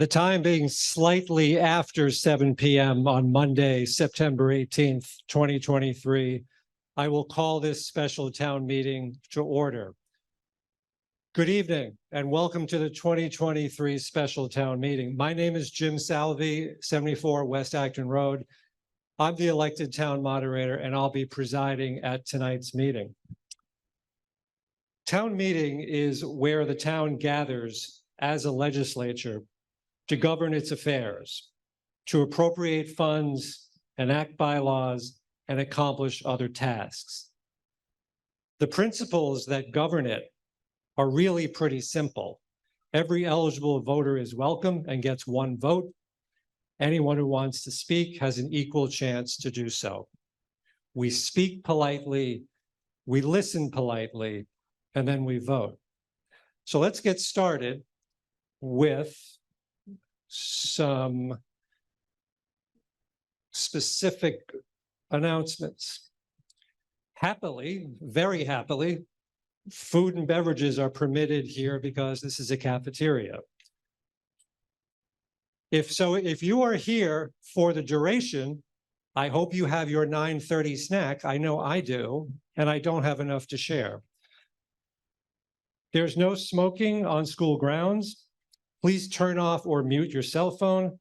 The time being slightly after 7 p.m. on Monday, September 18th, 2023, I will call this special town meeting to order. Good evening and welcome to the 2023 special town meeting. My name is Jim Salvi, 74 West Acton Road. I'm the elected town moderator and I'll be presiding at tonight's meeting. Town meeting is where the town gathers as a legislature to govern its affairs, to appropriate funds, enact bylaws, and accomplish other tasks. The principles that govern it are really pretty simple. Every eligible voter is welcome and gets one vote. Anyone who wants to speak has an equal chance to do so. We speak politely, we listen politely, and then we vote. So let's get started with some specific announcements. Happily, very happily, food and beverages are permitted here because this is a cafeteria. If you are here for the duration, I hope you have your 9:30 snack. I know I do, and I don't have enough to share. There's no smoking on school grounds. Please turn off or mute your cell phone.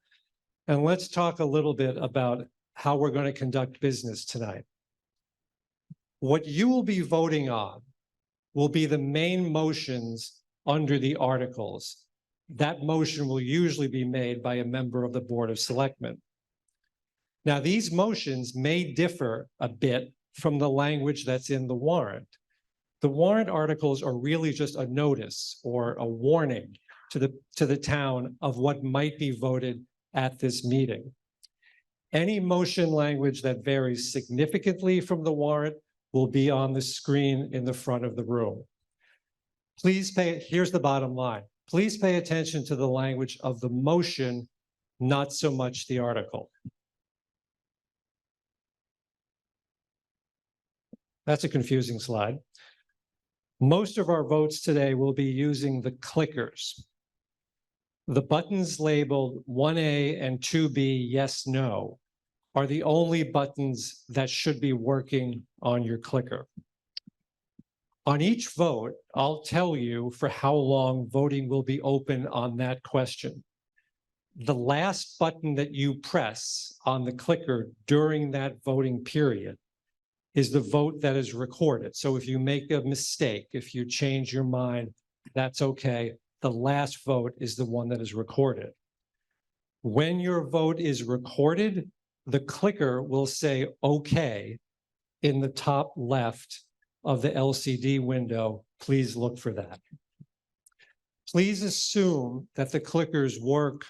And let's talk a little bit about how we're going to conduct business tonight. What you will be voting on will be the main motions under the articles. That motion will usually be made by a member of the Board of Selectmen. Now, these motions may differ a bit from the language that's in the warrant. The warrant articles are really just a notice or a warning to the town of what might be voted at this meeting. Any motion language that varies significantly from the warrant will be on the screen in the front of the room. Here's the bottom line. Please pay attention to the language of the motion, not so much the article. That's a confusing slide. Most of our votes today will be using the clickers. The buttons labeled 1A and 2B, yes, no, are the only buttons that should be working on your clicker. On each vote, I'll tell you for how long voting will be open on that question. The last button that you press on the clicker during that voting period is the vote that is recorded. So if you make a mistake, if you change your mind, that's okay. The last vote is the one that is recorded. When your vote is recorded, the clicker will say okay in the top left of the LCD window. Please look for that. Please assume that the clickers work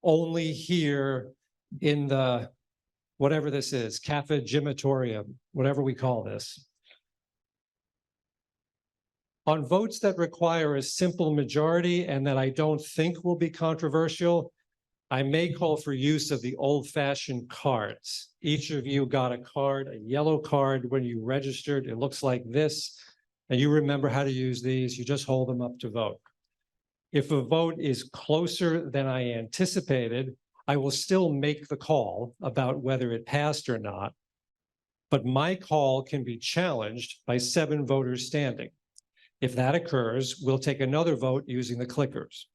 only here in the, whatever this is, cafegimatorium, whatever we call this. On votes that require a simple majority and that I don't think will be controversial, I may call for use of the old-fashioned cards. Each of you got a card, a yellow card when you registered. It looks like this, and you remember how to use these. You just hold them up to vote. If a vote is closer than I anticipated, I will still make the call about whether it passed or not, but my call can be challenged by 7 voters standing. If that occurs, we'll take another vote using the clickers.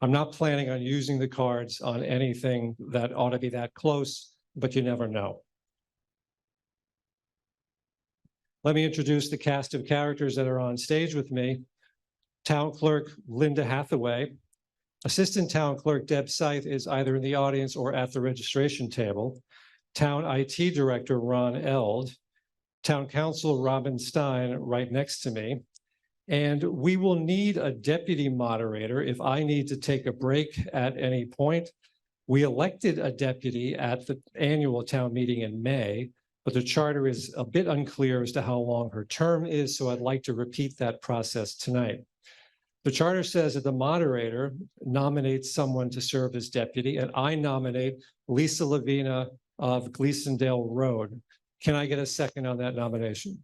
I'm not planning on using the cards on anything that ought to be that close, but you never know. Let me introduce the cast of characters that are on stage with me. Town Clerk Linda Hathaway. Assistant Town Clerk Deb Scythe is either in the audience or at the registration table. Town IT Director Ron Eld. Town Council Robin Stein right next to me. And we will need a deputy moderator if I need to take a break at any point. We elected a deputy at the annual town meeting in May, but the charter is a bit unclear as to how long her term is, so I'd like to repeat that process tonight. The charter says that the moderator nominates someone to serve as deputy, and I nominate Lisa Lavina of Gleasondale Road. Can I get a second on that nomination?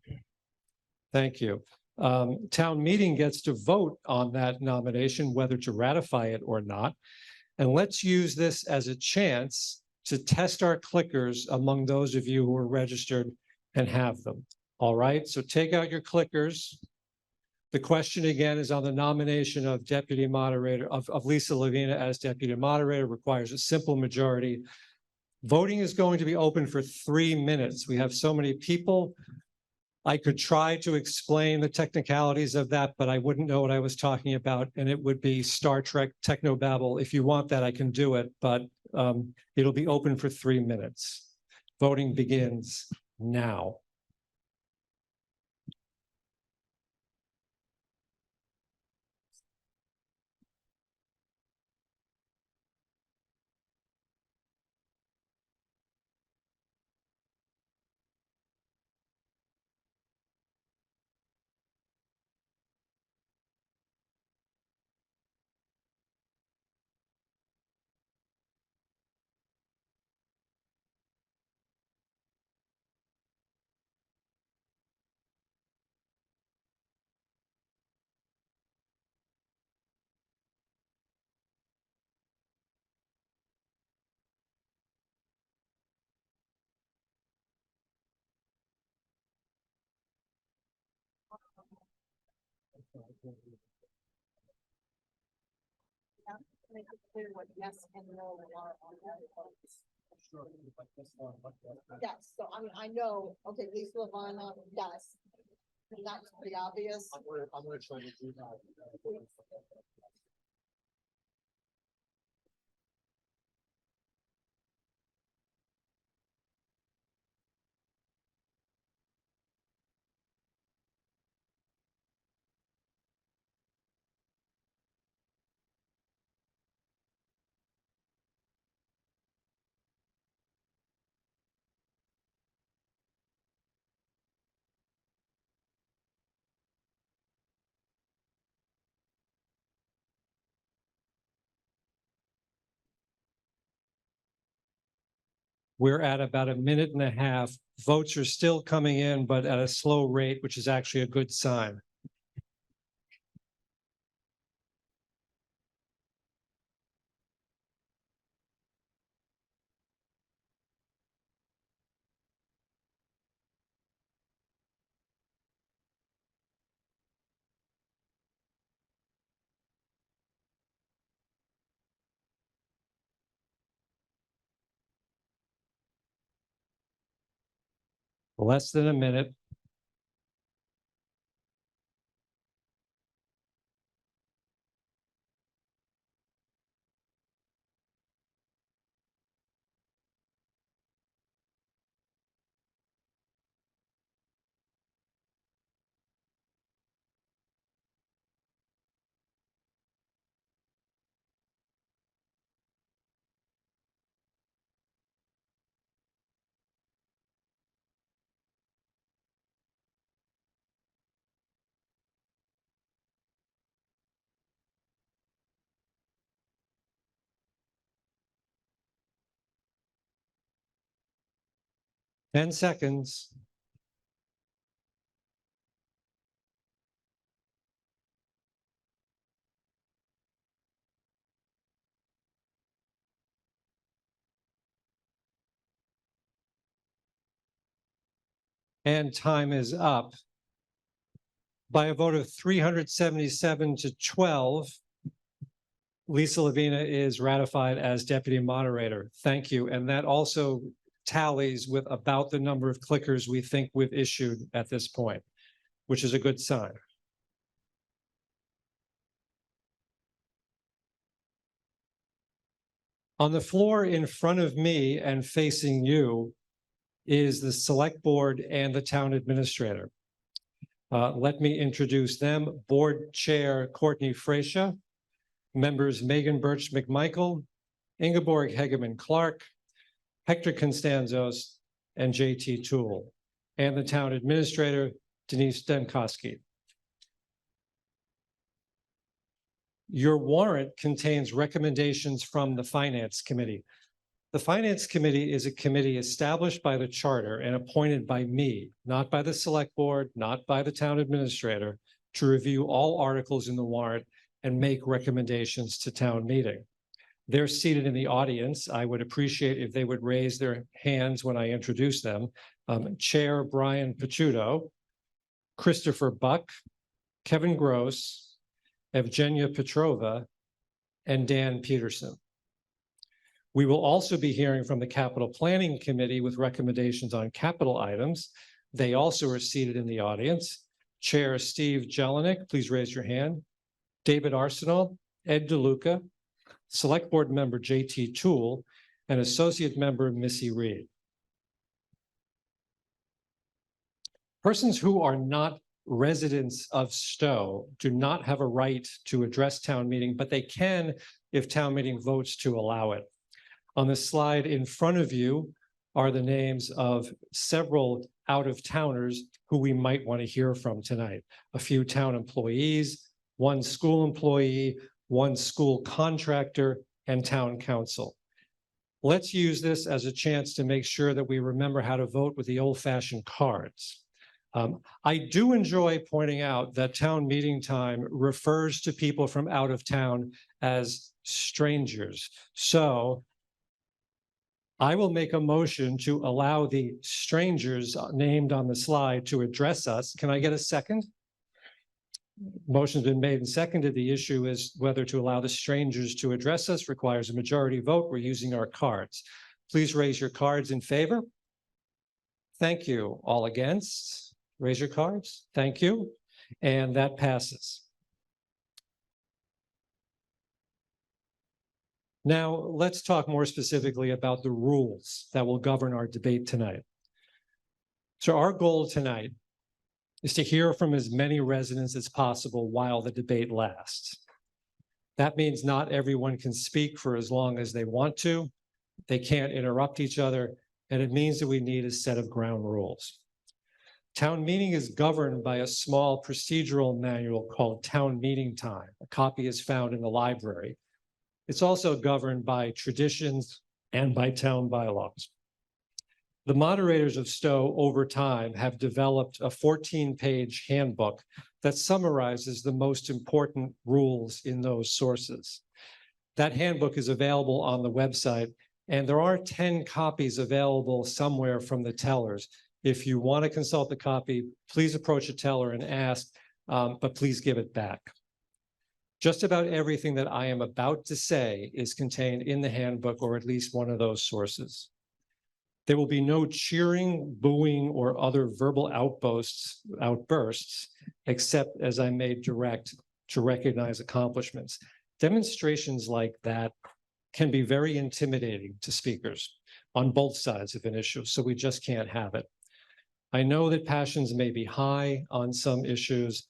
Thank you. Town meeting gets to vote on that nomination, whether to ratify it or not. And let's use this as a chance to test our clickers among those of you who are registered and have them. All right, so take out your clickers. The question again is on the nomination of Deputy Moderator, of Lisa Lavina as Deputy Moderator, requires a simple majority. Voting is going to be open for 3 minutes. We have so many people. I could try to explain the technicalities of that, but I wouldn't know what I was talking about, and it would be Star Trek technobabble. If you want that, I can do it, but it'll be open for 3 minutes. Voting begins now. Make it clear what yes and no are on that votes. Yes, so I know, okay, Lisa Lavina, yes. That's pretty obvious. I'm gonna try to do that. We're at about 1.5 minutes. Votes are still coming in, but at a slow rate, which is actually a good sign. Less than 1 minute. Ten seconds. And time is up. By a vote of 377 to 12, Lisa Lavina is ratified as Deputy Moderator. Thank you. And that also tallies with about the number of clickers we think we've issued at this point, which is a good sign. On the floor in front of me and facing you is the Select Board and the Town Administrator. Let me introduce them. Board Chair Courtney Frecia, members Megan Birch McMichael, Ingeborg Hegeman Clark, Hector Constanzos, and JT Toole, and the Town Administrator Denise Demkowski. Your warrant contains recommendations from the Finance Committee. The Finance Committee is a committee established by the charter and appointed by me, not by the Select Board, not by the Town Administrator, to review all articles in the warrant and make recommendations to town meeting. They're seated in the audience. I would appreciate if they would raise their hands when I introduce them. Chair Brian Picciuto, Christopher Buck, Kevin Gross, Evgenia Petrova, and Dan Peterson. We will also be hearing from the Capital Planning Committee with recommendations on capital items. They also are seated in the audience. Chair Steve Jelinek, please raise your hand. David Arsenal, Ed DeLuca, Select Board Member JT Toole, and Associate Member Missy Reed. Persons who are not residents of Stow do not have a right to address town meeting, but they can if town meeting votes to allow it. On the slide in front of you are the names of several out-of-towners who we might want to hear from tonight. A few town employees, one school employee, one school contractor, and town council. Let's use this as a chance to make sure that we remember how to vote with the old-fashioned cards. I do enjoy pointing out that town meeting time refers to people from out of town as strangers. So I will make a motion to allow the strangers named on the slide to address us. Can I get a second? Motion's been made and seconded. The issue is whether to allow the strangers to address us requires a majority vote. We're using our cards. Please raise your cards in favor. Thank you. All against? Raise your cards. Thank you. And that passes. Now, let's talk more specifically about the rules that will govern our debate tonight. So our goal tonight is to hear from as many residents as possible while the debate lasts. That means not everyone can speak for as long as they want to. They can't interrupt each other, and it means that we need a set of ground rules. Town meeting is governed by a small procedural manual called Town Meeting Time. A copy is found in the library. It's also governed by traditions and by town bylaws. The moderators of Stow over time have developed a 14-page handbook that summarizes the most important rules in those sources. That handbook is available on the website, and there are 10 copies available somewhere from the tellers. If you want to consult the copy, please approach a teller and ask, but please give it back. Just about everything that I am about to say is contained in the handbook, or at least one of those sources. There will be no cheering, booing, or other verbal outbursts, except as I may direct to recognize accomplishments. Demonstrations like that can be very intimidating to speakers on both sides of an issue, so we just can't have it. I know that passions may be high on some issues.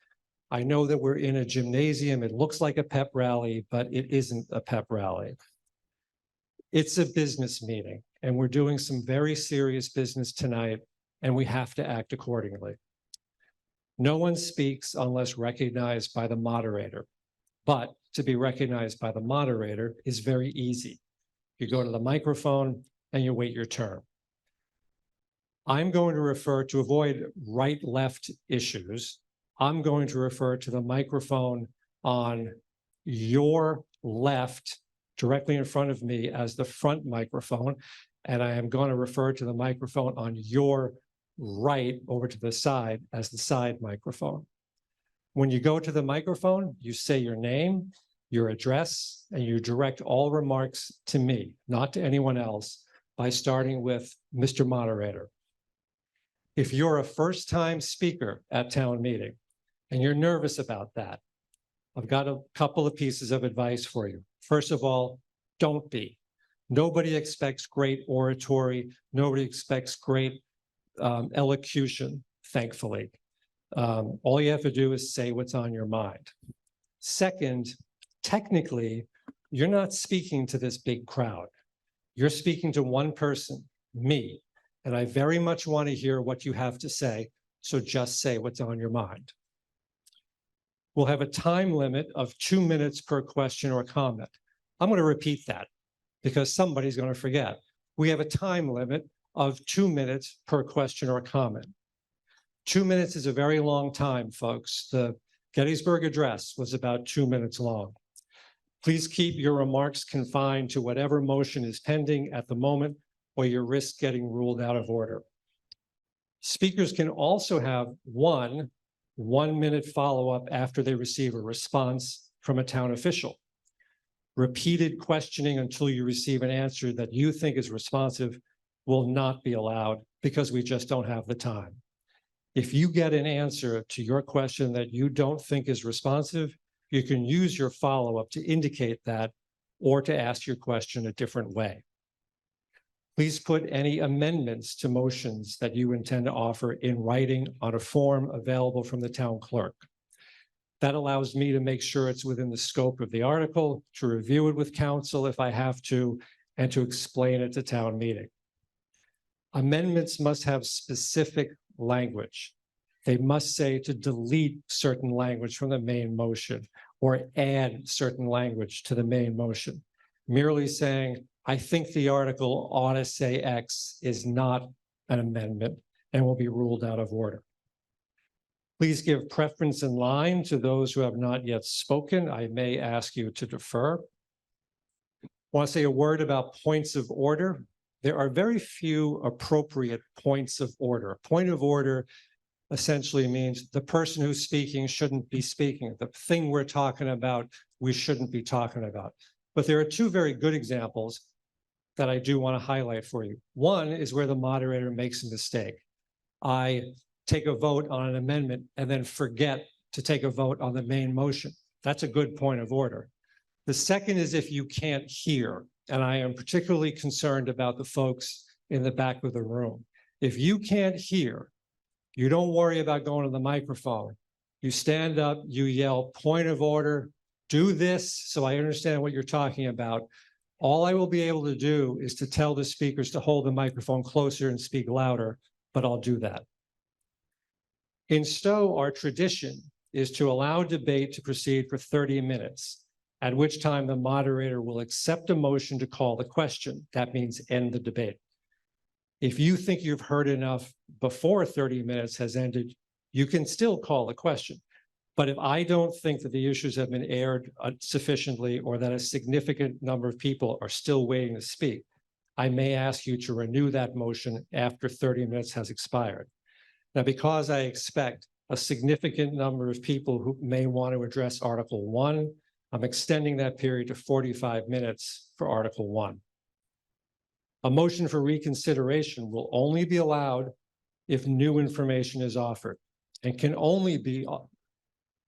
I know that we're in a gymnasium. It looks like a pep rally, but it isn't a pep rally. It's a business meeting, and we're doing some very serious business tonight, and we have to act accordingly. No one speaks unless recognized by the moderator, but to be recognized by the moderator is very easy. You go to the microphone and you wait your turn. I'm going to refer to avoid right-left issues. I'm going to refer to the microphone on your left, directly in front of me, as the front microphone. And I am going to refer to the microphone on your right over to the side as the side microphone. When you go to the microphone, you say your name, your address, and you direct all remarks to me, not to anyone else, by starting with Mr. Moderator. If you're a first-time speaker at town meeting and you're nervous about that, I've got a couple of pieces of advice for you. First of all, don't be. Nobody expects great oratory. Nobody expects great elocution, thankfully. All you have to do is say what's on your mind. Second, technically, you're not speaking to this big crowd. You're speaking to one person, me, and I very much want to hear what you have to say, so just say what's on your mind. We'll have a time limit of 2 minutes per question or comment. I'm going to repeat that because somebody's going to forget. We have a time limit of 2 minutes per question or comment. 2 minutes is a very long time, folks. The Gettysburg Address was about 2 minutes long. Please keep your remarks confined to whatever motion is pending at the moment, or you risk getting ruled out of order. Speakers can also have one 1-minute follow-up after they receive a response from a town official. Repeated questioning until you receive an answer that you think is responsive will not be allowed because we just don't have the time. If you get an answer to your question that you don't think is responsive, you can use your follow-up to indicate that or to ask your question a different way. Please put any amendments to motions that you intend to offer in writing on a form available from the town clerk. That allows me to make sure it's within the scope of the article, to review it with council if I have to, and to explain it to town meeting. Amendments must have specific language. They must say to delete certain language from the main motion or add certain language to the main motion. Merely saying, I think the article ought to say X is not an amendment and will be ruled out of order. Please give preference in line to those who have not yet spoken. I may ask you to defer. I want to say a word about points of order. There are very few appropriate points of order. Point of order essentially means the person who's speaking shouldn't be speaking. The thing we're talking about, we shouldn't be talking about. But there are two very good examples that I do want to highlight for you. One is where the moderator makes a mistake. I take a vote on an amendment and then forget to take a vote on the main motion. That's a good point of order. The second is if you can't hear, and I am particularly concerned about the folks in the back of the room. If you can't hear, you don't worry about going to the microphone. You stand up, you yell, point of order, do this so I understand what you're talking about. All I will be able to do is to tell the speakers to hold the microphone closer and speak louder, but I'll do that. In Stow, our tradition is to allow debate to proceed for 30 minutes, at which time the moderator will accept a motion to call the question. That means end the debate. If you think you've heard enough before 30 minutes has ended, you can still call the question. But if I don't think that the issues have been aired sufficiently or that a significant number of people are still waiting to speak, I may ask you to renew that motion after 30 minutes has expired. Now, because I expect a significant number of people who may want to address Article 1, I'm extending that period to 45 minutes for Article 1. A motion for reconsideration will only be allowed if new information is offered and can only be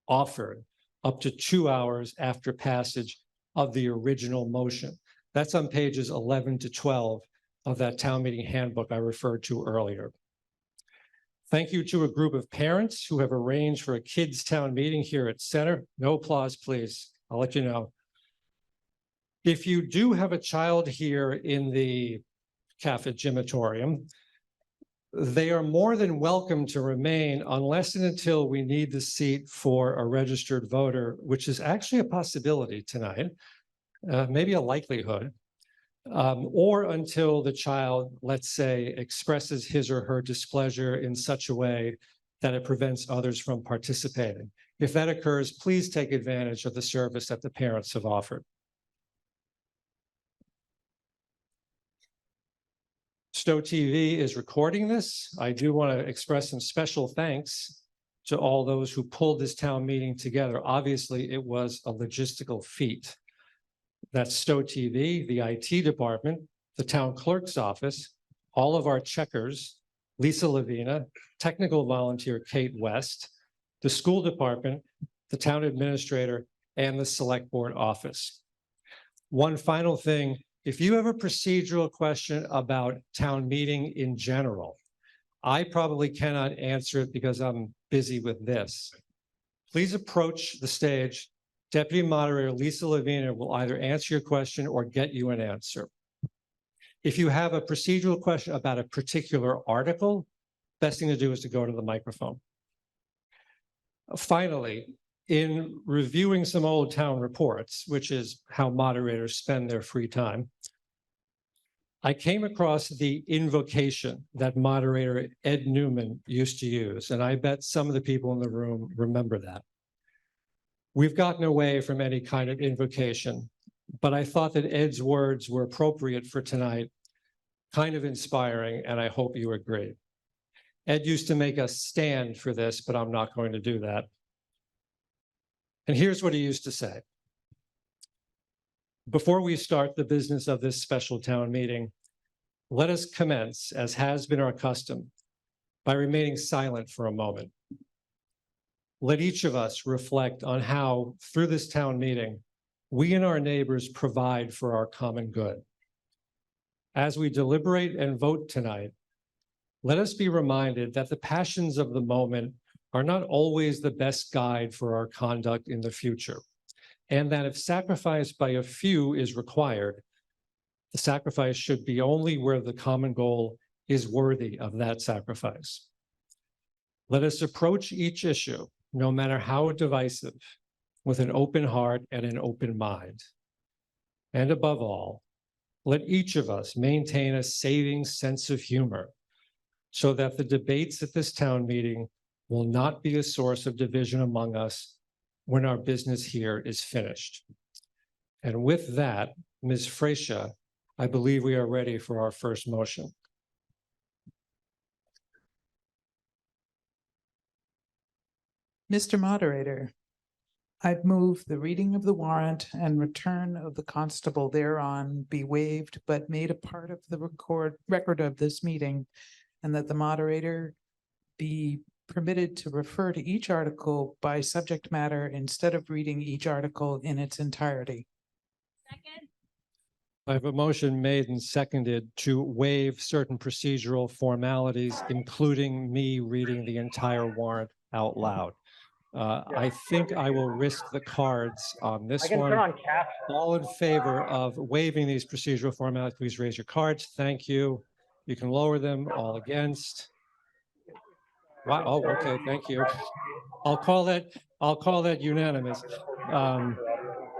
offered up to 2 hours after passage of the original motion. That's on pages 11 to 12 of that town meeting handbook I referred to earlier. Thank you to a group of parents who have arranged for a kids' town meeting here at Center. No applause, please. I'll let you know. If you do have a child here in the cafegimatorium, they are more than welcome to remain unless and until we need the seat for a registered voter, which is actually a possibility tonight, maybe a likelihood, or until the child, let's say, expresses his or her displeasure in such a way that it prevents others from participating. If that occurs, please take advantage of the service that the parents have offered. Stow TV is recording this. I do want to express some special thanks to all those who pulled this town meeting together. Obviously, it was a logistical feat. That's Stow TV, the IT department, the town clerk's office, all of our checkers, Lisa Lavina, technical volunteer Kate West, the school department, the town administrator, and the select board office. One final thing. If you have a procedural question about town meeting in general, I probably cannot answer it because I'm busy with this. Please approach the stage. Deputy Moderator Lisa Lavina will either answer your question or get you an answer. If you have a procedural question about a particular article, best thing to do is to go to the microphone. Finally, in reviewing some old town reports, which is how moderators spend their free time, I came across the invocation that moderator Ed Newman used to use, and I bet some of the people in the room remember that. We've gotten away from any kind of invocation but I thought that Ed's words were appropriate for tonight, kind of inspiring, and I hope you agree. Ed used to make us stand for this, but I'm not going to do that. And here's what he used to say. Before we start the business of this special town meeting, let us commence, as has been our custom, by remaining silent for a moment. Let each of us reflect on how, through this town meeting, we and our neighbors provide for our common good. As we deliberate and vote tonight, let us be reminded that the passions of the moment are not always the best guide for our conduct in the future, and that if sacrifice by a few is required, the sacrifice should be only where the common goal is worthy of that sacrifice. Let us approach each issue, no matter how divisive, with an open heart and an open mind. And above all, let each of us maintain a saving sense of humor so that the debates at this town meeting will not be a source of division among us when our business here is finished. And with that, Ms. Frecia, I believe we are ready for our first motion. Mr. Moderator, I'd move the reading of the warrant and return of the constable thereon be waived but made a part of the record of this meeting, and that the moderator be permitted to refer to each article by subject matter instead of reading each article in its entirety. Second. I have a motion made and seconded to waive certain procedural formalities, including me reading the entire warrant out loud. I think I will risk the cards on this one. All in favor of waiving these procedural formalities, please raise your cards. Thank you. You can lower them. All against. Wow. Oh, okay. Thank you. I'll call that unanimous.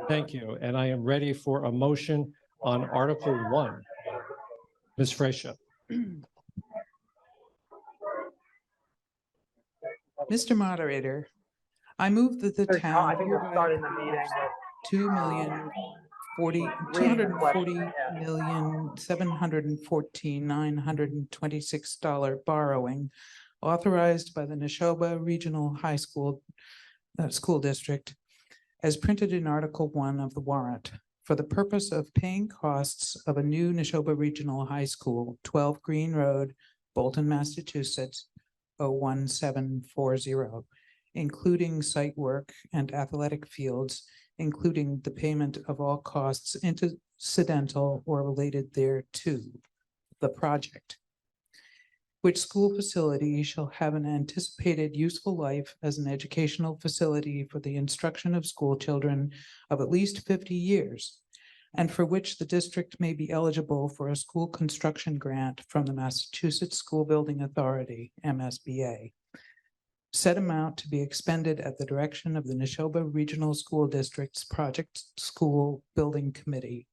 Thank you. And I am ready for a motion on Article 1. Ms. Frecia. Mr. Moderator, I move that the town I think we're starting the meeting with $2,040,714,926 borrowing authorized by the Neshoba Regional High School School District as printed in Article 1 of the warrant for the purpose of paying costs of a new Neshoba Regional High School, 12 Green Road, Bolton, Massachusetts, 01740, including site work and athletic fields, including the payment of all costs incidental or related thereto, the project. Which school facility shall have an anticipated useful life as an educational facility for the instruction of school children of at least 50 years, and for which the district may be eligible for a school construction grant from the Massachusetts School Building Authority, MSBA. Said amount to be expended at the direction of the Neshoba Regional School District's Project School Building Committee.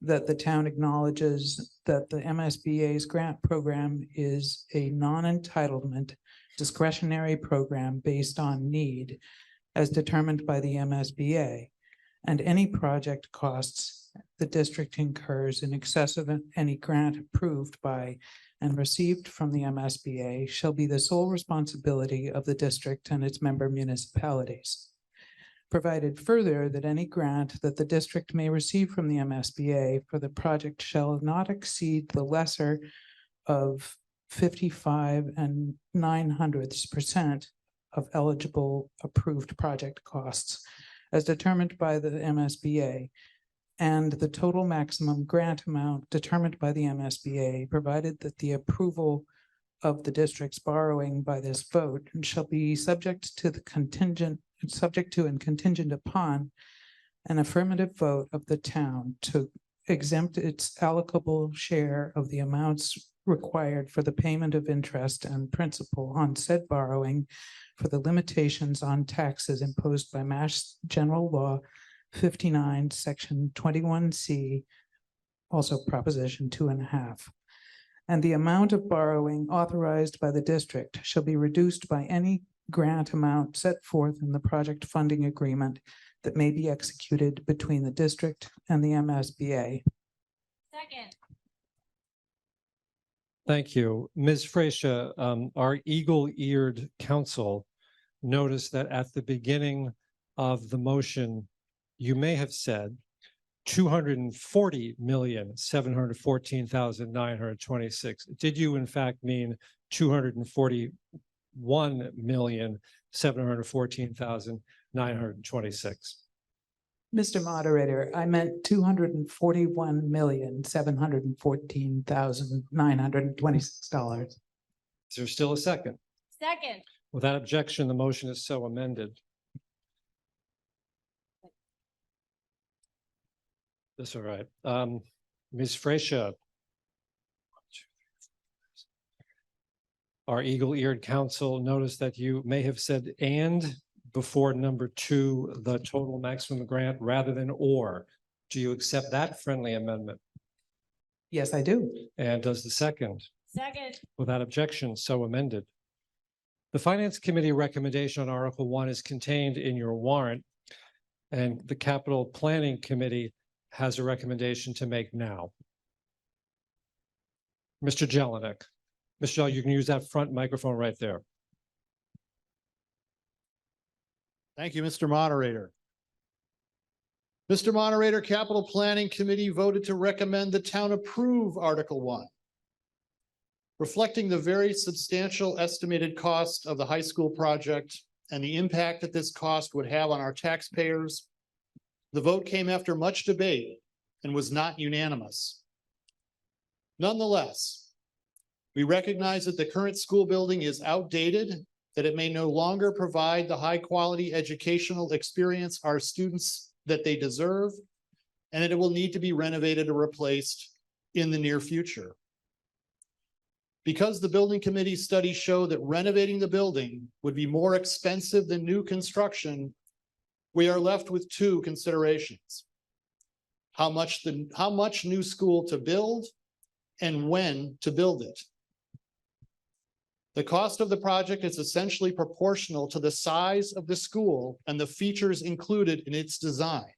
That the town acknowledges that the MSBA's grant program is a non-entitlement discretionary program based on need as determined by the MSBA, and any project costs the district incurs in excess of any grant approved by and received from the MSBA shall be the sole responsibility of the district and its member municipalities. Provided further that any grant that the district may receive from the MSBA for the project shall not exceed the lesser of 55 9/900% of eligible approved project costs as determined by the MSBA, and the total maximum grant amount determined by the MSBA, provided that the approval of the district's borrowing by this vote shall be subject to and contingent upon an affirmative vote of the town to exempt its allocable share of the amounts required for the payment of interest and principal on said borrowing for the limitations on taxes imposed by Mass General Law 59, Section 21C, also Proposition 2.5. And the amount of borrowing authorized by the district shall be reduced by any grant amount set forth in the project funding agreement that may be executed between the district and the MSBA. Second. Thank you. Ms. Freesia, our eagle-eared counsel noticed that at the beginning of the motion, you may have said 240,714,926. Did you in fact mean 241,714,926? Mr. Moderator, I meant $241,714,926. Is there still a second? Second. Without objection, the motion is so amended. That's all right. Ms. Freesia. Our eagle-eared counsel noticed that you may have said "and" before number 2, the total maximum grant, rather than "or." Do you accept that friendly amendment? Yes, I do. And does the second? Second. Without objection, so amended. The Finance Committee recommendation on Article 1 is contained in your warrant, and the Capital Planning Committee has a recommendation to make now. Mr. Jelinek. Mr. Jelinek, you can use that front microphone right there. Thank you, Mr. Moderator. Mr. Moderator, Capital Planning Committee voted to recommend the town approve Article 1. Reflecting the very substantial estimated cost of the high school project and the impact that this cost would have on our taxpayers, the vote came after much debate and was not unanimous. Nonetheless, we recognize that the current school building is outdated, that it may no longer provide the high-quality educational experience our students that they deserve, and that it will need to be renovated or replaced in the near future. Because the building committee studies show that renovating the building would be more expensive than new construction, we are left with 2 considerations. How much new school to build and when to build it. The cost of the project is essentially proportional to the size of the school and the features included in its design.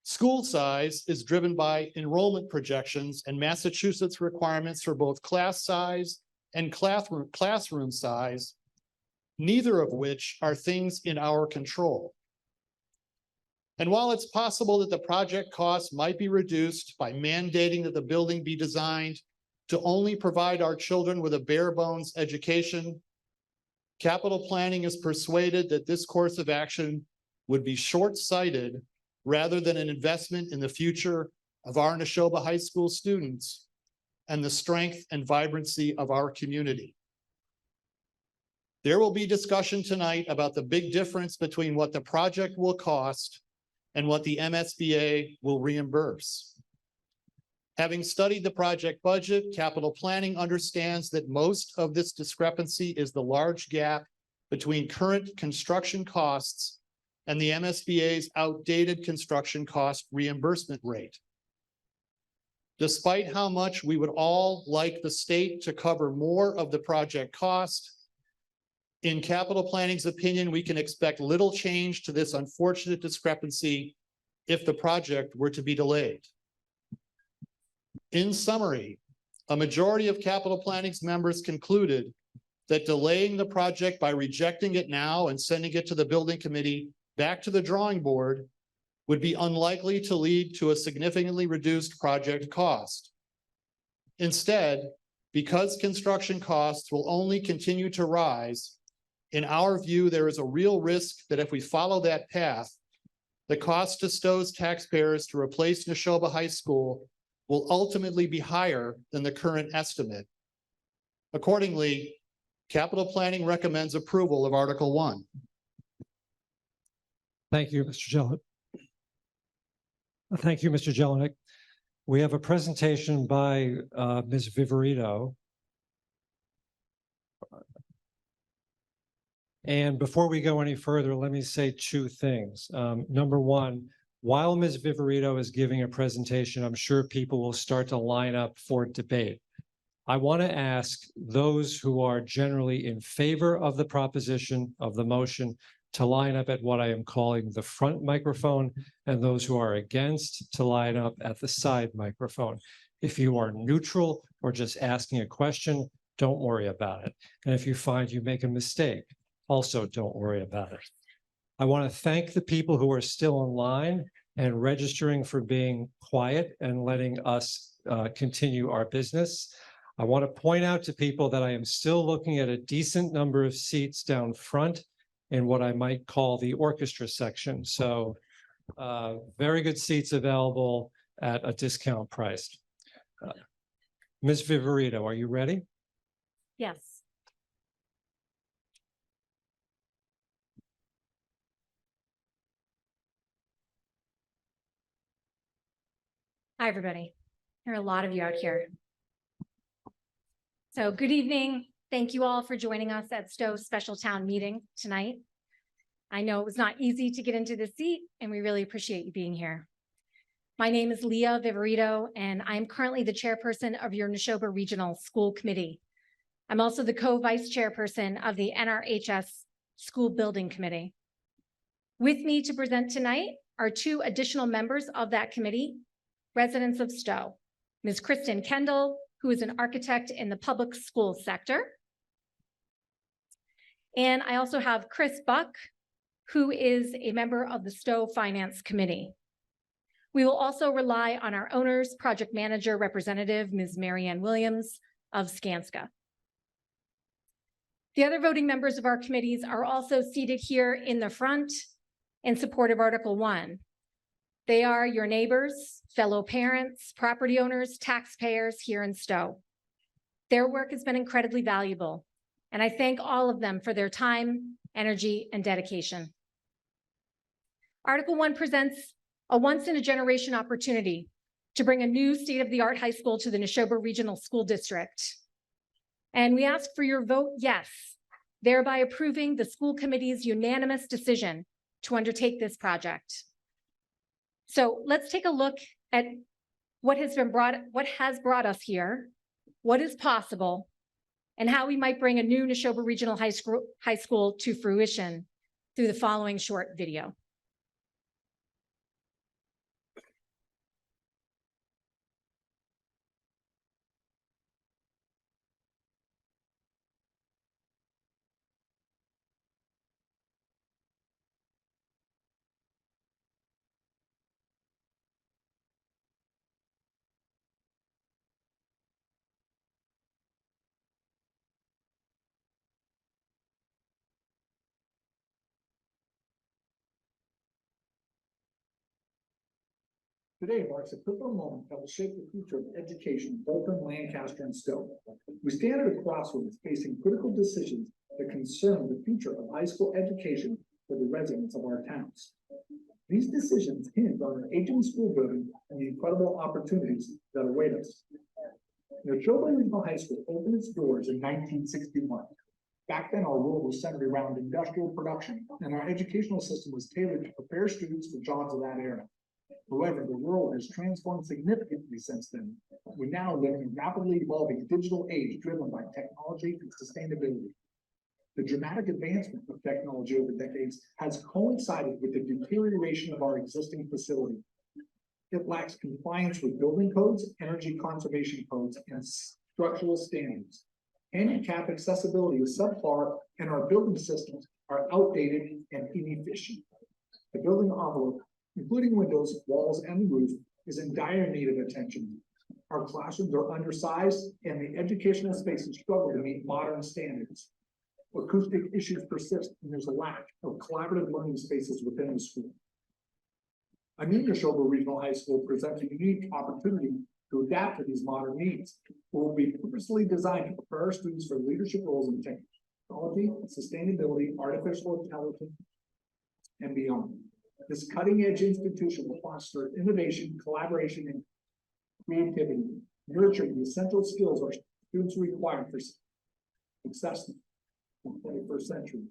School size is driven by enrollment projections and Massachusetts requirements for both class size and classroom size, neither of which are things in our control. And while it's possible that the project costs might be reduced by mandating that the building be designed to only provide our children with a bare bones education, capital planning is persuaded that this course of action would be short-sighted rather than an investment in the future of our Neshoba High School students and the strength and vibrancy of our community. There will be discussion tonight about the big difference between what the project will cost and what the MSBA will reimburse. Having studied the project budget, capital planning understands that most of this discrepancy is the large gap between current construction costs and the MSBA's outdated construction cost reimbursement rate. Despite how much we would all like the state to cover more of the project cost, in capital planning's opinion, we can expect little change to this unfortunate discrepancy if the project were to be delayed. In summary, a majority of capital planning's members concluded that delaying the project by rejecting it now and sending it to the building committee back to the drawing board would be unlikely to lead to a significantly reduced project cost. Instead, because construction costs will only continue to rise, in our view, there is a real risk that if we follow that path, the cost to Stow's taxpayers to replace Neshoba High School will ultimately be higher than the current estimate. Accordingly, capital planning recommends approval of Article 1. Thank you, Mr. Jelinek. Thank you, Mr. Jelinek. We have a presentation by Ms. Viverito. And before we go any further, let me say 2 things. Number 1, while Ms. Viverito is giving a presentation, I'm sure people will start to line up for debate. I want to ask those who are generally in favor of the proposition of the motion to line up at what I am calling the front microphone, and those who are against to line up at the side microphone. If you are neutral or just asking a question, don't worry about it. And if you find you make a mistake, also don't worry about it. I want to thank the people who are still online and registering for being quiet and letting us continue our business. I want to point out to people that I am still looking at a decent number of seats down front in what I might call the orchestra section. So very good seats available at a discount price. Ms. Viverito, are you ready? Yes. Hi, everybody. There are a lot of you out here. So good evening. Thank you all for joining us at Stow's special town meeting tonight. I know it was not easy to get into the seat, and we really appreciate you being here. My name is Leah Viverito, and I'm currently the chairperson of your Neshoba Regional School Committee. I'm also the co-vice chairperson of the NRHS School Building Committee. With me to present tonight are two additional members of that committee, residents of Stow, Ms. Kristen Kendall, who is an architect in the public school sector. And I also have Chris Buck, who is a member of the Stow Finance Committee. We will also rely on our owner's project manager representative, Ms. Marianne Williams of Skanska. The other voting members of our committees are also seated here in the front in support of Article 1. They are your neighbors, fellow parents, property owners, taxpayers here in Stow. Their work has been incredibly valuable, and I thank all of them for their time, energy, and dedication. Article 1 presents a once-in-a-generation opportunity to bring a new state-of-the-art high school to the Neshoba Regional School District. And we ask for your vote yes, thereby approving the school committee's unanimous decision to undertake this project. So let's take a look at what has brought us here, what is possible, and how we might bring a new Neshoba Regional High School to fruition through the following short video. Today marks a pivotal moment that will shape the future of education in Bolton, Lancaster, and Stow. We stand at a crossroads facing critical decisions that concern the future of high school education for the residents of our towns. These decisions hinge on an aging school building and the incredible opportunities that await us. Neshoba Regional High School opened its doors in 1961. Back then, our world was centered around industrial production, and our educational system was tailored to prepare students for jobs of that era. However, the world has transformed significantly since then. We now live in a rapidly evolving digital age driven by technology and sustainability. The dramatic advancement of technology over decades has coincided with the deterioration of our existing facility. It lacks compliance with building codes, energy conservation codes, and structural standards. Handicap accessibility is subpar, and our building systems are outdated and inefficient. The building envelope, including windows, walls, and roof, is in dire need of attention. Our classrooms are undersized, and the educational spaces struggle to meet modern standards. Acoustic issues persist, and there's a lack of collaborative learning spaces within the school. A new Neshoba Regional High School presents a unique opportunity to adapt to these modern needs. It will be purposely designed to prepare our students for leadership roles in technology, sustainability, artificial intelligence, and beyond. This cutting-edge institution will foster innovation, collaboration, and creativity, nurturing the essential skills our students require for success in the 21st century.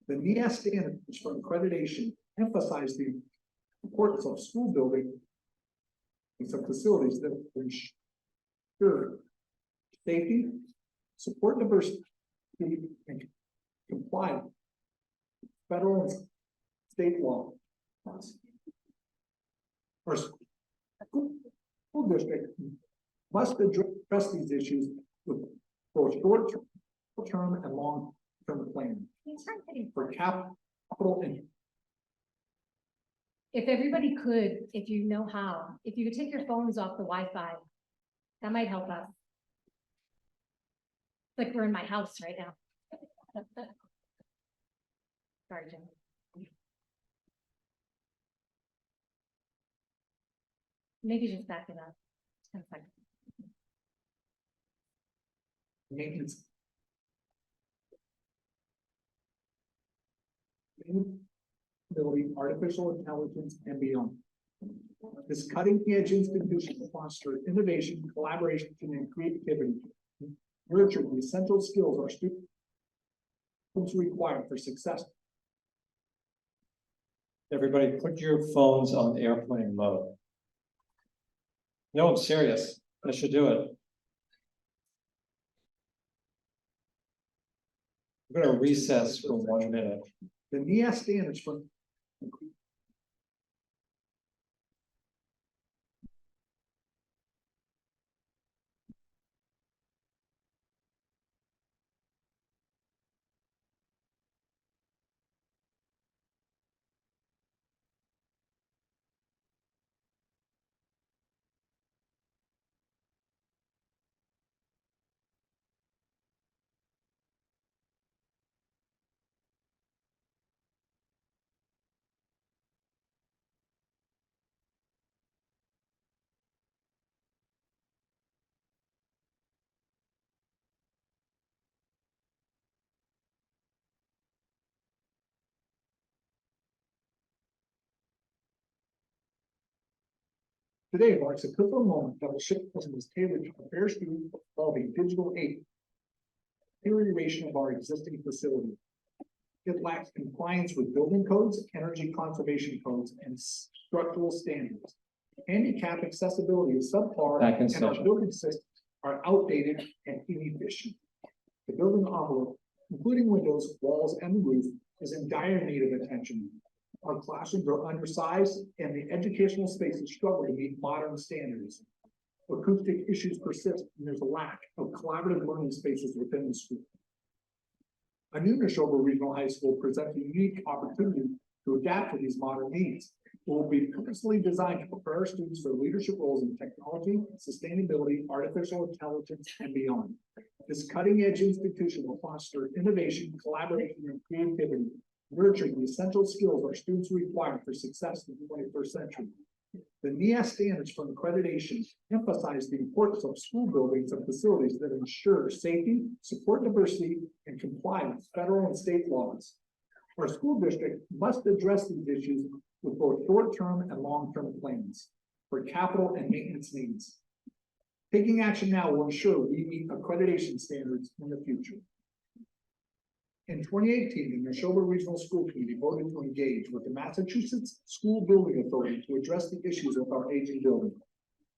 The NEAS standards for accreditation emphasize the importance of school building and some facilities that ensure safety, support diversity, and comply with federal and state law. Our school district must address these issues with both short-term and long-term planning for capital and If everybody could, if you know how, if you could take your phones off the Wi-Fi, that might help us. It's like we're in my house right now. Sorry, Jim. Maybe just back it up. 10 seconds. maintenance. Ability, artificial intelligence, and beyond. This cutting edge institution will foster innovation, collaboration, and creativity. Nurture the essential skills our students require for success. Everybody, put your phones on airplane mode. No, I'm serious. I should do it. I'm gonna recess for 1 minute. The NES standards for today marks a pivotal moment that will shift us was tailored to prepare students for the digital age. Deterioration of our existing facility. It lacks compliance with building codes, energy conservation codes, and structural standards. Handicap accessibility is subpar, Back in and our session. building systems are outdated and inefficient. The building envelope, including windows, walls, and roof, is in dire need of attention. Our classrooms are undersized, and the educational spaces struggle to meet modern standards. Acoustic issues persist, and there's a lack of collaborative learning spaces within the school. A new Neshoba Regional High School presents a unique opportunity to adapt to these modern needs. It will be purposely designed to prepare our students for leadership roles in technology, sustainability, artificial intelligence, and beyond. This cutting-edge institution will foster innovation, collaboration, and creativity, nurturing the essential skills our students require for success in the 21st century. The NES standards for accreditation emphasize the importance of school buildings and facilities that ensure safety, support diversity, and comply with federal and state laws. Our school district must address these issues with both short-term and long-term plans for capital and maintenance needs. Taking action now will ensure we meet accreditation standards in the future. In 2018, the Neshoba Regional School Committee voted to engage with the Massachusetts School Building Authority to address the issues with our aging building.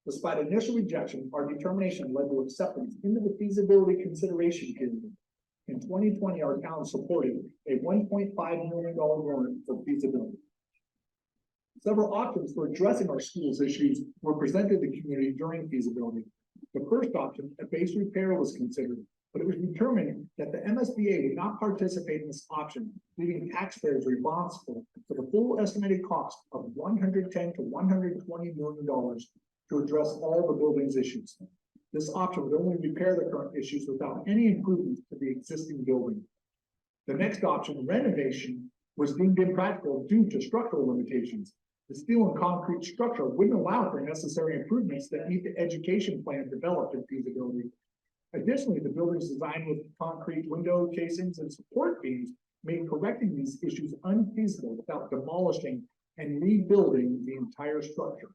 Despite initial rejection, our determination led to acceptance into the feasibility consideration period. In 2020, our town supported a $1.5 million warrant for feasibility. Several options for addressing our school's issues were presented to the community during feasibility. The first option, a base repair, was considered, but it was determined that the MSBA would not participate in this option, leaving taxpayers responsible for the full estimated cost of $110 to $120 million to address all the building's issues. This option would only repair the current issues without any improvements to the existing building. The next option, renovation, was deemed impractical due to structural limitations. The steel and concrete structure wouldn't allow for necessary improvements that meet the education plan developed in feasibility. Additionally, the building is designed with concrete window casings and support beams, made correcting these issues unfeasible without demolishing and rebuilding the entire structure.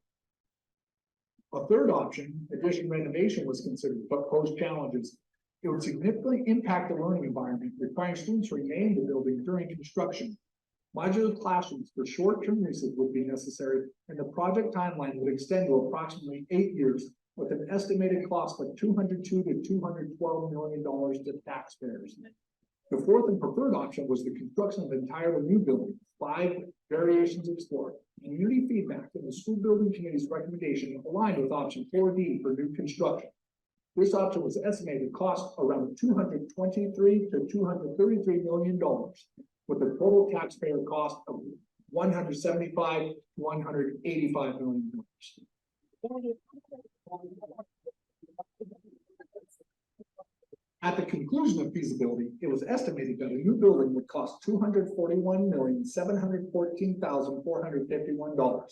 A third option, addition renovation, was considered, but posed challenges. It would significantly impact the learning environment, requiring students to remain in the building during construction. Modular classrooms for short-term uses would be necessary, and the project timeline would extend to approximately 8 years, with an estimated cost of $202 to $212 million to taxpayers. The fourth and preferred option was the construction of an entirely new building, 5 variations explored. Community feedback in the school building committee's recommendation aligned with option 4D for new construction. This option was estimated to cost around $223 to $233 million, with a total taxpayer cost of $175 to $185 million. At the conclusion of feasibility, it was estimated that a new building would cost $241,714,451.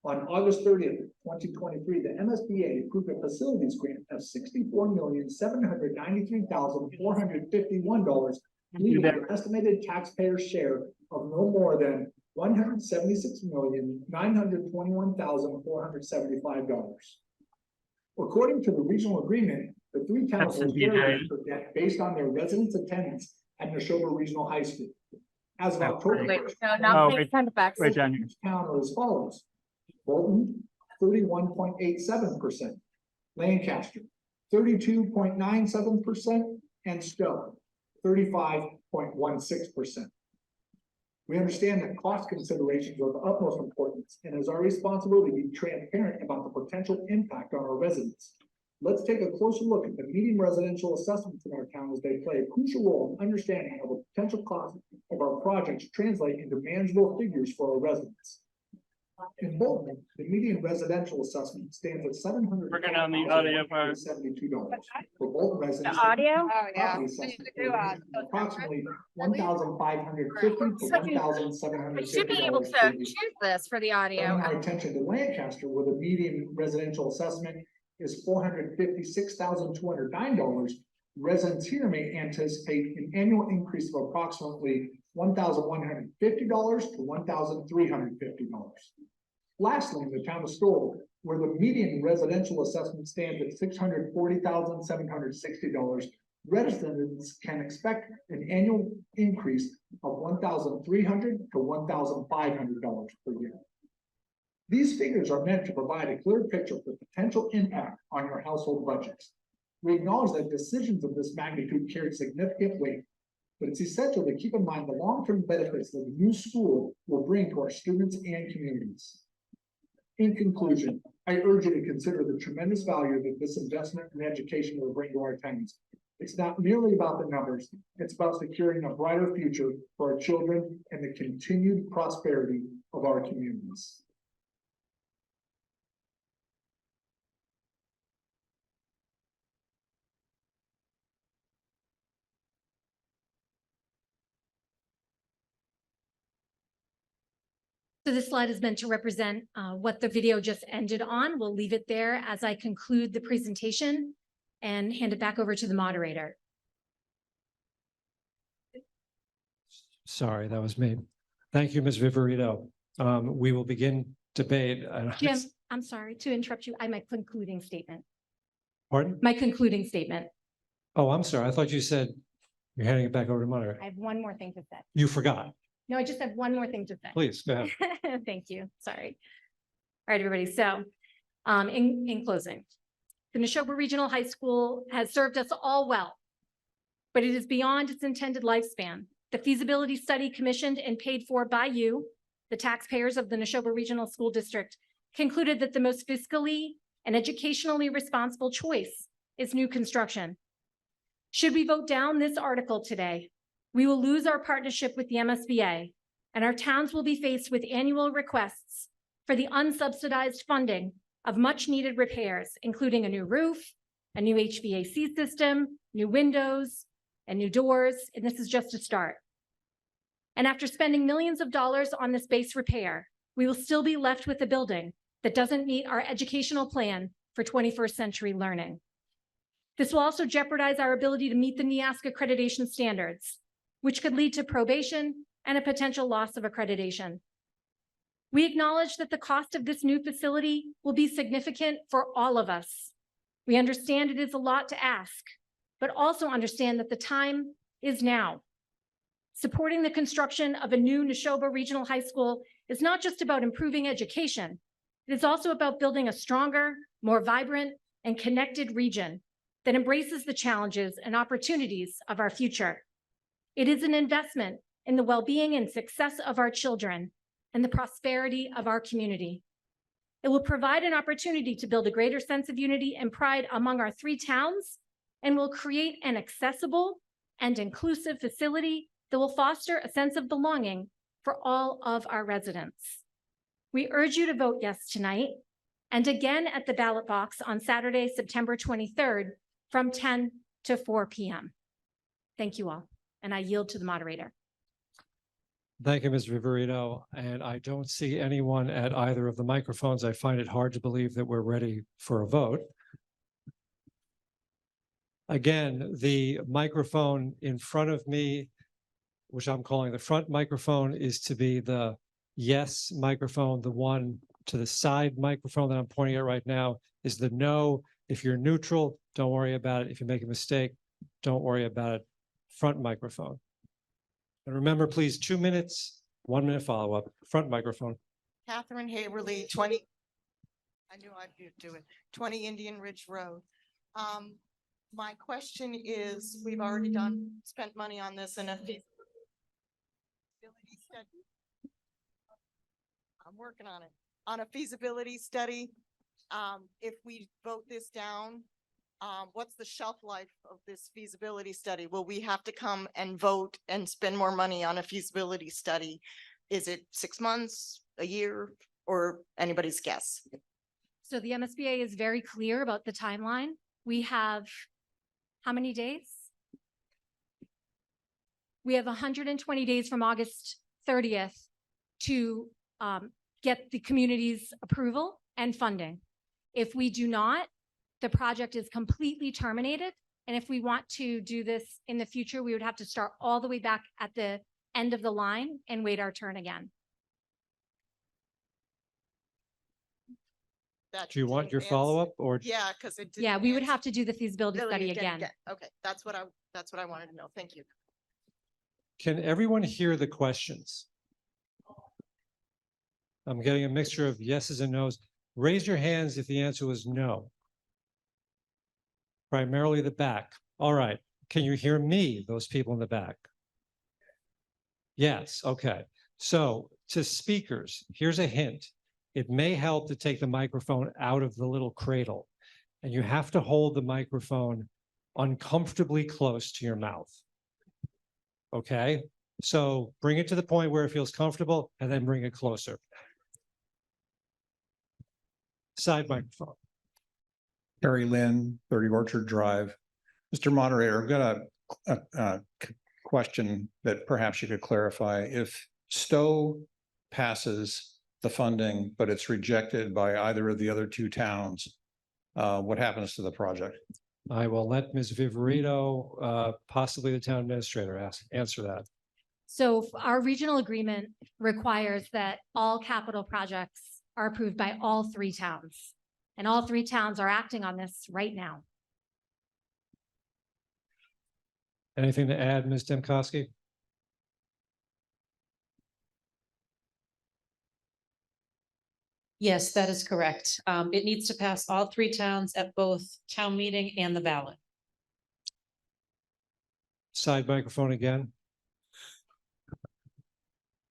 On August 30th, 2023, the MSBA approved a facilities grant of $64,793,451, leaving an estimated taxpayer share of no more than $176,921,475. According to the regional agreement, the 3 towns will share for debt based on their residents' attendance at Neshoba Regional High School. As of October Wait, 1st, no, now Oh, please turn it back. Wait, John. each town are as follows: Bolton, 31.87%, Lancaster, 32.97%, and Stow, 35.16%. We understand that cost considerations are of the utmost importance, and it is our responsibility to be transparent about the potential impact on our residents. Let's take a closer look at the median residential assessments in our town, as they play a crucial role in understanding how the potential cost of our projects translate into manageable figures for our residents. In Bolton, the median residential assessment stands at $700. Working on the audio part. $72. For Bolton residents. The audio? Oh, yeah. property assessment approximately $1,550 to So you $1,750. should be able per to year. choose this for the Turning audio. our attention to Lancaster, where the median residential assessment is $456,209. Residents here may anticipate an annual increase of approximately $1,150 to $1,350. Lastly, in the town of Stow, where the median residential assessment stands at $640,760, residents can expect an annual increase of $1,300 to $1,500 per year. These figures are meant to provide a clear picture of the potential impact on your household budgets. We acknowledge that decisions of this magnitude carry significant weight, but it's essential to keep in mind the long-term benefits that the new school will bring to our students and communities. In conclusion, I urge you to consider the tremendous value that this investment in education will bring to our towns. It's not merely about the numbers, it's about securing a brighter future for our children and the continued prosperity of our communities. So this slide is meant to represent what the video just ended on. We'll leave it there as I conclude the presentation and hand it back over to the moderator. Sorry, that was me. Thank you, Ms. Viverito. We will begin debate. Jim, I'm sorry to interrupt you. I have my concluding statement. Pardon? My concluding statement. Oh, I'm sorry. I thought you said you're handing it back over to moderator. I have one more thing to say. You forgot. No, I just have one more thing to say. Please, go ahead. Thank you. Sorry. All right, everybody. So in closing, the Neshoba Regional High School has served us all well, but it is beyond its intended lifespan. The feasibility study commissioned and paid for by you, the taxpayers of the Neshoba Regional School District, concluded that the most fiscally and educationally responsible choice is new construction. Should we vote down this article today, we will lose our partnership with the MSBA, and our towns will be faced with annual requests for the unsubsidized funding of much needed repairs, including a new roof, a new HVAC system, new windows, and new doors, and this is just a start. And after spending millions of dollars on this base repair, we will still be left with a building that doesn't meet our educational plan for 21st century learning. This will also jeopardize our ability to meet the NEASC accreditation standards, which could lead to probation and a potential loss of accreditation. We acknowledge that the cost of this new facility will be significant for all of us. We understand it is a lot to ask, but also understand that the time is now. Supporting the construction of a new Neshoba Regional High School is not just about improving education. It is also about building a stronger, more vibrant, and connected region that embraces the challenges and opportunities of our future. It is an investment in the well-being and success of our children and the prosperity of our community. It will provide an opportunity to build a greater sense of unity and pride among our 3 towns and will create an accessible and inclusive facility that will foster a sense of belonging for all of our residents. We urge you to vote yes tonight and again at the ballot box on Saturday, September 23rd from 10 to 4 p.m. Thank you all, and I yield to the moderator. Thank you, Ms. Viverito. And I don't see anyone at either of the microphones. I find it hard to believe that we're ready for a vote. Again, the microphone in front of me, which I'm calling the front microphone, is to be the yes microphone. The one to the side microphone that I'm pointing at right now is the no. If you're neutral, don't worry about it. If you make a mistake, don't worry about it. Front microphone. And remember, please, 2 minutes, 1 minute follow-up, front microphone. Catherine Haverly, 20. I knew I'd do it. 20 Indian Ridge Road. My question is, we've already spent money on this in a feasibility study. I'm working on it. On a feasibility study, if we vote this down, what's the shelf life of this feasibility study? Will we have to come and vote and spend more money on a feasibility study? Is it 6 months, a year, or anybody's guess? So the MSBA is very clear about the timeline. We have how many days? We have 120 days from August 30th to get the community's approval and funding. If we do not, the project is completely terminated. And if we want to do this in the future, we would have to start all the way back at the end of the line and wait our turn again. Do you want your follow-up or? Yeah, because it. Yeah, we would have to do the feasibility study again. Okay, that's what I wanted to know. Thank you. Can everyone hear the questions? I'm getting a mixture of yeses and nos. Raise your hands if the answer was no. Primarily the back. All right. Can you hear me, those people in the back? Yes. Okay. So to speakers, here's a hint. It may help to take the microphone out of the little cradle, and you have to hold the microphone uncomfortably close to your mouth. Okay? So bring it to the point where it feels comfortable and then bring it closer. Side microphone. Harry Lynn, 30 Orchard Drive. Mr. Moderator, I've got a question that perhaps you could clarify. If Stow passes the funding, but it's rejected by either of the other 2 towns, what happens to the project? I will let Ms. Viverito, possibly the town administrator, answer that. So our regional agreement requires that all capital projects are approved by all 3 towns. And all 3 towns are acting on this right now. Anything to add, Ms. Demkowski? Yes, that is correct. It needs to pass all 3 towns at both town meeting and the ballot. Side microphone again.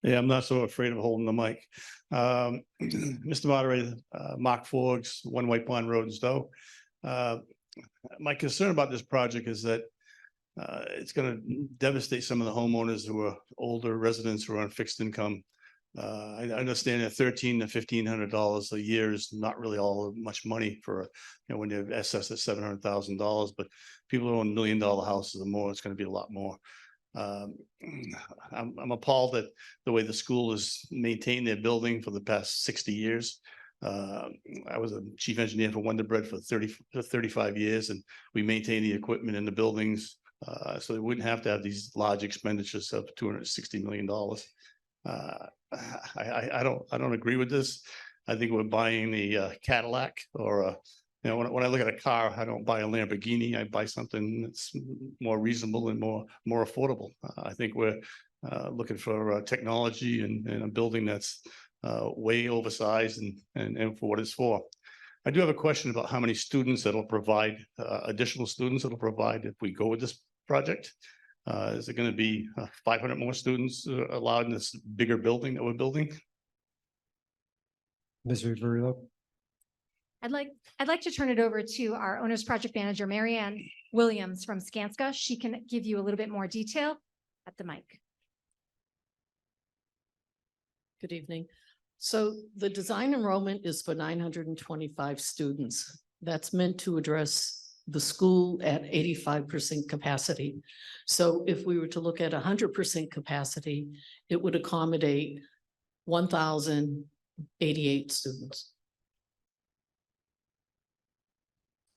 Yeah, I'm not so afraid of holding the mic. Mr. Moderator, Mark Forbes, 1 White Pond Road in Stow. My concern about this project is that it's going to devastate some of the homeowners who are older residents who are on fixed income. I understand that $1,300 to $1,500 a year is not really all much money for, when you're assessed at $700,000, but people who own $1 million houses or more, it's going to be a lot more. I'm appalled at the way the school has maintained their building for the past 60 years. I was a chief engineer for Wonder Bread for 35 years, and we maintain the equipment in the buildings, so they wouldn't have to have these large expenditures of $260 million. I don't agree with this. I think we're buying a Cadillac or when I look at a car, I don't buy a Lamborghini. I buy something that's more reasonable and more affordable. I think we're looking for technology and a building that's way oversized and for what it's for. I do have a question about how many students that'll provide, additional students that'll provide if we go with this project. Is it gonna be 500 more students allowed in this bigger building that we're building? Ms. Viverito? I'd like to turn it over to our owner's project manager, Marianne Williams from Skanska. She can give you a little bit more detail at the mic. Good evening. So the design enrollment is for 925 students. That's meant to address the school at 85% capacity. So if we were to look at 100% capacity, it would accommodate 1,088 students.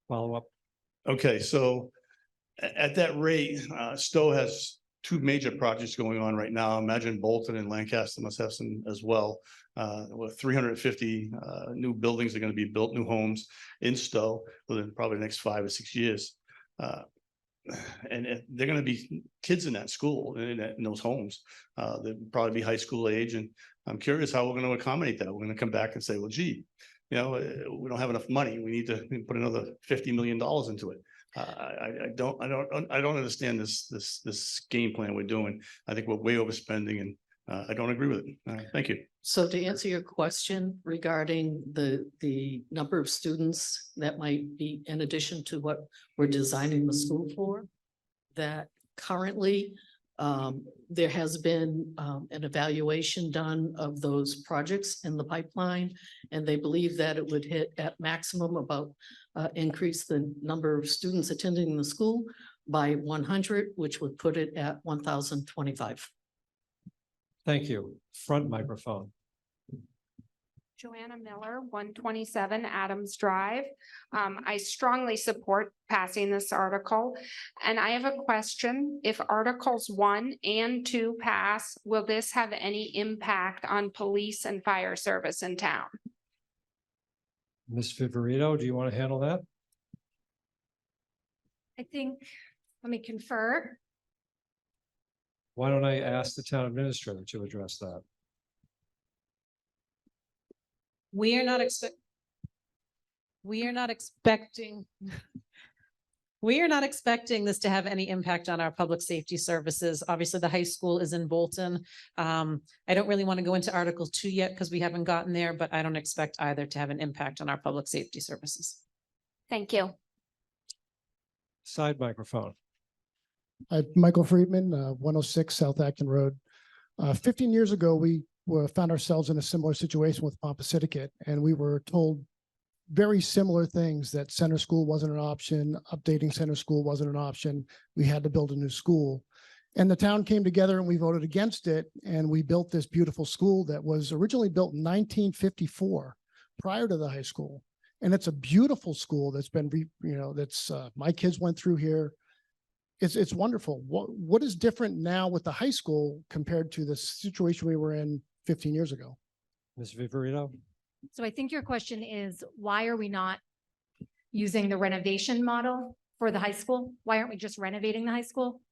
Follow up. Okay, so at that rate, Stowe has two major projects going on right now. Imagine Bolton and Lancaster must have some as well. With 350 new buildings are going to be built, new homes in Stowe within probably the next 5 or 6 years. And they're going to be kids in that school, in those homes. They'll probably be high school age. And I'm curious how we're going to accommodate that. We're going to come back and say, well, gee, you know, we don't have enough money. We need to put another $50 million into it. I don't understand this game plan we're doing. I think we're way overspending, and I don't agree with it. Thank you. So to answer your question regarding the number of students that might be in addition to what we're designing the school for, that currently there has been an evaluation done of those projects in the pipeline, and they believe that it would hit at maximum about increase the number of students attending the school by 100, which would put it at 1,025. Thank you. Front microphone. Joanna Miller, 127 Adams Drive. I strongly support passing this article. And I have a question. If Articles 1 and 2 pass, will this have any impact on police and fire service in town? Ms. Viverito, do you want to handle that? I think, let me confer. Why don't I ask the town administrator to address that? We are not expecting this to have any impact on our public safety services. Obviously, the high school is in Bolton. I don't really want to go into Article 2 yet because we haven't gotten there, but I don't expect either to have an impact on our public safety services. Thank you. Side microphone. Michael Friedman, 106 South Acton Road. 15 years ago, we found ourselves in a similar situation with Pompasiticate, and we were told very similar things, that center school wasn't an option, updating center school wasn't an option. We had to build a new school. And the town came together and we voted against it, and we built this beautiful school that was originally built in 1954, prior to the high school. And it's a beautiful school that's been, my kids went through here. It's wonderful. What is different now with the high school compared to the situation we were in 15 years ago? Ms. Viverito? So I think your question is, why are we not using the renovation model for the high school? Why aren't we just renovating the high school?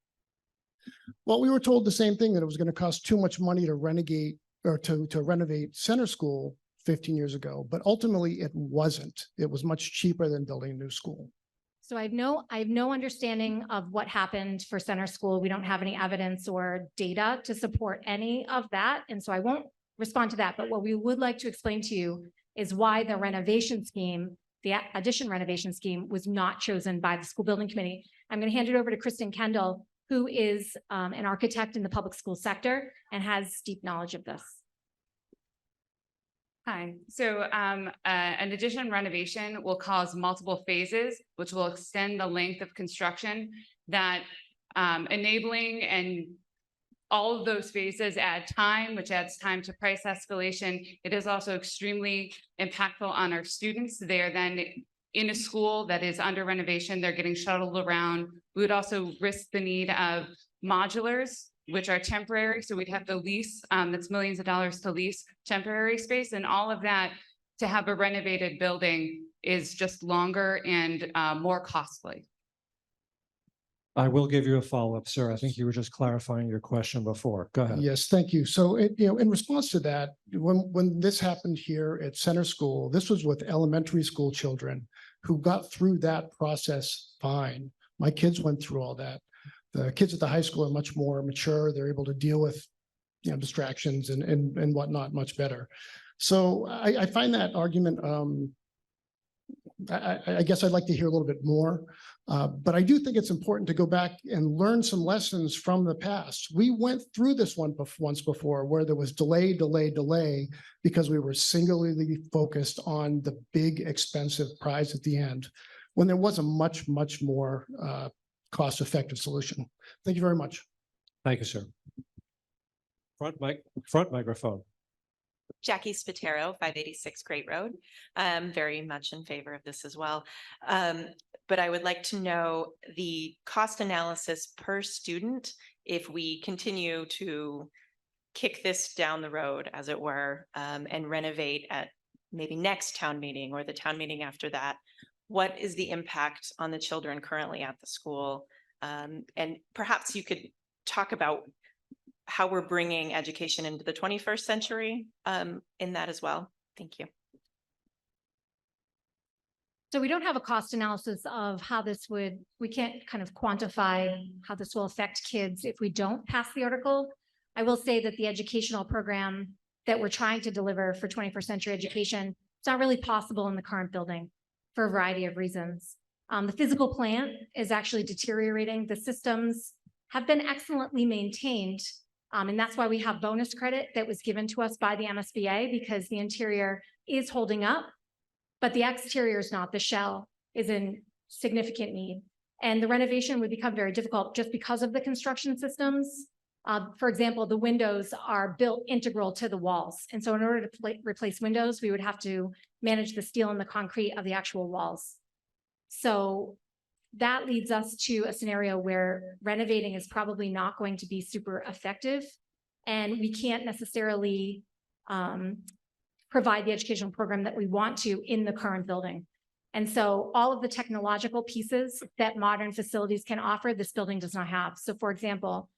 Well, we were told the same thing, that it was going to cost too much money to renovate center school 15 years ago, but ultimately it wasn't. It was much cheaper than building a new school. So I have no understanding of what happened for center school. We don't have any evidence or data to support any of that. And so I won't respond to that. But what we would like to explain to you is why the renovation scheme, the addition renovation scheme, was not chosen by the school building committee. I'm going to hand it over to Kristen Kendall, who is an architect in the public school sector and has deep knowledge of this. Hi, so an addition renovation will cause multiple phases, which will extend the length of construction, that enabling and all of those phases add time, which adds time to price escalation. It is also extremely impactful on our students. They are then in a school that is under renovation. They're getting shuttled around. We would also risk the need of modulars, which are temporary. So we'd have to lease, that's millions of dollars to lease temporary space, and all of that to have a renovated building is just longer and more costly. I will give you a follow-up, sir. I think you were just clarifying your question before. Go ahead. Yes, thank you. So in response to that, when this happened here at Center School, this was with elementary school children who got through that process fine. My kids went through all that. The kids at the high school are much more mature. They're able to deal with, distractions and whatnot much better. So I find that argument, I guess I'd like to hear a little bit more, but I do think it's important to go back and learn some lessons from the past. We went through this once before where there was delay because we were singularly focused on the big expensive prize at the end when there was a much more cost-effective solution. Thank you very much. Thank you, sir. Front microphone. Jackie Spatero, 586 Great Road. Very much in favor of this as well. But I would like to know the cost analysis per student if we continue to kick this down the road, as it were, and renovate at maybe next town meeting or the town meeting after that. What is the impact on the children currently at the school? And perhaps you could talk about how we're bringing education into the 21st century in that as well. Thank you. So we don't have a cost analysis of how this we can't kind of quantify how this will affect kids if we don't pass the article. I will say that the educational program that we're trying to deliver for 21st century education, it's not really possible in the current building for a variety of reasons. The physical plant is actually deteriorating. The systems have been excellently maintained. And that's why we have bonus credit that was given to us by the MSBA, because the interior is holding up, but the exterior is not. The shell is in significant need. And the renovation would become very difficult just because of the construction systems. For example, the windows are built integral to the walls. And so in order to replace windows, we would have to manage the steel and the concrete of the actual walls. So that leads us to a scenario where renovating is probably not going to be super effective, and we can't necessarily provide the educational program that we want to in the current building. And so all of the technological pieces that modern facilities can offer, this building does not have. So for example,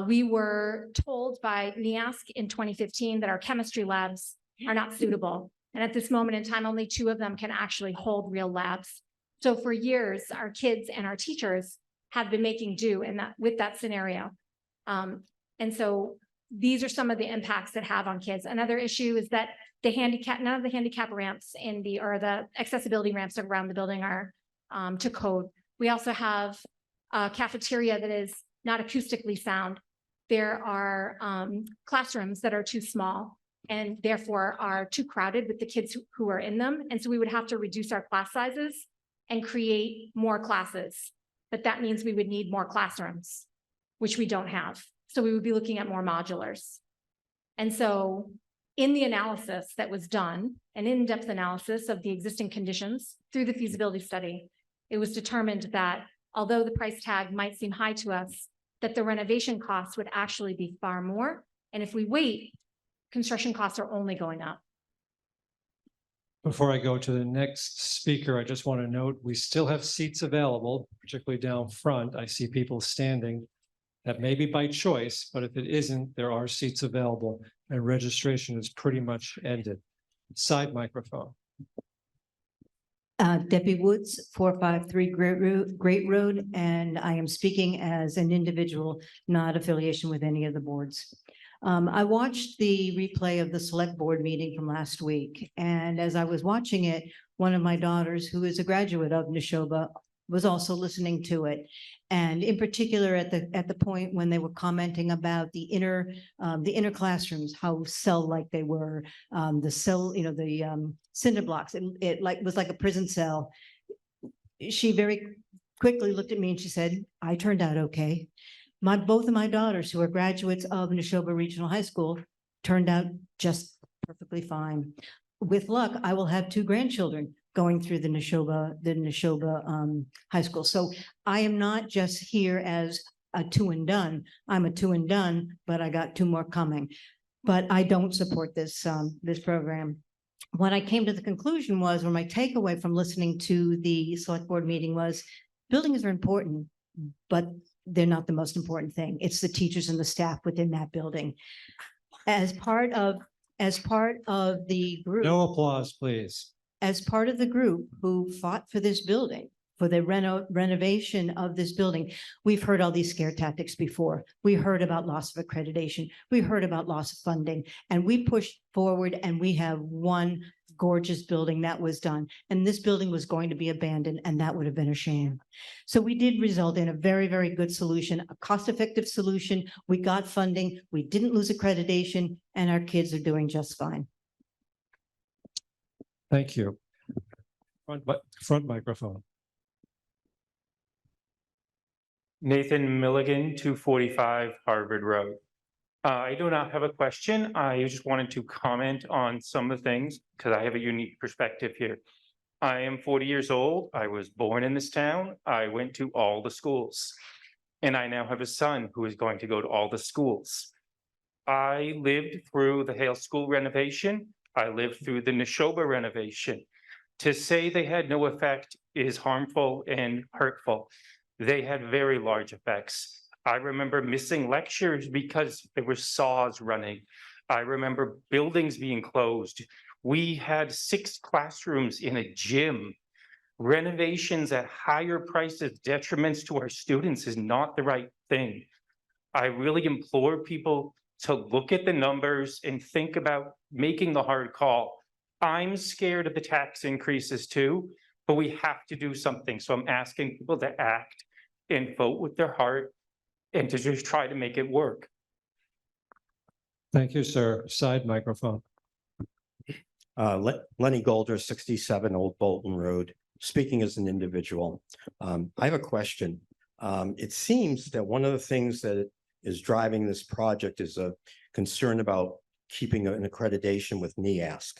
we were told by NEASC in 2015 that our chemistry labs are not suitable. And at this moment in time, only 2 of them can actually hold real labs. So for years, our kids and our teachers have been making do with that scenario. And so these are some of the impacts that have on kids. Another issue is that none of the handicap ramps or the accessibility ramps around the building are to code. We also have a cafeteria that is not acoustically sound. There are classrooms that are too small and therefore are too crowded with the kids who are in them. And so we would have to reduce our class sizes and create more classes. But that means we would need more classrooms, which we don't have. So we would be looking at more modulars. And so in the analysis that was done, an in-depth analysis of the existing conditions through the feasibility study, it was determined that although the price tag might seem high to us, that the renovation costs would actually be far more. And if we wait, construction costs are only going up. Before I go to the next speaker, I just want to note, we still have seats available, particularly down front. I see people standing. That may be by choice, but if it isn't, there are seats available and registration is pretty much ended. Side microphone. Debbie Woods, 453 Great Road, and I am speaking as an individual, not affiliation with any of the boards. I watched the replay of the select board meeting from last week, and as I was watching it, one of my daughters, who is a graduate of Neshoba, was also listening to it. And in particular, at the point when they were commenting about the inner classrooms, how cell-like they were, the cell, the cinder blocks, it was like a prison cell. She very quickly looked at me and she said, "I turned out okay." Both of my daughters, who are graduates of Neshoba Regional High School, turned out just perfectly fine. With luck, I will have 2 grandchildren going through the Neshoba High School. So I am not just here as a 2 and done. I'm a 2 and done, but I got 2 more coming. But I don't support this program. What I came to the conclusion was, or my takeaway from listening to the select board meeting was, buildings are important. but they're not the most important thing. It's the teachers and the staff within that building. As part of the group. No applause, please. As part of the group who fought for this building, for the renovation of this building, we've heard all these scare tactics before. We heard about loss of accreditation. We heard about loss of funding, and we pushed forward, and we have one gorgeous building that was done. And this building was going to be abandoned, and that would have been a shame. So we did result in a very, very good solution, a cost-effective solution. We got funding, we didn't lose accreditation, and our kids are doing just fine. Thank you. Front microphone. Nathan Milligan, 245 Harvard Road. I do not have a question. I just wanted to comment on some of the things because I have a unique perspective here. I am 40 years old. I was born in this town. I went to all the schools, and I now have a son who is going to go to all the schools. I lived through the Hale School renovation. I lived through the Neshoba renovation. To say they had no effect is harmful and hurtful. They had very large effects. I remember missing lectures because there were saws running. I remember buildings being closed. We had 6 classrooms in a gym. Renovations at higher prices, detriments to our students is not the right thing. I really implore people to look at the numbers and think about making the hard call. I'm scared of the tax increases too, but we have to do something. So I'm asking people to act and vote with their heart and to just try to make it work. Thank you, sir. Side microphone. Lenny Golder, 67 Old Bolton Road, speaking as an individual. I have a question. It seems that one of the things that is driving this project is a concern about keeping an accreditation with NEASC.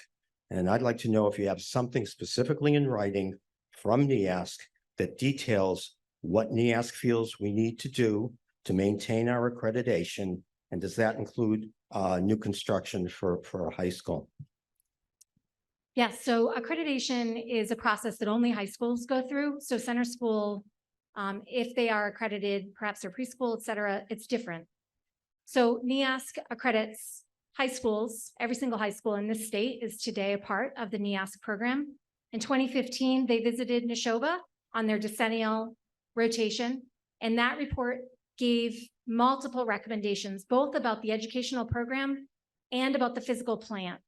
And I'd like to know if you have something specifically in writing from NEASC that details what NEASC feels we need to do to maintain our accreditation. And does that include new construction for a high school? Yes, so accreditation is a process that only high schools go through. So center school, if they are accredited, perhaps their preschool, et cetera, it's different. So NEASC accredits high schools. Every single high school in this state is today a part of the NEASC program. In 2015, they visited Neshoba on their decennial rotation, and that report gave multiple recommendations, both about the educational program and about the physical plant.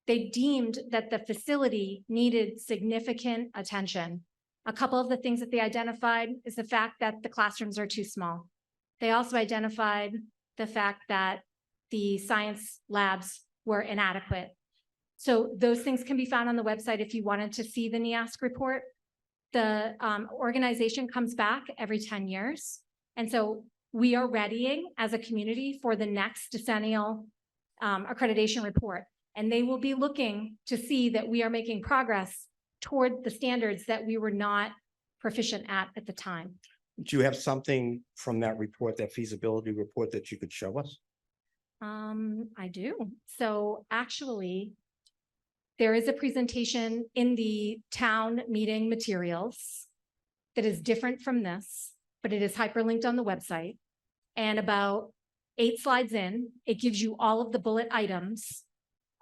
They deemed that the facility needed significant attention. A couple of the things that they identified is the fact that the classrooms are too small. They also identified the fact that the science labs were inadequate. So those things can be found on the website if you wanted to see the NEASC report. The organization comes back every 10 years. And so we are readying as a community for the next decennial accreditation report. And they will be looking to see that we are making progress toward the standards that we were not proficient at the time. Do you have something from that report, that feasibility report, that you could show us? I do. So actually, there is a presentation in the town meeting materials that is different from this, but it is hyperlinked on the website. And about 8 slides in, it gives you all of the bullet items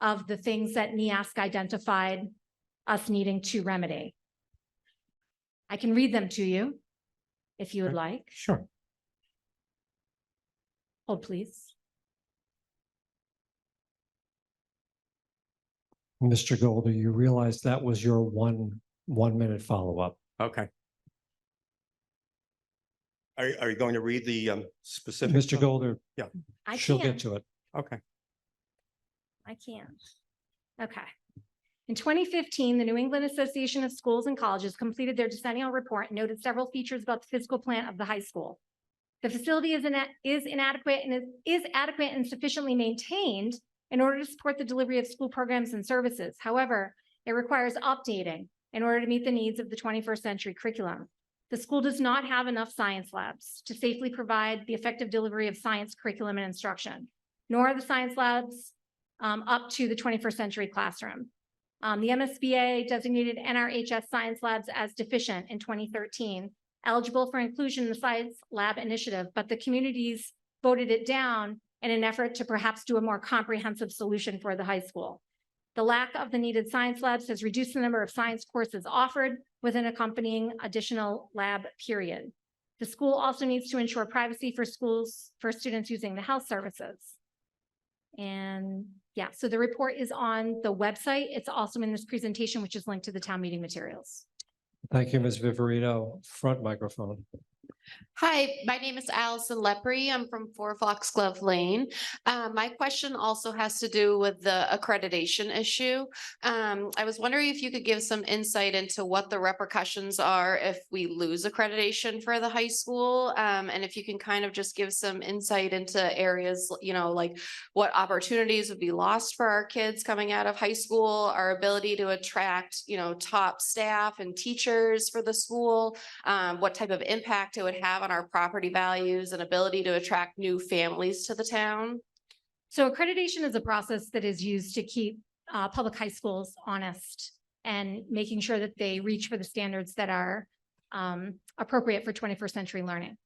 of the things that NEASC identified us needing to remedy. I can read them to you if you would like. Sure. Hold, please. Mr. Golder, you realize that was your one minute follow-up. Okay. Are you going to read the specific? Mr. Golder. Yeah. She'll get to it. Okay. I can. Okay. In 2015, the New England Association of Schools and Colleges completed their decennial report and noted several features about the physical plant of the high school. The facility is inadequate and is adequate and sufficiently maintained in order to support the delivery of school programs and services. However, it requires updating in order to meet the needs of the 21st century curriculum. The school does not have enough science labs to safely provide the effective delivery of science curriculum and instruction, nor are the science labs up to the 21st century classroom. The MSBA designated NRHS science labs as deficient in 2013, eligible for inclusion in the Science Lab Initiative, but the communities voted it down in an effort to perhaps do a more comprehensive solution for the high school. The lack of the needed science labs has reduced the number of science courses offered with an accompanying additional lab period. The school also needs to ensure privacy for students using the health services. And yeah, so the report is on the website. It's also in this presentation, which is linked to the town meeting materials. Thank you, Ms. Viverito. Front microphone. Hi, my name is Allison Lepre. I'm from 4 Foxglove Lane. My question also has to do with the accreditation issue. I was wondering if you could give some insight into what the repercussions are if we lose accreditation for the high school. And if you can kind of just give some insight into areas, you know, like what opportunities would be lost for our kids coming out of high school, our ability to attract, you know, top staff and teachers for the school, what type of impact it would have on our property values and ability to attract new families to the town. So accreditation is a process that is used to keep public high schools honest and making sure that they reach for the standards that are appropriate for 21st century learning.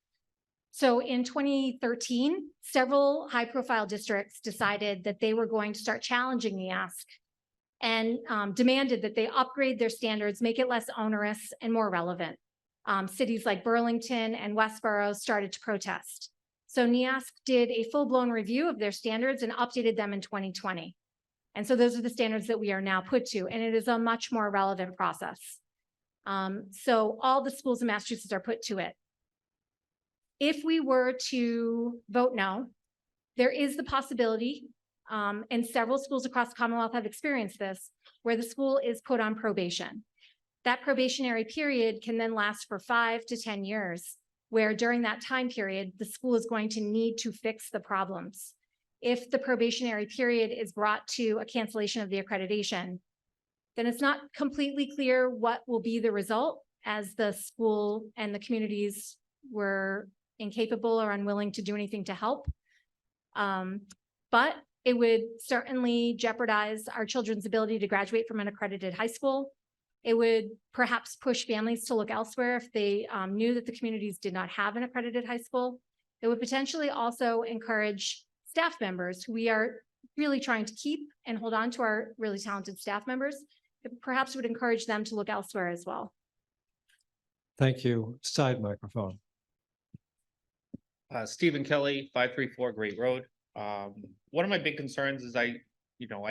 So in 2013, several high-profile districts decided that they were going to start challenging the ask and demanded that they upgrade their standards, make it less onerous and more relevant. Cities like Burlington and Westboro started to protest. So NEASC did a full-blown review of their standards and updated them in 2020. And so those are the standards that we are now put to, and it is a much more relevant process. So all the schools in Massachusetts are put to it. If we were to vote no, there is the possibility, and several schools across the Commonwealth have experienced this, where the school is put on probation. That probationary period can then last for 5 to 10 years, where during that time period, the school is going to need to fix the problems. If the probationary period is brought to a cancellation of the accreditation, then it's not completely clear what will be the result, as the school and the communities were incapable or unwilling to do anything to help. But it would certainly jeopardize our children's ability to graduate from an accredited high school. It would perhaps push families to look elsewhere if they knew that the communities did not have an accredited high school. It would potentially also encourage staff members who we are really trying to keep and hold on to our really talented staff members. It perhaps would encourage them to look elsewhere as well. Thank you. Side microphone. Stephen Kelly, 534 Great Road. One of my big concerns is I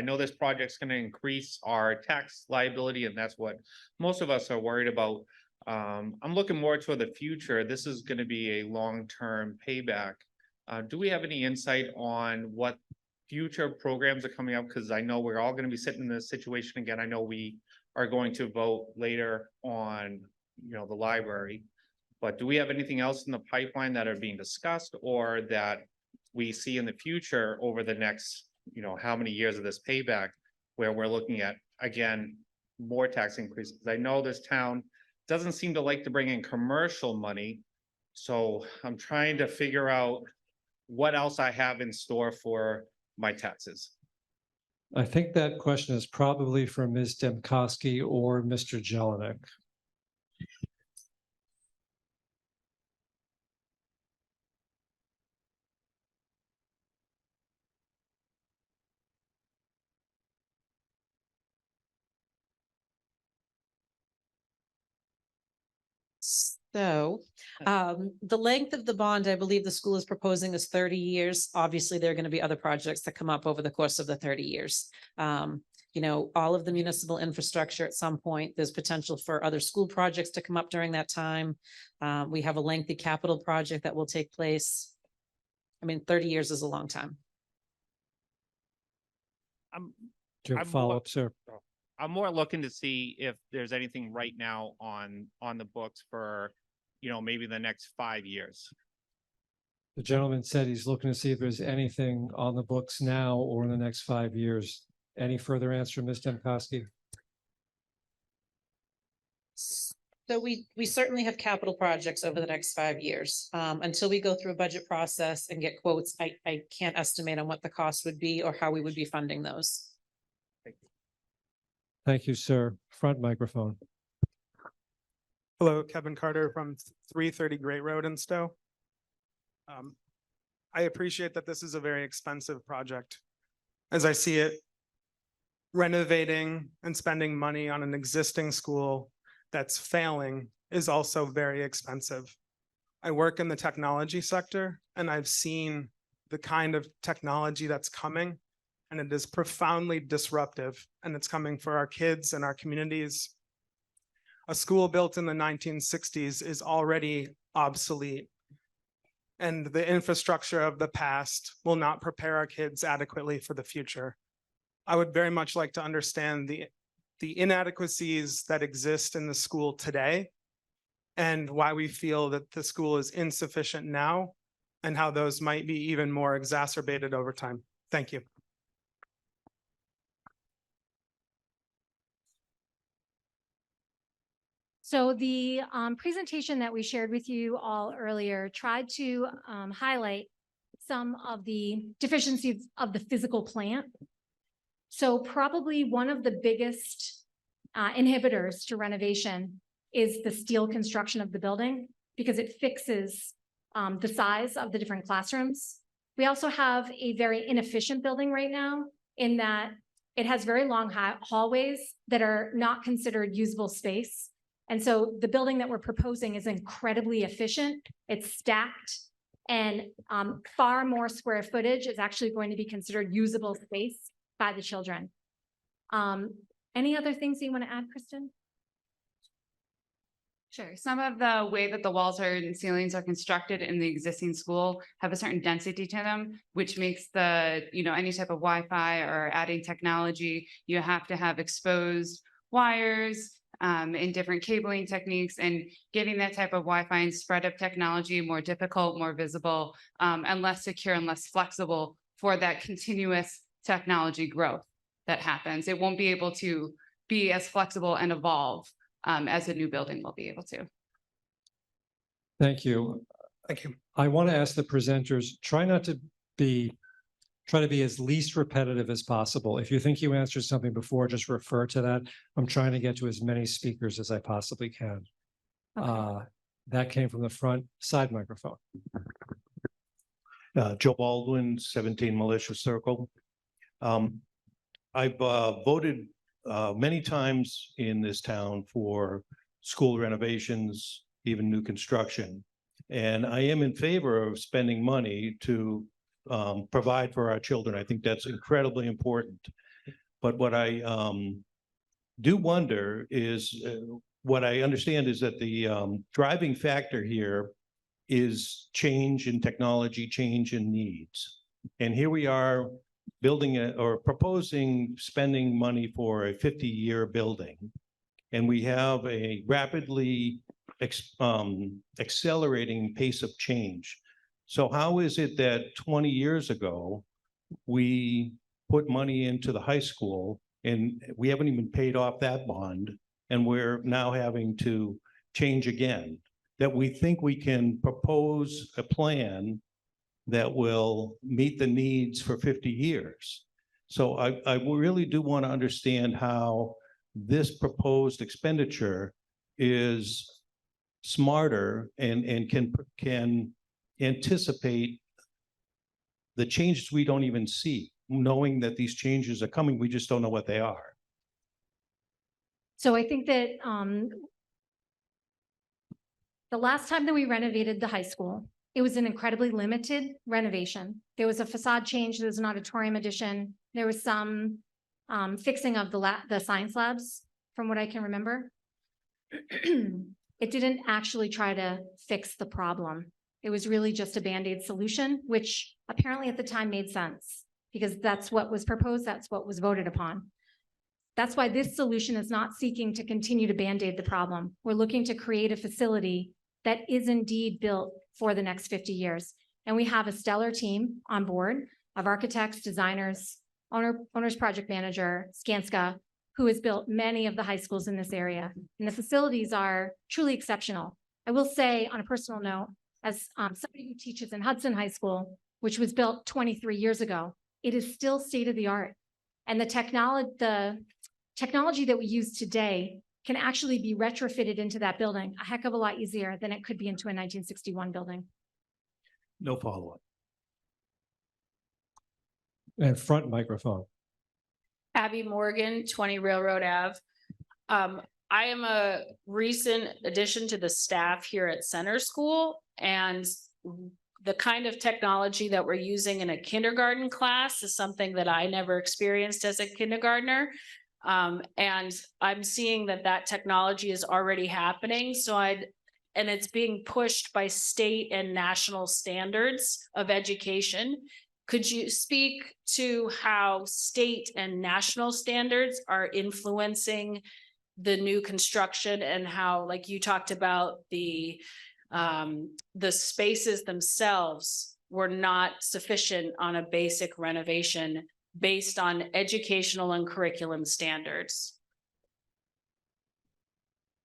know this project's going to increase our tax liability, and that's what most of us are worried about. I'm looking more toward the future. This is going to be a long-term payback. Do we have any insight on what future programs are coming up? Because I know we're all going to be sitting in this situation again. I know we are going to vote later on, the library. But do we have anything else in the pipeline that are being discussed or that we see in the future over the next, how many years of this payback where we're looking at, again, more tax increases? I know this town doesn't seem to like to bring in commercial money. So I'm trying to figure out what else I have in store for my taxes. I think that question is probably for Ms. Demkowski or Mr. Jelinek. So the length of the bond, I believe the school is proposing is 30 years. Obviously, there are going to be other projects that come up over the course of the 30 years. All of the municipal infrastructure at some point, there's potential for other school projects to come up during that time. We have a lengthy capital project that will take place. 30 years is a long time. Do you have a follow-up, sir? I'm more looking to see if there's anything right now on the books for, maybe the next 5 years. The gentleman said he's looking to see if there's anything on the books now or in the next 5 years. Any further answer, Ms. Demkowski? So we certainly have capital projects over the next 5 years. Until we go through a budget process and get quotes, I can't estimate on what the cost would be or how we would be funding those. Thank you, sir. Front microphone. Hello, Kevin Carter from 330 Great Road in Stow. I appreciate that this is a very expensive project. As I see it, renovating and spending money on an existing school that's failing is also very expensive. I work in the technology sector and I've seen the kind of technology that's coming, and it is profoundly disruptive, and it's coming for our kids and our communities. A school built in the 1960s is already obsolete, and the infrastructure of the past will not prepare our kids adequately for the future. I would very much like to understand the inadequacies that exist in the school today and why we feel that the school is insufficient now and how those might be even more exacerbated over time. Thank you. So the presentation that we shared with you all earlier tried to highlight some of the deficiencies of the physical plant. So probably one of the biggest inhibitors to renovation is the steel construction of the building, because it fixes the size of the different classrooms. We also have a very inefficient building right now in that it has very long hallways that are not considered usable space. And so the building that we're proposing is incredibly efficient. It's stacked, and far more square footage is actually going to be considered usable space by the children. Any other things that you want to add, Kristen? Sure. Some of the way that the walls and ceilings are constructed in the existing school have a certain density to them, which makes any type of Wi-Fi or adding technology, you have to have exposed wires in different cabling techniques, and getting that type of Wi-Fi and spread of technology more difficult, more visible, and less secure and less flexible for that continuous technology growth that happens. It won't be able to be as flexible and evolve as a new building will be able to. Thank you. Thank you. I want to ask the presenters, try to be as least repetitive as possible. If you think you answered something before, just refer to that. I'm trying to get to as many speakers as I possibly can. Okay. That came from the front side microphone. Joe Baldwin, 17 Militia Circle. I've voted many times in this town for school renovations, even new construction. And I am in favor of spending money to provide for our children. I think that's incredibly important. But what I do wonder is, what I understand is that the driving factor here is change in technology, change in needs. And here we are building or proposing spending money for a 50-year building. And we have a rapidly accelerating pace of change. So how is it that 20 years ago, we put money into the high school and we haven't even paid off that bond, and we're now having to change again? That we think we can propose a plan that will meet the needs for 50 years. So I really do want to understand how this proposed expenditure is smarter and can anticipate the changes we don't even see, knowing that these changes are coming, we just don't know what they are. So I think that the last time that we renovated the high school, it was an incredibly limited renovation. There was a facade change, there was an auditorium addition, there was some fixing of the science labs, from what I can remember. It didn't actually try to fix the problem. It was really just a Band-Aid solution, which apparently at the time made sense, because that's what was proposed, that's what was voted upon. That's why this solution is not seeking to continue to Band-Aid the problem. We're looking to create a facility that is indeed built for the next 50 years. And we have a stellar team on board of architects, designers, owner's project manager, Skanska, who has built many of the high schools in this area. And the facilities are truly exceptional. I will say, on a personal note, as somebody who teaches in Hudson High School, which was built 23 years ago, it is still state of the art. And the technology that we use today can actually be retrofitted into that building a heck of a lot easier than it could be into a 1961 building. No follow-up. And front microphone. Abby Morgan, 20 Railroad Ave. I am a recent addition to the staff here at Center School, and the kind of technology that we're using in a kindergarten class is something that I never experienced as a kindergartner. And I'm seeing that that technology is already happening. And it's being pushed by state and national standards of education. Could you speak to how state and national standards are influencing the new construction, and how, like you talked about, the spaces themselves were not sufficient on a basic renovation based on educational and curriculum standards?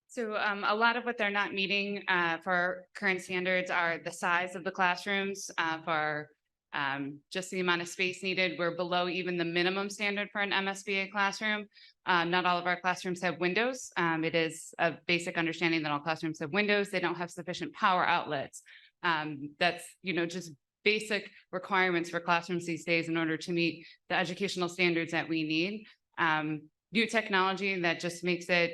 So a lot of what they're not meeting for current standards are the size of the classrooms for just the amount of space needed. We're below even the minimum standard for an MSBA classroom. Not all of our classrooms have windows. It is a basic understanding that all classrooms have windows. They don't have sufficient power outlets. That's, just basic requirements for classrooms these days in order to meet the educational standards that we need. New technology that just makes it,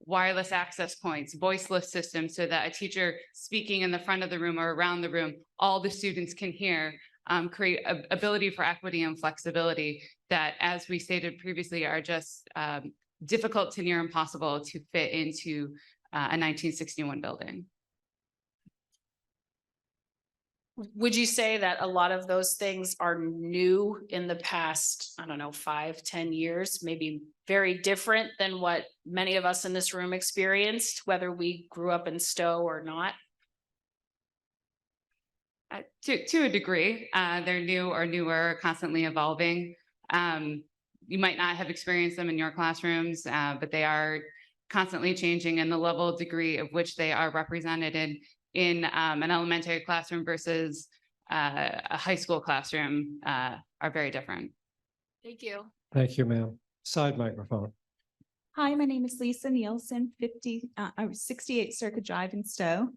wireless access points, voiceless systems, so that a teacher speaking in the front of the room or around the room, all the students can hear, create ability for equity and flexibility that, as we stated previously, are just difficult to near impossible to fit into a 1961 building. Would you say that a lot of those things are new in the past, 5-10 years, maybe very different than what many of us in this room experienced, whether we grew up in Stow or not? To a degree, they're new or newer, constantly evolving. You might not have experienced them in your classrooms, but they are constantly changing, and the level of degree of which they are represented in an elementary classroom versus a high school classroom are very different. Thank you. Thank you, ma'am. Side microphone. Hi, my name is Lisa Nielsen, 68 Circuit Drive in Stow.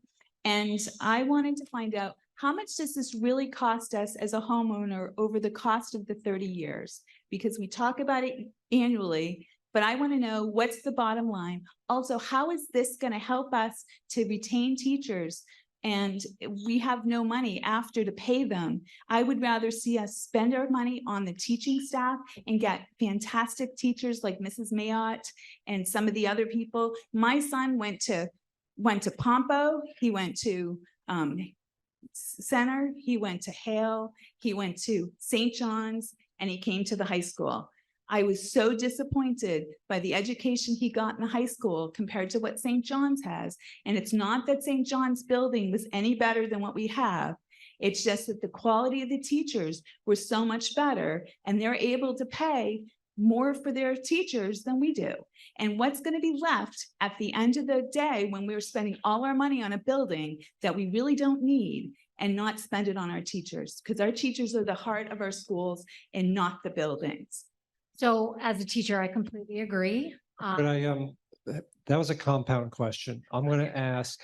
And I wanted to find out, how much does this really cost us as a homeowner over the cost of the 30 years? Because we talk about it annually, but I want to know, what's the bottom line? Also, how is this going to help us to retain teachers? And we have no money after to pay them. I would rather see us spend our money on the teaching staff and get fantastic teachers like Mrs. Mayotte and some of the other people. My son went to Pompo, he went to Center, he went to Hale, he went to St. John's, and he came to the high school. I was so disappointed by the education he got in the high school compared to what St. John's has. And it's not that St. John's building was any better than what we have. It's just that the quality of the teachers were so much better, and they're able to pay more for their teachers than we do. And what's going to be left at the end of the day when we're spending all our money on a building that we really don't need, and not spend it on our teachers? Because our teachers are the heart of our schools and not the buildings. So as a teacher, I completely agree. But that was a compound question. I'm going to ask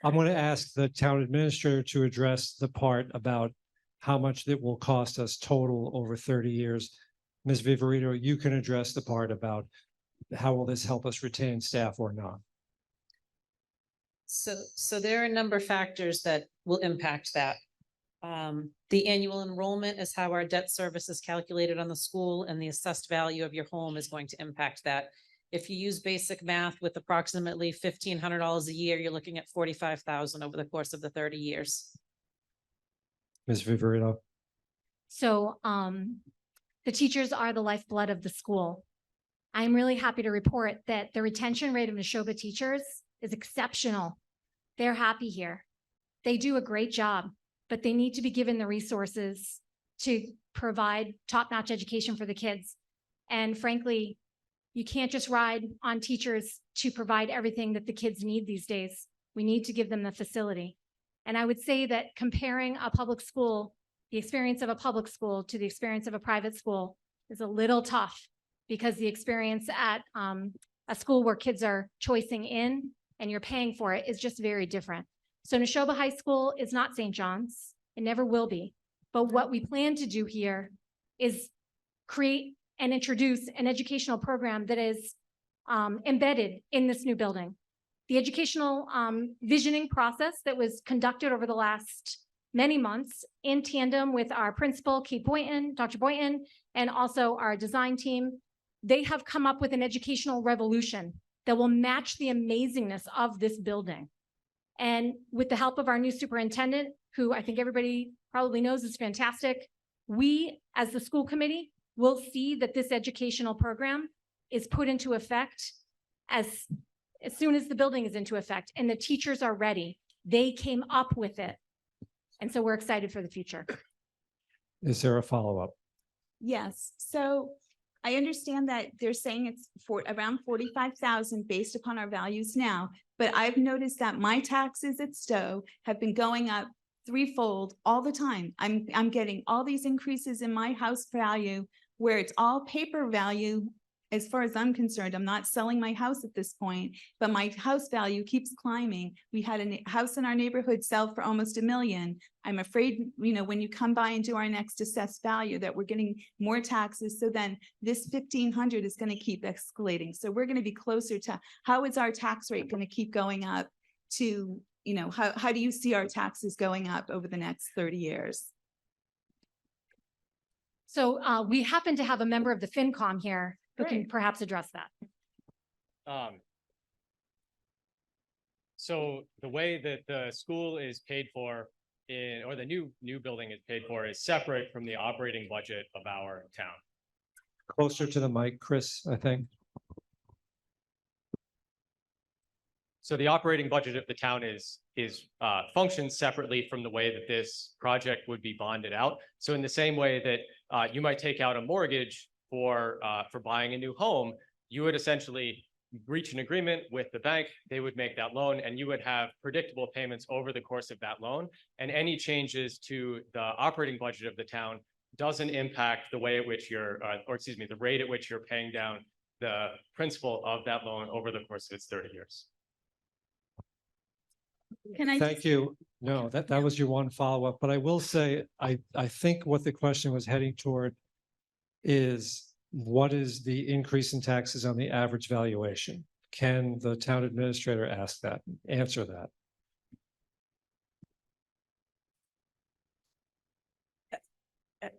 the town administrator to address the part about how much it will cost us total over 30 years. Ms. Viverito, you can address the part about how will this help us retain staff or not? So there are a number of factors that will impact that. The annual enrollment is how our debt service is calculated on the school, and the assessed value of your home is going to impact that. If you use basic math with approximately $1,500 a year, you're looking at $45,000 over the course of the 30 years. Ms. Viverito. So the teachers are the lifeblood of the school. I'm really happy to report that the retention rate of Neshoba teachers is exceptional. They're happy here. They do a great job, but they need to be given the resources to provide top-notch education for the kids. And frankly, you can't just ride on teachers to provide everything that the kids need these days. We need to give them the facility. And I would say that comparing a public school, the experience of a public school to the experience of a private school is a little tough, because the experience at a school where kids are choicing in and you're paying for it is just very different. So Neshoba High School is not St. John's. It never will be. But what we plan to do here is create and introduce an educational program that is embedded in this new building. The educational visioning process that was conducted over the last many months in tandem with our principal, Kate Boynton, Dr. Boynton, and also our design team, they have come up with an educational revolution that will match the amazingness of this building. And with the help of our new superintendent, who I think everybody probably knows is fantastic, we, as the school committee, will see that this educational program is put into effect as soon as the building is into effect and the teachers are ready. They came up with it. And so we're excited for the future. Is there a follow-up? Yes, so I understand that they're saying it's for around 45,000 based upon our values now, but I've noticed that my taxes at Stow have been going up threefold all the time. I'm getting all these increases in my house value where it's all paper value. As far as I'm concerned, I'm not selling my house at this point, but my house value keeps climbing. We had a house in our neighborhood sell for almost $1 million. I'm afraid, you know, when you come by and do our next assessed value that we're getting more taxes. So then this 1,500 is going to keep escalating. So we're going to be closer to how is our tax rate going to keep going up to, you know, how do you see our taxes going up over the next 30 years? So we happen to have a member of the FinCom here who can perhaps address that. So the way that the school is paid for or the new building is paid for is separate from the operating budget of our town. Closer to the mic, Chris, I think. So the operating budget of the town is functions separately from the way that this project would be bonded out. So in the same way that you might take out a mortgage for buying a new home, you would essentially reach an agreement with the bank. They would make that loan, and you would have predictable payments over the course of that loan. And any changes to the operating budget of the town doesn't impact the way at which you're, the rate at which you're paying down the principal of that loan over the course of its 30 years. Can I? Thank you. No, that was your one follow-up, but I will say, I think what the question was heading toward is what is the increase in taxes on the average valuation? Can the town administrator answer that?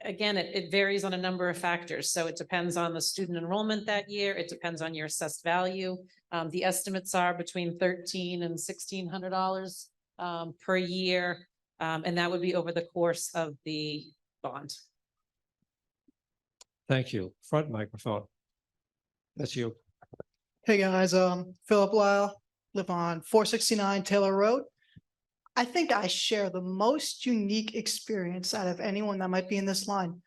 Again, it varies on a number of factors. So it depends on the student enrollment that year. It depends on your assessed value. The estimates are between $1,300 and $1,600 per year. And that would be over the course of the bond. Thank you. Front microphone. That's you. Hey guys, Philip Lyle, live on 469 Taylor Road. I think I share the most unique experience out of anyone that might be in this line.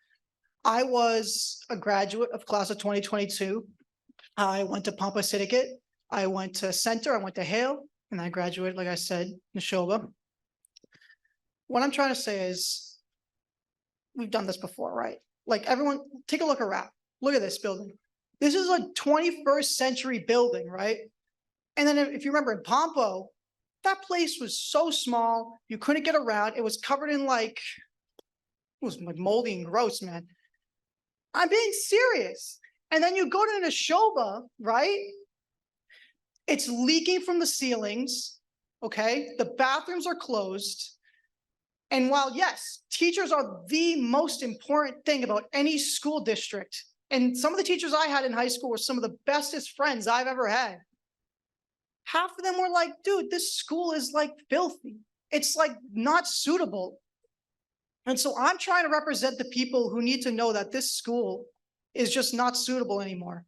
I was a graduate of class of 2022. I went to Pompey-Syndicate. I went to Center. I went to Hale, and I graduated, like I said, Neshoba. What I'm trying to say is we've done this before, right? Like everyone, take a look around. Look at this building. This is a 21st century building, right? And then if you remember in Pompo, that place was so small, you couldn't get around. It was covered in it was like moldy and gross, man. I'm being serious. And then you go to Neshoba, right? It's leaking from the ceilings, okay? The bathrooms are closed. And while, yes, teachers are the most important thing about any school district, and some of the teachers I had in high school were some of the bestest friends I've ever had. Half of them were like, dude, this school is like filthy. It's like not suitable. And so I'm trying to represent the people who need to know that this school is just not suitable anymore.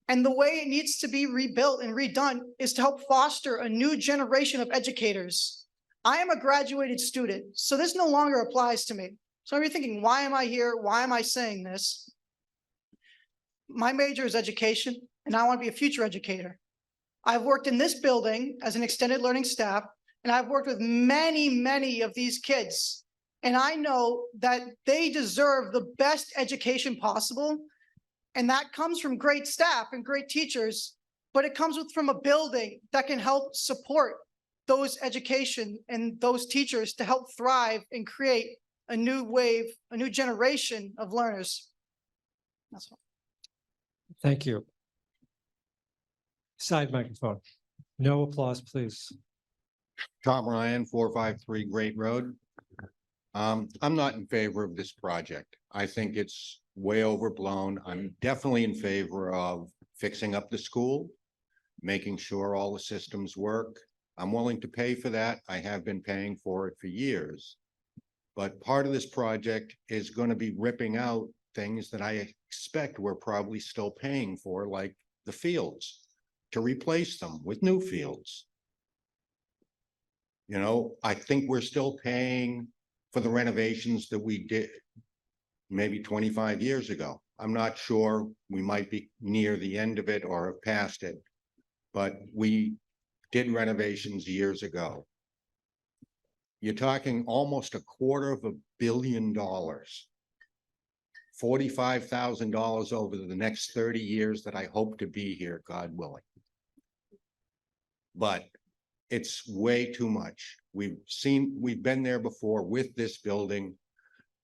And the way it needs to be rebuilt and redone is to help foster a new generation of educators. I am a graduated student, so this no longer applies to me. So you're thinking, why am I here? Why am I saying this? My major is education, and I want to be a future educator. I've worked in this building as an extended learning staff, and I've worked with many, many of these kids. And I know that they deserve the best education possible. And that comes from great staff and great teachers. but it comes with from a building that can help support those education and those teachers to help thrive and create a new wave, a new generation of learners. That's all. Thank you. Side microphone. No applause, please. Tom Ryan, 453 Great Road. I'm not in favor of this project. I think it's way overblown. I'm definitely in favor of fixing up the school, making sure all the systems work. I'm willing to pay for that. I have been paying for it for years. But part of this project is going to be ripping out things that I expect we're probably still paying for, like the fields, to replace them with new fields. You know, I think we're still paying for the renovations that we did maybe 25 years ago. I'm not sure. We might be near the end of it or have passed it, but we did renovations years ago. You're talking almost $250 million, $45,000 over the next 30 years that I hope to be here, God willing. But it's way too much. We've been there before with this building.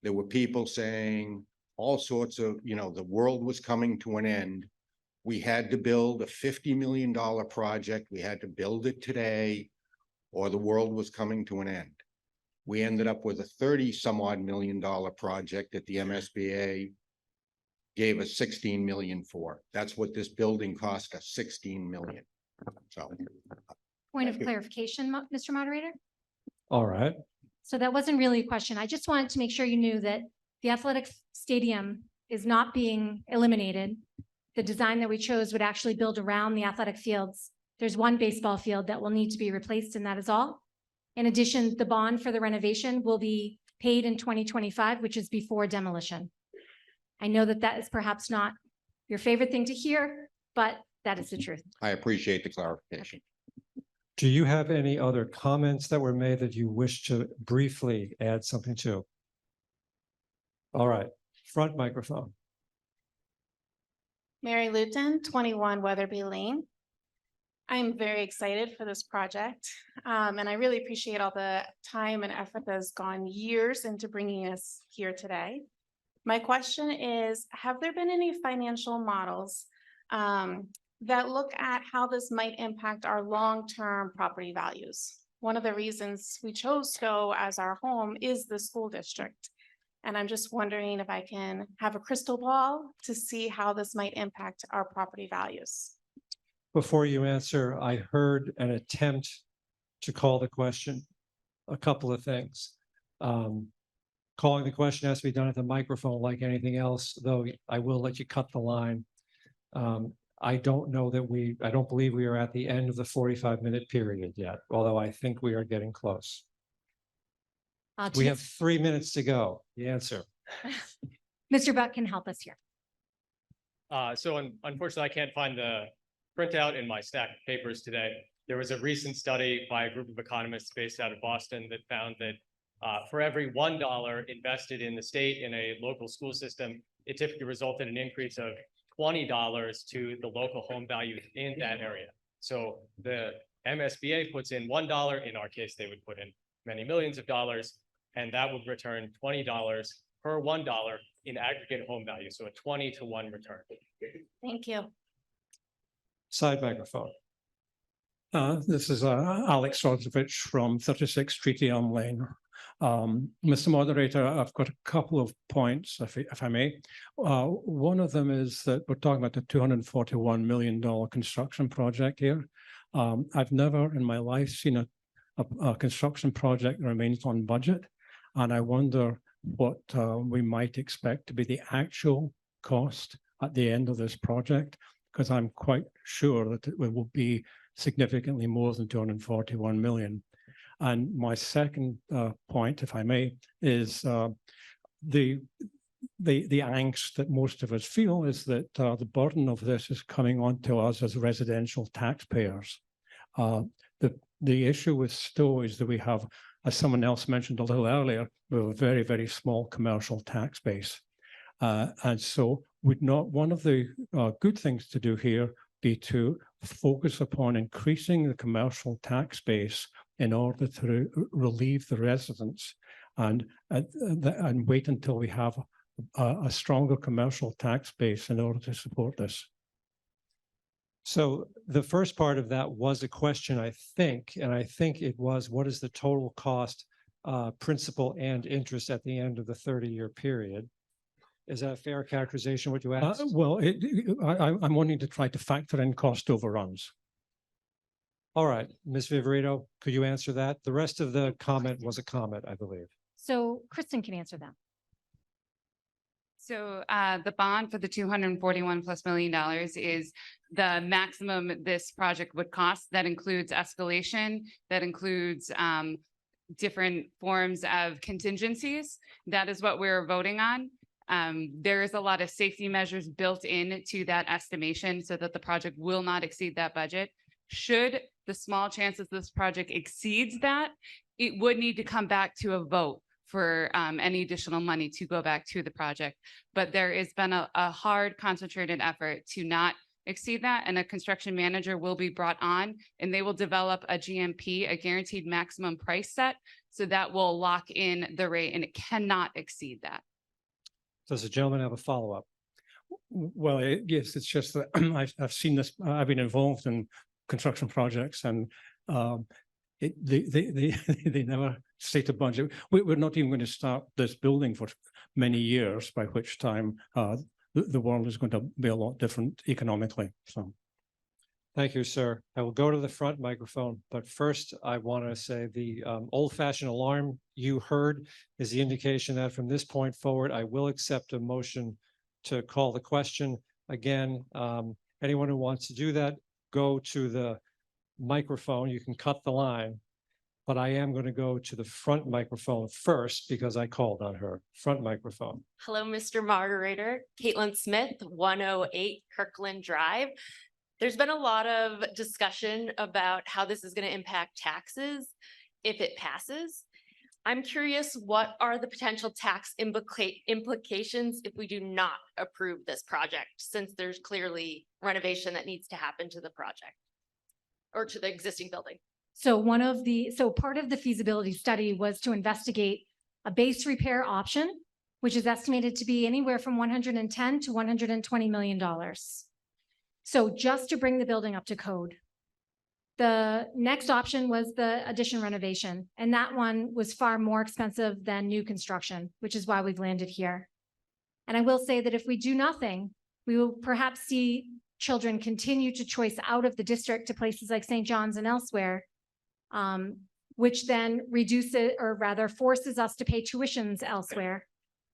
There were people saying all sorts of, you know, the world was coming to an end. We had to build a $50 million project. We had to build it today, or the world was coming to an end. We ended up with a 30-some-odd million dollar project that the MSBA gave us 16 million for. That's what this building cost us, 16 million. So. Point of clarification, Mr. Moderator. All right. So that wasn't really a question. I just wanted to make sure you knew that the athletic stadium is not being eliminated. The design that we chose would actually build around the athletic fields. There's one baseball field that will need to be replaced, and that is all. In addition, the bond for the renovation will be paid in 2025, which is before demolition. I know that that is perhaps not your favorite thing to hear, but that is the truth. I appreciate the clarification. Do you have any other comments that were made that you wish to briefly add something to? All right, front microphone. Mary Luton, 21 Weatherby Lane. I'm very excited for this project, and I really appreciate all the time and effort that has gone years into bringing us here today. My question is, have there been any financial models that look at how this might impact our long-term property values? One of the reasons we chose Stow as our home is the school district. And I'm just wondering if I can have a crystal ball to see how this might impact our property values. Before you answer, I heard an attempt to call the question. A couple of things. Calling the question has to be done at the microphone like anything else, though I will let you cut the line. I don't believe we are at the end of the 45-minute period yet, although I think we are getting close. We have 3 minutes to go. The answer. Mr. Buck can help us here. So unfortunately, I can't find the printout in my stack of papers today. There was a recent study by a group of economists based out of Boston that found that for every $1 invested in the state in a local school system, it typically resulted in an increase of $20 to the local home values in that area. So the MSBA puts in $1. In our case, they would put in many millions of dollars, and that would return $20 per $1 in aggregate home value. So a 20-to-1 return. Thank you. Side microphone. This is Alex Rodzovich from 36 Treaty Elm Lane. Mr. Moderator, I've got a couple of points, if I may. One of them is that we're talking about the $241 million construction project here. I've never in my life seen a construction project that remains on budget, and I wonder what we might expect to be the actual cost at the end of this project, because I'm quite sure that it will be significantly more than 241 million. And my second point, if I may, is the angst that most of us feel is that the burden of this is coming onto us as residential taxpayers. The issue with Stow is that we have, as someone else mentioned a little earlier, we have a very, very small commercial tax base. And so would not one of the good things to do here be to focus upon increasing the commercial tax base in order to relieve the residents and wait until we have a stronger commercial tax base in order to support this? So the first part of that was a question, I think, and I think it was, what is the total cost, principal and interest at the end of the 30-year period? Is that a fair characterization, what you asked? Well, I'm wanting to try to factor in cost overruns. All right, Ms. Viverito, could you answer that? The rest of the comment was a comment, I believe. So Kristen can answer that. So the bond for the $241+ million is the maximum this project would cost. That includes escalation, that includes different forms of contingencies. That is what we're voting on. There is a lot of safety measures built into that estimation so that the project will not exceed that budget. Should the small chances this project exceeds that, it would need to come back to a vote for any additional money to go back to the project. But there has been a hard concentrated effort to not exceed that, and a construction manager will be brought on and they will develop a GMP, a guaranteed maximum price set. So that will lock in the rate and it cannot exceed that. Does the gentleman have a follow-up? Well, yes, it's just that I've seen this, I've been involved in construction projects and they never state a budget. We're not even going to start this building for many years, by which time the world is going to be a lot different economically. So, Thank you, sir. I will go to the front microphone, but first I want to say the old-fashioned alarm you heard is the indication that from this point forward, I will accept a motion to call the question. Again, anyone who wants to do that, go to the microphone. You can cut the line, but I am going to go to the front microphone first because I called on her. Front microphone. Hello, Mr. Moderator. Caitlin Smith, 108 Kirkland Drive. There's been a lot of discussion about how this is going to impact taxes if it passes. I'm curious, what are the potential tax implications if we do not approve this project, since there's clearly renovation that needs to happen to the project or to the existing building? So part of the feasibility study was to investigate a base repair option, which is estimated to be anywhere from $110 to $120 million. So just to bring the building up to code. The next option was the addition renovation, and that one was far more expensive than new construction, which is why we've landed here. And I will say that if we do nothing, we will perhaps see children continue to choice out of the district to places like St. John's and elsewhere, which then reduces, or rather forces us to pay tuitions elsewhere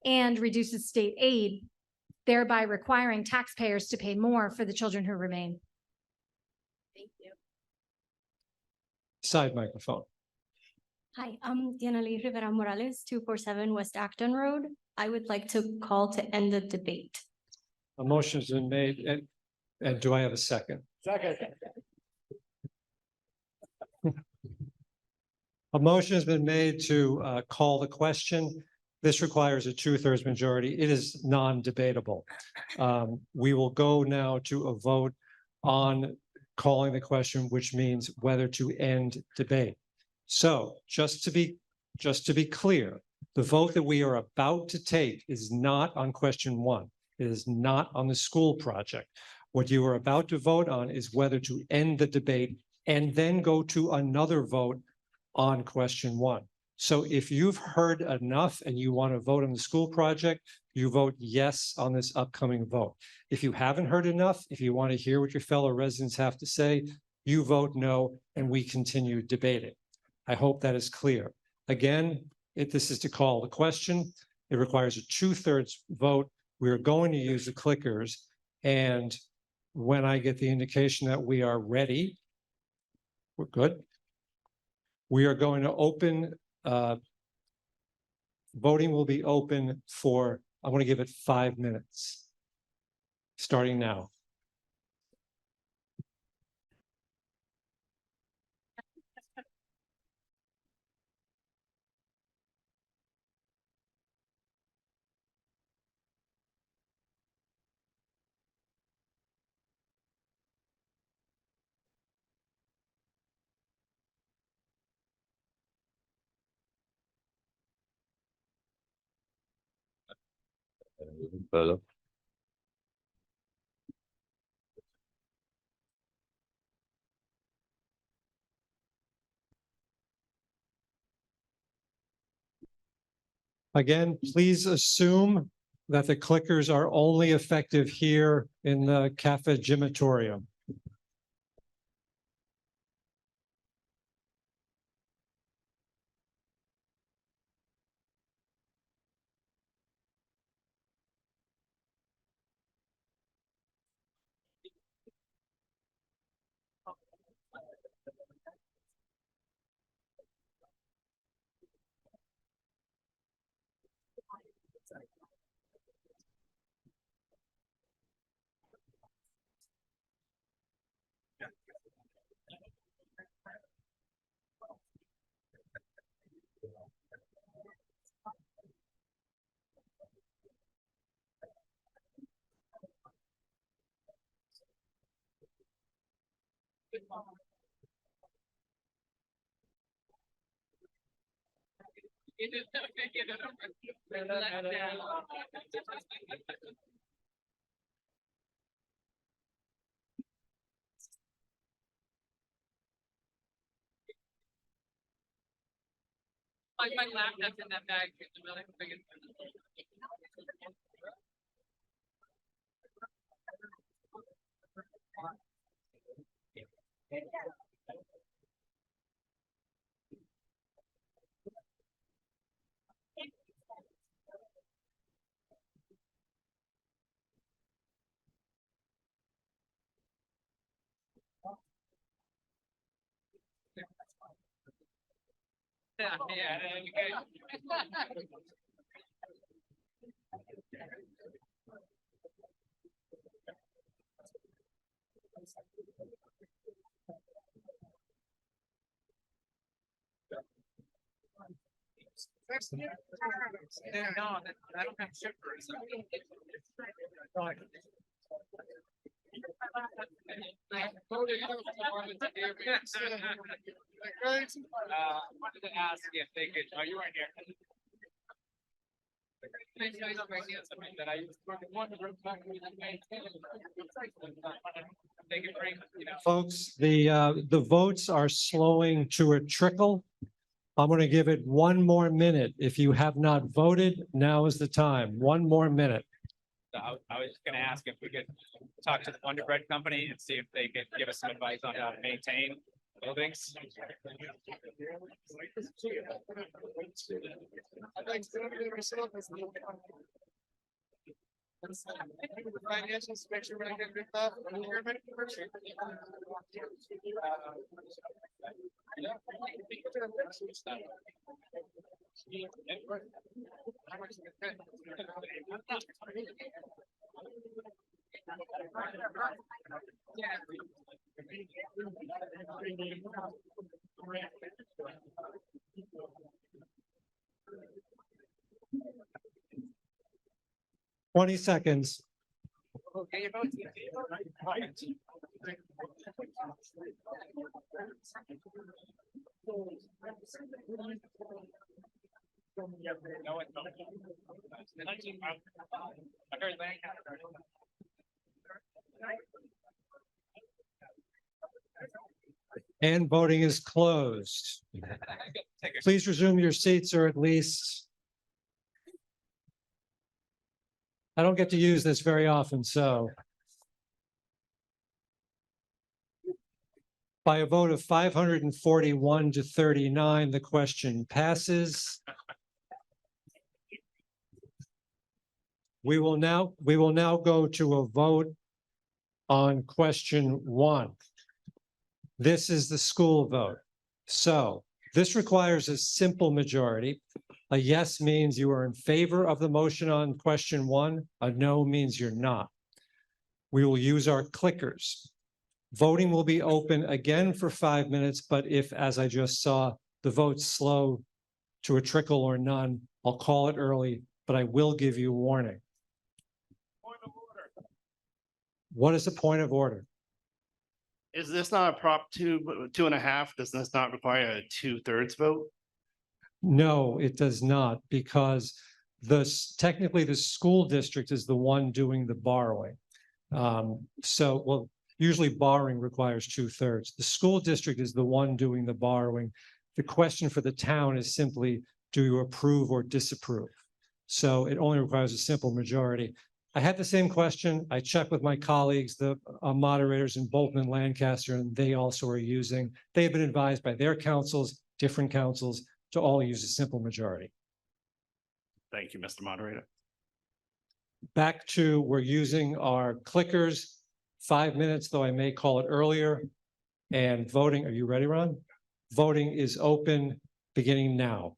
and reduces state aid, thereby requiring taxpayers to pay more for the children who remain. Thank you. Side microphone. Hi, I'm Diana Lee Rivera Morales, 247 West Acton Road. I would like to call to end the debate. A motion has been made, and do I have a second? Second. A motion has been made to call the question. This requires a 2/3 majority. It is non-debatable. We will go now to a vote on calling the question, which means whether to end debate. So just to be clear, the vote that we are about to take is not on question 1. It is not on the school project. What you are about to vote on is whether to end the debate and then go to another vote on question 1. So if you've heard enough and you want to vote on the school project, you vote yes on this upcoming vote. If you haven't heard enough, if you want to hear what your fellow residents have to say, you vote no, and we continue debating. I hope that is clear. Again, if this is to call the question, it requires a 2/3 vote. We're going to use the clickers, and when I get the indication that we are ready, we're good. We are going to open, voting will be open for, I want to give it 5 minutes, starting now. Again, please assume that the clickers are only effective here in the cafegimatorium. My laptop's in that bag. Yeah, that'd be good. No, I don't have shippers. Wanted to ask if they could, oh, you weren't here. That I they could bring, you know. Folks, the votes are slowing to a trickle. I'm going to give it one more minute. If you have not voted, now is the time. One more minute. So I was just gonna ask if we could talk to the Wonder Bread Company and see if they could give us some advice on how to maintain buildings. Financials, make sure we're not getting ripped off. Yeah. 20 seconds. Okay, And voting is closed. Please resume your seats, or at least I don't get to use this very often, so by a vote of 541 to 39, the question passes. We will now go to a vote on question 1. This is the school vote. So this requires a simple majority. A yes means you are in favor of the motion on question 1. A no means you're not. We will use our clickers. Voting will be open again for 5 minutes, but if, as I just saw, the votes slow to a trickle or none, I'll call it early, but I will give you warning. What is the point of order? Is this not a prop 2.5? Does this not require a 2/3 vote? No, it does not, because technically the school district is the one doing the borrowing. Well, usually borrowing requires 2/3. The school district is the one doing the borrowing. The question for the town is simply, do you approve or disapprove? So it only requires a simple majority. I had the same question. I checked with my colleagues, the moderators in Bolton and Lancaster, and they also are they've been advised by their councils, different councils, to all use a simple majority. Thank you, Mr. Moderator. Back to, we're using our clickers, 5 minutes, though I may call it earlier. And voting, are you ready, Ron? Voting is open, beginning now.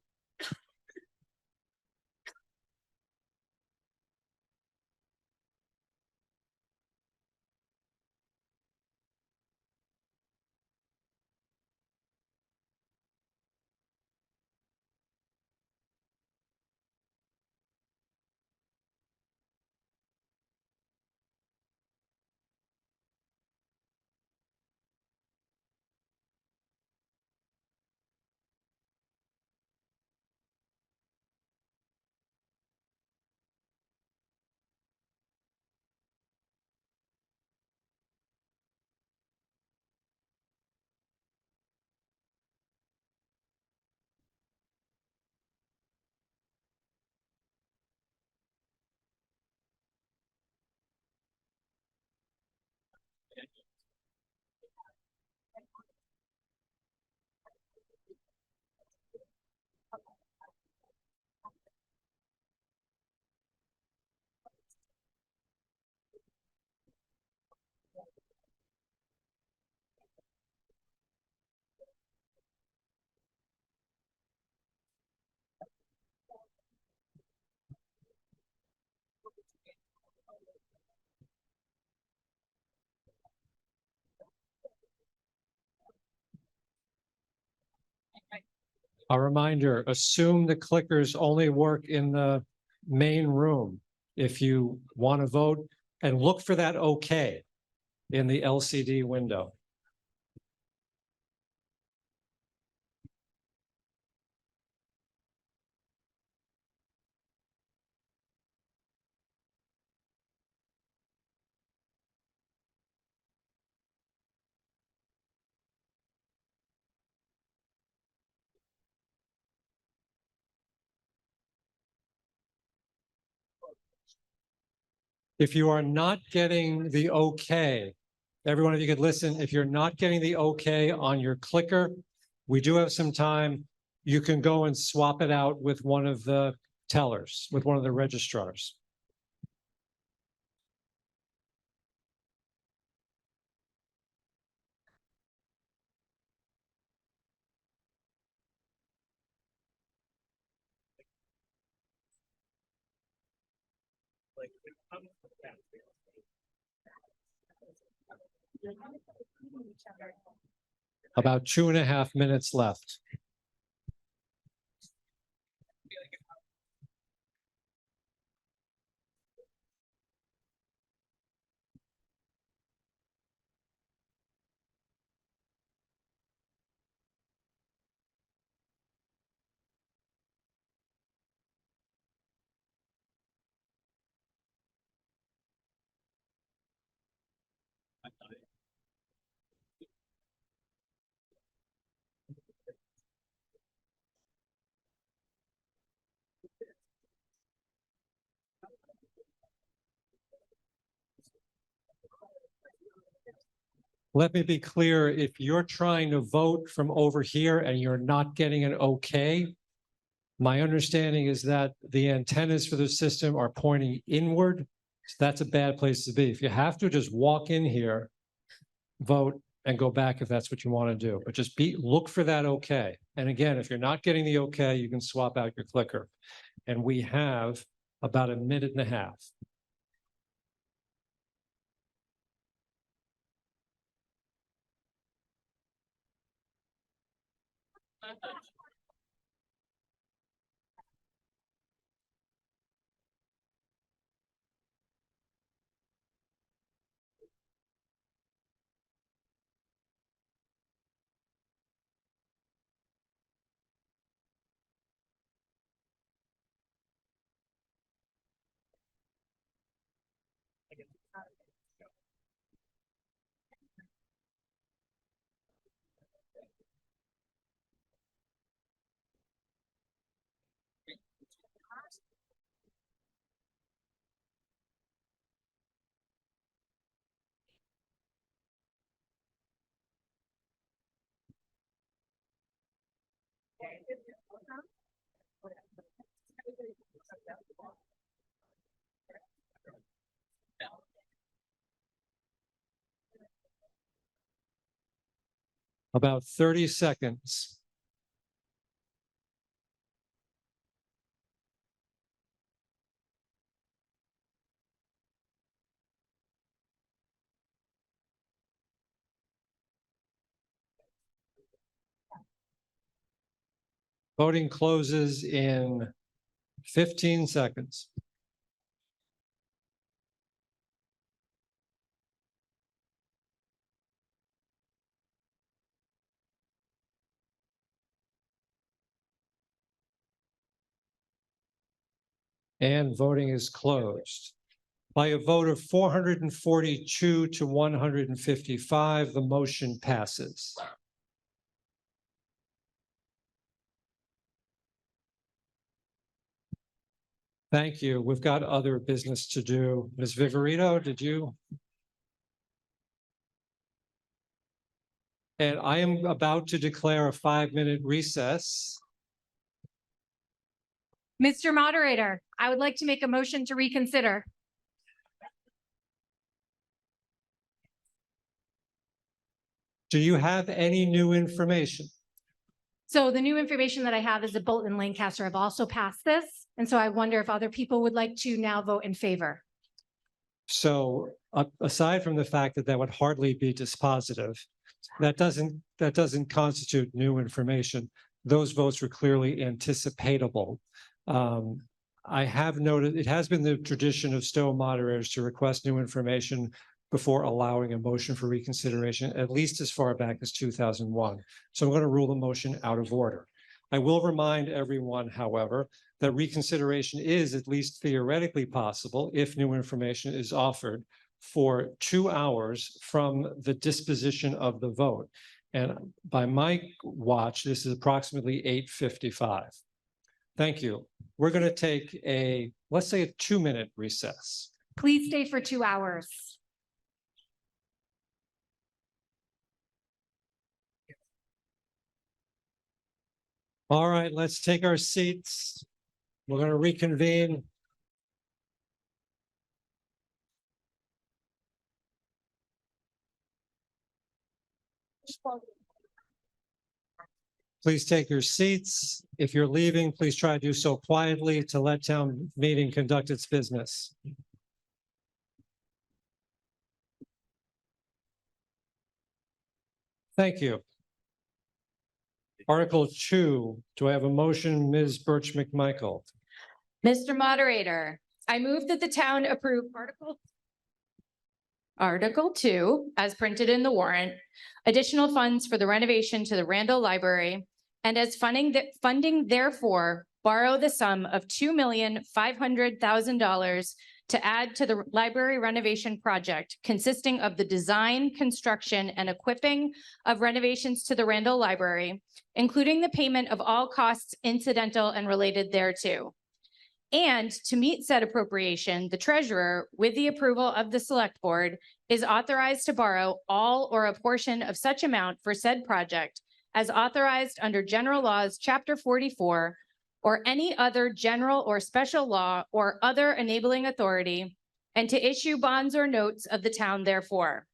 A reminder, assume the clickers only work in the main room. If you want to vote, and look for that OK in the LCD window. If you are not getting the OK, everyone, if you could listen, if you're not getting the OK on your clicker, we do have some time. You can go and swap it out with one of the tellers, with one of the registrars. About 2.5 minutes left. Let me be clear, if you're trying to vote from over here and you're not getting an OK, my understanding is that the antennas for the system are pointing inward. So that's a bad place to be. If you have to, just walk in here, vote, and go back if that's what you want to do. But just look for that OK. And again, if you're not getting the OK, you can swap out your clicker. And we have about 1.5 minutes. About 30 seconds. Voting closes in 15 seconds. And voting is closed. By a vote of 442 to 155, the motion passes. Thank you. We've got other business to do. Ms. Viverito, did you? And I am about to declare a 5-minute recess. Mr. Moderator, I would like to make a motion to reconsider. Do you have any new information? So the new information that I have is that Bolton and Lancaster have also passed this. And so I wonder if other people would like to now vote in favor. So aside from the fact that that would hardly be dispositive, that doesn't constitute new information. Those votes were clearly anticipatable. I have noted it has been the tradition of Stow moderators to request new information before allowing a motion for reconsideration, at least as far back as 2001. So I'm going to rule the motion out of order. I will remind everyone, however, that reconsideration is at least theoretically possible if new information is offered for 2 hours from the disposition of the vote. And by my watch, this is approximately 8:55. Thank you. We're going to take let's say a 2-minute recess. Please stay for 2 hours. All right, let's take our seats. We're going to reconvene. Please take your seats. If you're leaving, please try to do so quietly to let town meeting conduct its business. Thank you. Article 2, do I have a motion, Ms. Birch McMichael? Mr. Moderator, I move that the town approve Article 2, as printed in the warrant, additional funds for the renovation to the Randall Library, and as funding therefore borrow the sum of $2,500,000 to add to the library renovation project consisting of the design, construction, and equipping of renovations to the Randall Library, including the payment of all costs incidental and related thereto. And to meet said appropriation, the treasurer, with the approval of the select board, is authorized to borrow all or a portion of such amount for said project as authorized under General Laws, Chapter 44, or any other general or special law or other enabling authority, and to issue bonds or notes of the town therefore.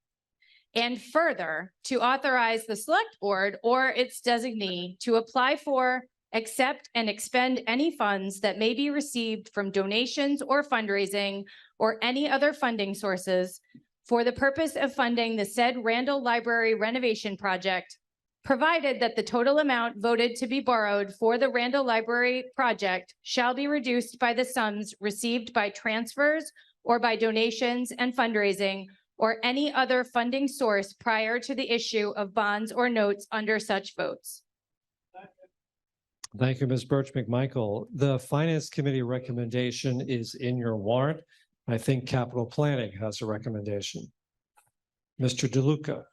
And further, to authorize the select board or its designee to apply for, accept, and expend any funds that may be received from donations or fundraising or any other funding sources for the purpose of funding the said Randall Library renovation project, provided that the total amount voted to be borrowed for the Randall Library project shall be reduced by the sums received by transfers or by donations and fundraising or any other funding source prior to the issue of bonds or notes under such votes. Thank you, Ms. Birch McMichael. The Finance Committee recommendation is in your warrant. I think Capital Planning has a recommendation. Mr. DeLuca.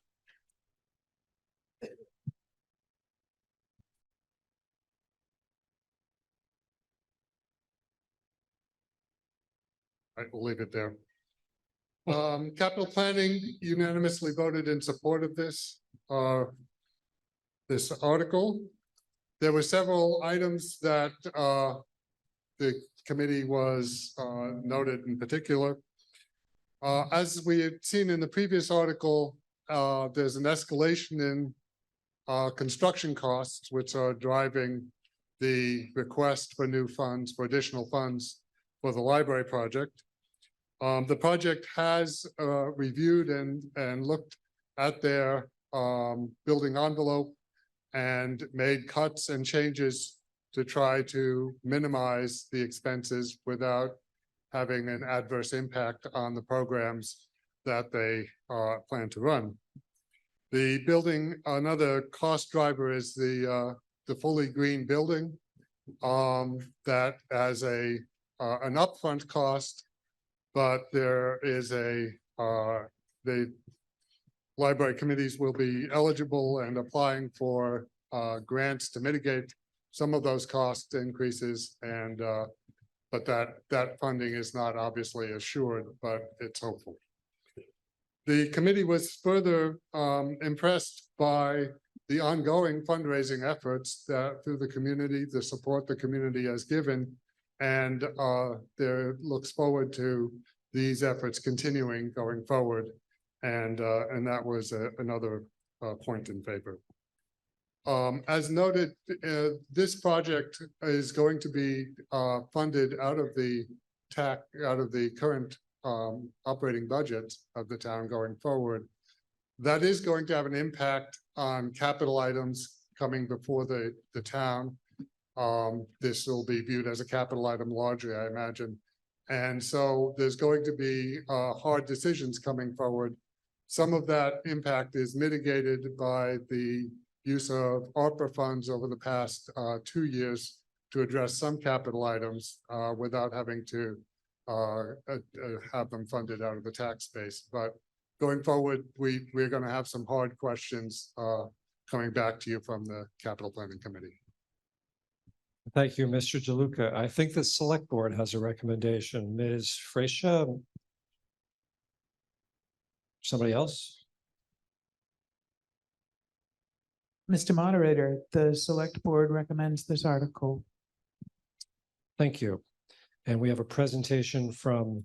All right, we'll leave it there. Capital Planning unanimously voted in support of this article. there were several items that the committee was noted in particular. As we had seen in the previous article, there's an escalation in construction costs, which are driving the request for new funds, for additional funds for the library project. The project has reviewed and looked at their building envelope and made cuts and changes to try to minimize the expenses without having an adverse impact on the programs that they plan to run. The building, another cost driver is the fully green building that has an upfront cost, but there is the library committees will be eligible and applying for grants to mitigate some of those cost increases, and but that funding is not obviously assured, but it's hopeful. The committee was further impressed by the ongoing fundraising efforts that through the community, the support the community has given, and there looks forward to these efforts continuing going forward, and that was another point in favor. As noted, this project is going to be funded out of the current operating budget of the town going forward. That is going to have an impact on capital items coming before the town. This will be viewed as a capital item largely, I imagine. And so there's going to be hard decisions coming forward. Some of that impact is mitigated by the use of ARPA funds over the past 2 years to address some capital items without having to have them funded out of the tax base. But going forward, we're going to have some hard questions coming back to you from the Capital Planning Committee. Thank you, Mr. DeLuca. I think the select board has a recommendation. Ms. Frecia? Somebody else? Mr. Moderator, the select board recommends this article. Thank you. And we have a presentation from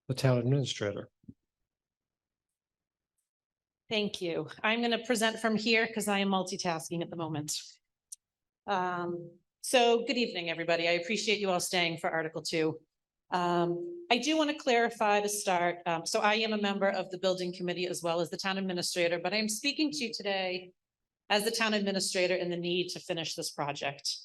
the town administrator. Thank you. I'm going to present from here because I am multitasking at the moment. So good evening, everybody. I appreciate you all staying for Article 2. I do want to clarify to start. So I am a member of the building committee as well as the town administrator, but I'm speaking to you today as the town administrator in the need to finish this project.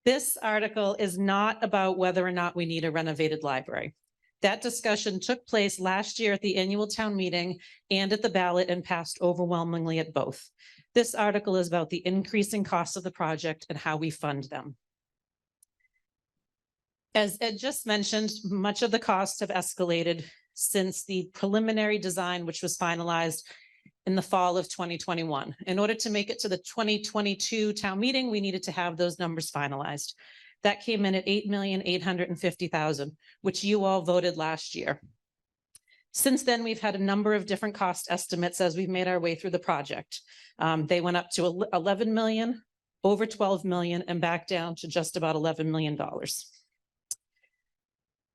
This article is not about whether or not we need a renovated library. That discussion took place last year at the annual town meeting and at the ballot and passed overwhelmingly at both. This article is about the increasing costs of the project and how we fund them. As Ed just mentioned, much of the costs have escalated since the preliminary design, which was finalized in the fall of 2021. In order to make it to the 2022 town meeting, we needed to have those numbers finalized. That came in at $8,850,000, which you all voted last year. Since then, we've had a number of different cost estimates as we've made our way through the project. They went up to 11 million, over 12 million, and back down to just about $11 million.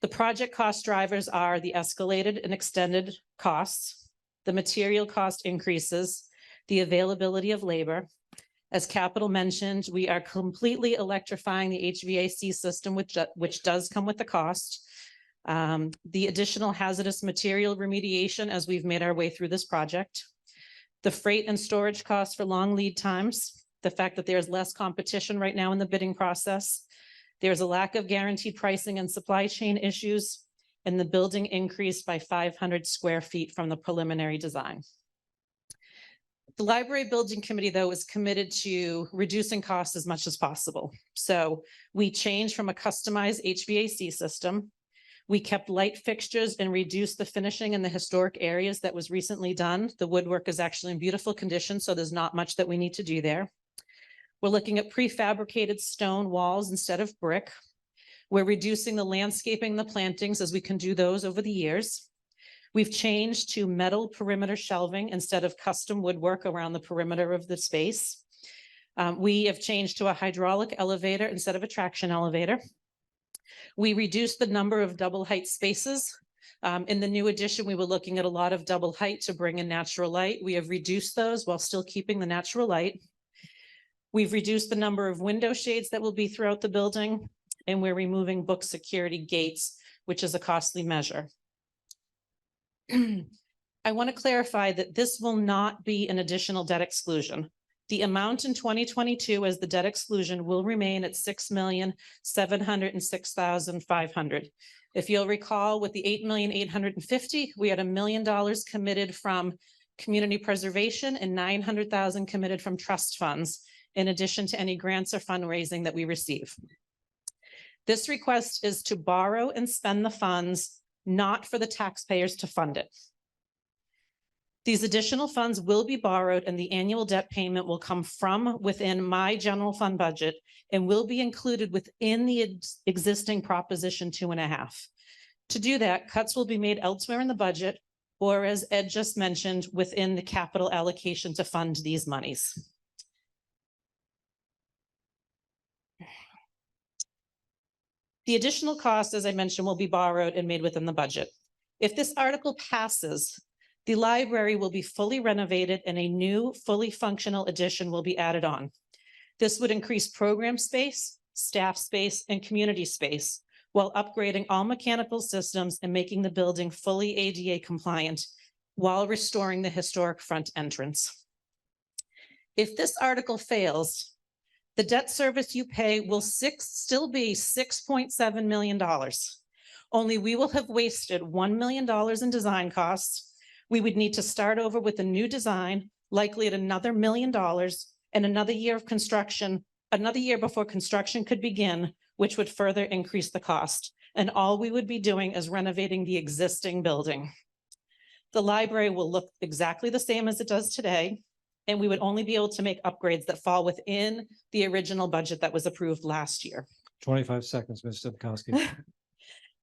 The project cost drivers are the escalated and extended costs, the material cost increases, the availability of labor. As Capital mentioned, we are completely electrifying the HVAC system, which does come with the cost. The additional hazardous material remediation as we've made our way through this project. The freight and storage costs for long lead times. The fact that there's less competition right now in the bidding process. There's a lack of guaranteed pricing and supply chain issues. And the building increased by 500 square feet from the preliminary design. The library building committee, though, is committed to reducing costs as much as possible. So we changed from a customized HVAC system. We kept light fixtures and reduced the finishing in the historic areas that was recently done. The woodwork is actually in beautiful condition, so there's not much that we need to do there. We're looking at prefabricated stone walls instead of brick. We're reducing the landscaping, the plantings, as we can do those over the years. We've changed to metal perimeter shelving instead of custom woodwork around the perimeter of the space. We have changed to a hydraulic elevator instead of a traction elevator. We reduced the number of double height spaces. In the new addition, we were looking at a lot of double height to bring in natural light. We have reduced those while still keeping the natural light. We've reduced the number of window shades that will be throughout the building, and we're removing book security gates, which is a costly measure. I want to clarify that this will not be an additional debt exclusion. The amount in 2022 as the debt exclusion will remain at $6,706,500. If you'll recall, with the $8,850,000, we had $1 million committed from community preservation and $900,000 committed from trust funds, in addition to any grants or fundraising that we receive. This request is to borrow and spend the funds, not for the taxpayers to fund it. These additional funds will be borrowed and the annual debt payment will come from within my general fund budget and will be included within the existing Proposition 2.5. To do that, cuts will be made elsewhere in the budget, or as Ed just mentioned, within the capital allocation to fund these monies. The additional cost, as I mentioned, will be borrowed and made within the budget. If this article passes, the library will be fully renovated and a new, fully functional addition will be added on. This would increase program space, staff space, and community space, while upgrading all mechanical systems and making the building fully ADA compliant, while restoring the historic front entrance. If this article fails, the debt service you pay will still be $6.7 million. Only we will have wasted $1 million in design costs. We would need to start over with a new design, likely at another $1 million, and another year of construction, another year before construction could begin, which would further increase the cost. And all we would be doing is renovating the existing building. The library will look exactly the same as it does today, and we would only be able to make upgrades that fall within the original budget that was approved last year. 25 seconds, Ms. Dubkowski.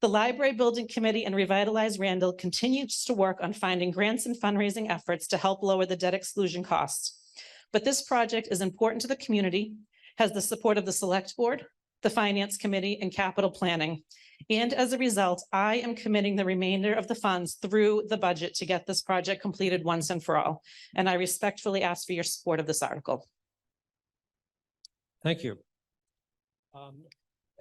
The Library Building Committee and Revitalize Randall continues to work on finding grants and fundraising efforts to help lower the debt exclusion costs. But this project is important to the community, has the support of the Select Board, the Finance Committee, and Capital Planning. And as a result, I am committing the remainder of the funds through the budget to get this project completed once and for all. And I respectfully ask for your support of this article. Thank you.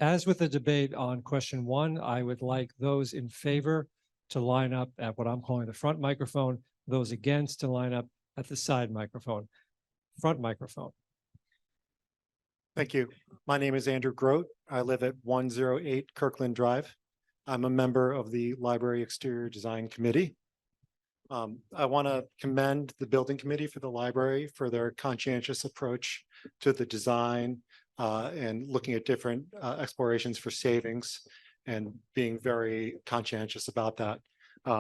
As with the debate on question 1, I would like those in favor to line up at what I'm calling the front microphone, those against to line up at the side microphone. Front microphone. Thank you. My name is Andrew Grote. I live at 108 Kirkland Drive. I'm a member of the Library Exterior Design Committee. I want to commend the Building Committee for the library for their conscientious approach to the design and looking at different explorations for savings and being very conscientious about that,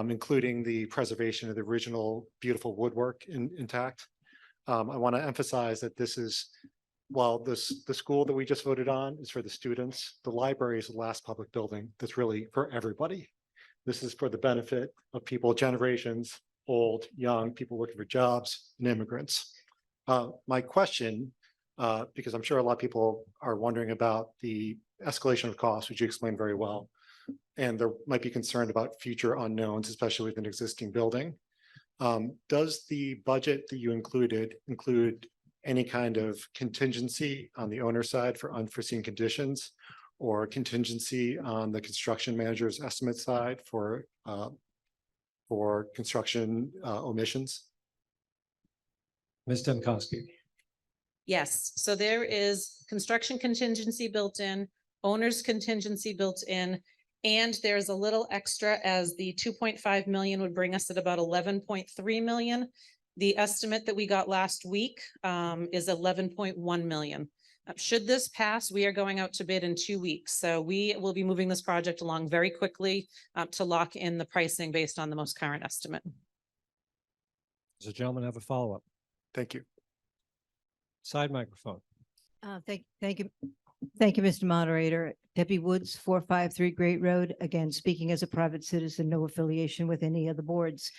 including the preservation of the original beautiful woodwork intact. I want to emphasize that this is, while the school that we just voted on is for the students, the library is the last public building that's really for everybody. This is for the benefit of people, generations, old, young, people looking for jobs, and immigrants. My question, because I'm sure a lot of people are wondering about the escalation of costs, which you explained very well, and there might be concerned about future unknowns, especially with an existing building. Does the budget that you include any kind of contingency on the owner side for unforeseen conditions, or contingency on the construction manager's estimate side for construction omissions? Ms. Dubkowski. Yes, so there is construction contingency built in, owner's contingency built in, and there's a little extra as the 2.5 million would bring us at about 11.3 million. The estimate that we got last week is 11.1 million. Should this pass, we are going out to bid in 2 weeks. So we will be moving this project along very quickly to lock in the pricing based on the most current estimate. Does the gentleman have a follow-up? Thank you. Side microphone. Thank you. Thank you, Mr. Moderator. Debbie Woods, 453 Great Road. Again, speaking as a private citizen, no affiliation with any of the boards.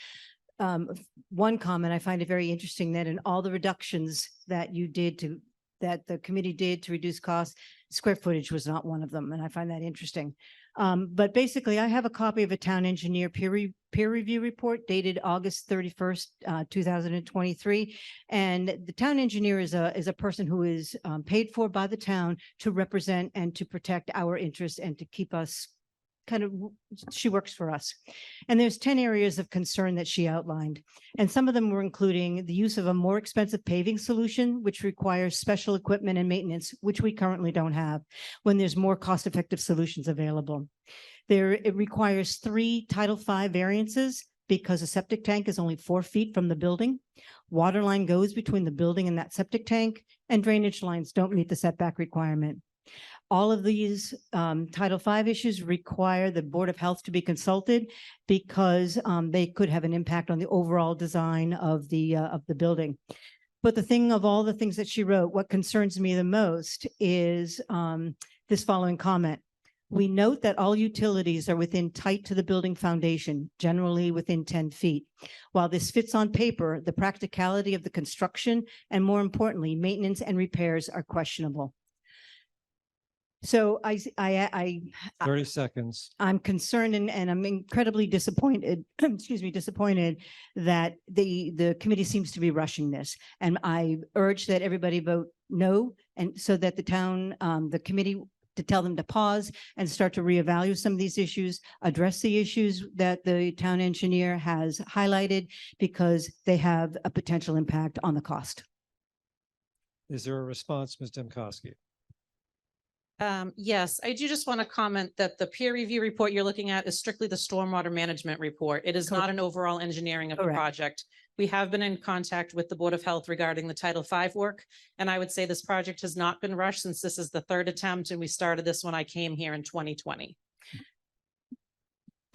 One comment, I find it very interesting that in all the reductions that you did to, that the committee did to reduce costs, square footage was not one of them, and I find that interesting. But basically, I have a copy of a town engineer peer review report dated August 31st, 2023. And the town engineer is a person who is paid for by the town to represent and to protect our interests and to keep us she works for us. And there's 10 areas of concern that she outlined. And some of them were including the use of a more expensive paving solution, which requires special equipment and maintenance, which we currently don't have, when there's more cost-effective solutions available. It requires 3 Title V variances because a septic tank is only 4 feet from the building. Water line goes between the building and that septic tank, and drainage lines don't meet the setback requirement. All of these Title V issues require the Board of Health to be consulted because they could have an impact on the overall design of the building. But the thing of all the things that she wrote, what concerns me the most is this following comment. We note that all utilities are within tight to the building foundation, generally within 10 feet. While this fits on paper, the practicality of the construction and, more importantly, maintenance and repairs are questionable. So 30 seconds. I'm concerned and I'm incredibly disappointed, disappointed that the committee seems to be rushing this. And I urge that everybody vote no, and so that the committee, to tell them to pause and start to reevaluate some of these issues, address the issues that the town engineer has highlighted because they have a potential impact on the cost. Is there a response, Ms. Demkowski? Yes, I do just want to comment that the peer review report you're looking at is strictly the stormwater management report. It is not an overall engineering of the project. We have been in contact with the Board of Health regarding the Title V work, and I would say this project has not been rushed since this is the 3rd attempt, and we started this when I came here in 2020.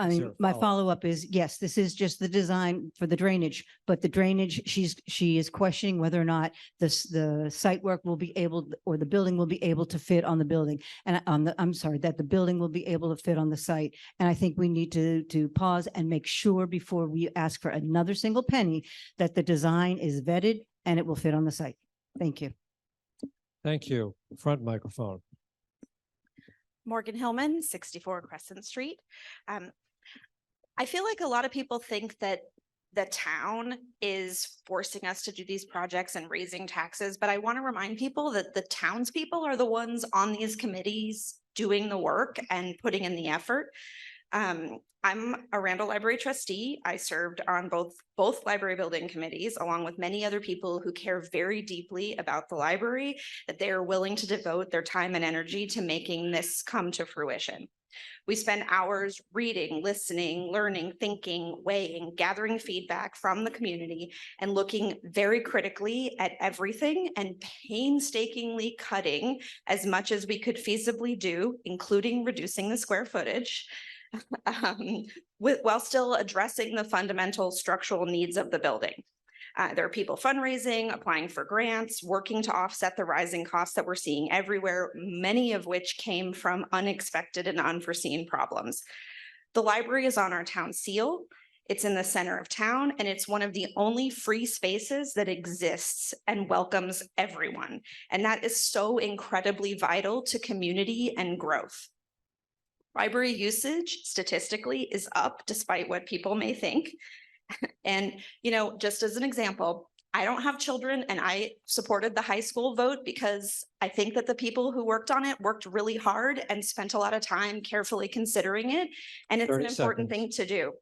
I mean, my follow-up is, yes, this is just the design for the drainage, but the drainage, she is questioning whether or not the site work will be able, or the building will be able to fit on the building. And that the building will be able to fit on the site. And I think we need to pause and make sure before we ask for another single penny that the design is vetted and it will fit on the site. Thank you. Thank you. Front microphone. Morgan Hillman, 64 Crescent Street. I feel like a lot of people think that the town is forcing us to do these projects and raising taxes, but I want to remind people that the townspeople are the ones on these committees doing the work and putting in the effort. I'm a Randall Library trustee. I served on both library building committees, along with many other people who care very deeply about the library, that they are willing to devote their time and energy to making this come to fruition. We spend hours reading, listening, learning, thinking, weighing, gathering feedback from the community, and looking very critically at everything and painstakingly cutting as much as we could feasibly do, including reducing the square footage, while still addressing the fundamental structural needs of the building. There are people fundraising, applying for grants, working to offset the rising costs that we're seeing everywhere, many of which came from unexpected and unforeseen problems. The library is on our town seal. It's in the center of town, and it's one of the only free spaces that exists and welcomes everyone. And that is so incredibly vital to community and growth. Library usage statistically is up, despite what people may think. And, just as an example, I don't have children and I supported the high school vote because I think that the people who worked on it worked really hard and spent a lot of time carefully considering it. And it's an important thing to do.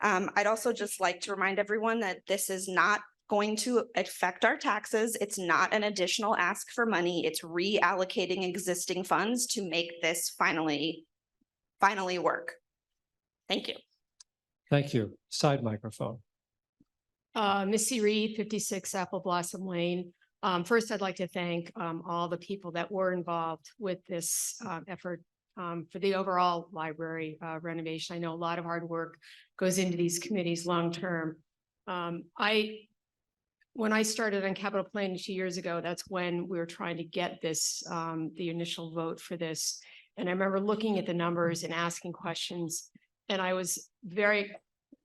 I'd also just like to remind everyone that this is not going to affect our taxes. It's not an additional ask for money. It's reallocating existing funds to make this finally work. Thank you. Thank you. Side microphone. Missy Reed, 56 Apple Blossom Lane. First, I'd like to thank all the people that were involved with this effort for the overall library renovation. I know a lot of hard work goes into these committees long term. When I started on capital planning 2 years ago, that's when we were trying to get this, the initial vote for this. And I remember looking at the numbers and asking questions, and I was very,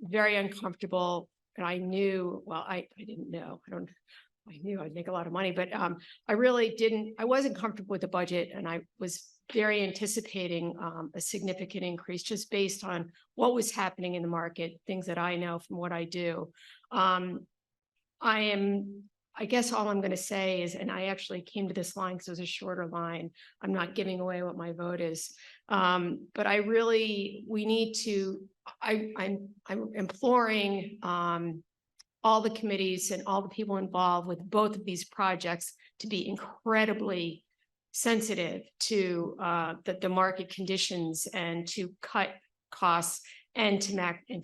very uncomfortable. And I knew, well, I didn't know, I knew I'd make a lot of money, but I wasn't comfortable with the budget, and I was very anticipating a significant increase just based on what was happening in the market, things that I know from what I do. I guess all I'm going to say is, and I actually came to this line because it was a shorter line. I'm not giving away what my vote is. But we need to, I'm imploring all the committees and all the people involved with both of these projects to be incredibly sensitive to the market conditions and to cut costs and to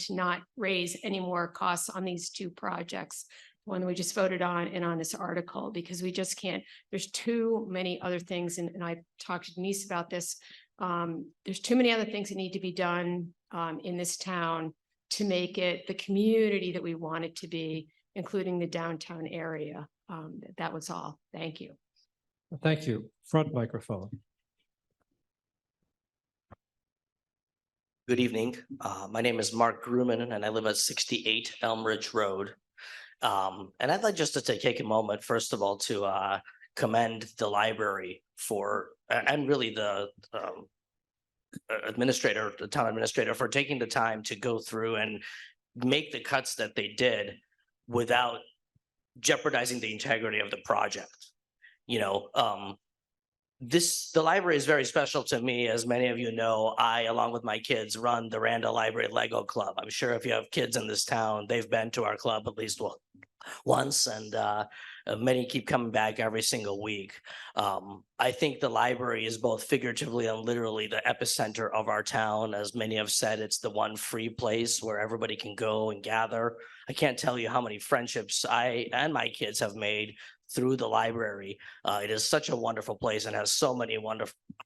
not raise any more costs on these two projects, one we just voted on and on this article, because we just can't, there's too many other things. And I talked to Denise about this. There's too many other things that need to be done in this town to make it the community that we want it to be, including the downtown area. That was all. Thank you. Thank you. Front microphone. Good evening. My name is Mark Gruman, and I live at 68 Elm Ridge Road. And I'd like just to take a moment, first of all, to commend the library for, and really the administrator, the town administrator, for taking the time to go through and make the cuts that they did without jeopardizing the integrity of the project. You know, the library is very special to me. As many of you know, I, along with my kids, run the Randall Library Lego Club. I'm sure if you have kids in this town, they've been to our club at least once, and many keep coming back every single week. I think the library is both figuratively and literally the epicenter of our town. As many have said, it's the one free place where everybody can go and gather. I can't tell you how many friendships I and my kids have made through the library. It is such a wonderful place and has so many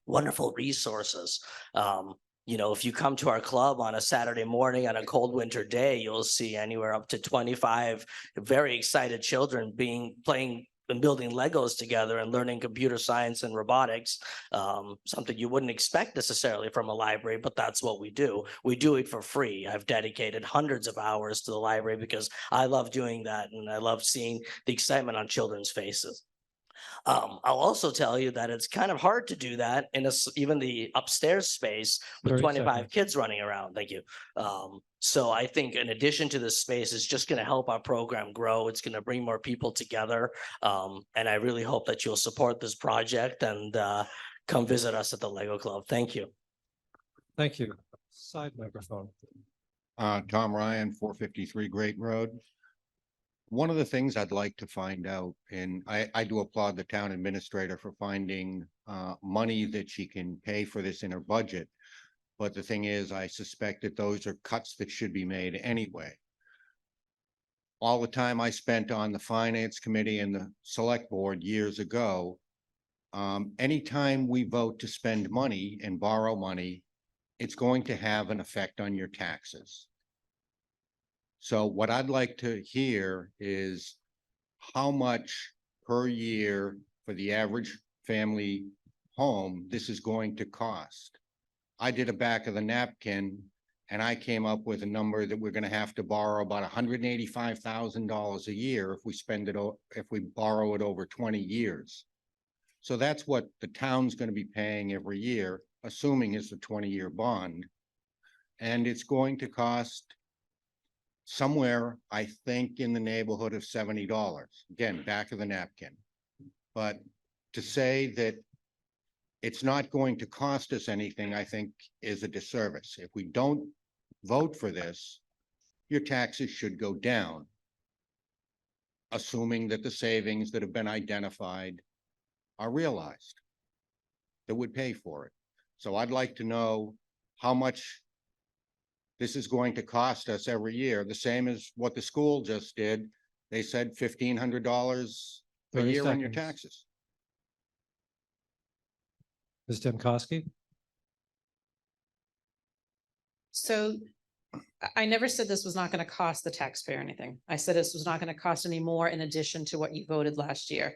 wonderful resources. You know, if you come to our club on a Saturday morning on a cold winter day, you'll see anywhere up to 25 very excited children playing and building Legos together and learning computer science and robotics, something you wouldn't expect necessarily from a library, but that's what we do. We do it for free. I've dedicated hundreds of hours to the library because I love doing that, and I love seeing the excitement on children's faces. I'll also tell you that it's kind of hard to do that in even the upstairs space with 25 kids running around. Thank you. So I think in addition to this space, it's just going to help our program grow. It's going to bring more people together. And I really hope that you'll support this project and come visit us at the Lego Club. Thank you. Thank you. Side microphone. Tom Ryan, 453 Great Road. One of the things I'd like to find out, and I do applaud the town administrator for finding money that she can pay for this in her budget. But the thing is, I suspect that those are cuts that should be made anyway. All the time I spent on the finance committee and the select board years ago, anytime we vote to spend money and borrow money, it's going to have an effect on your taxes. So what I'd like to hear is how much per year for the average family home this is going to cost. I did a back of the napkin, and I came up with a number that we're going to have to borrow about $185,000 a year if we borrow it over 20 years. So that's what the town's going to be paying every year, assuming it's a 20-year bond. And it's going to cost somewhere, I think, in the neighborhood of $70. Again, back of the napkin. But to say that it's not going to cost us anything, I think, is a disservice. If we don't vote for this, your taxes should go down, assuming that the savings that have been identified are realized that would pay for it. So I'd like to know how much this is going to cost us every year, the same as what the school just did. They said $1,500 a year on your taxes. Ms. Demkowski? So I never said this was not going to cost the taxpayer anything. I said this was not going to cost any more in addition to what you voted last year.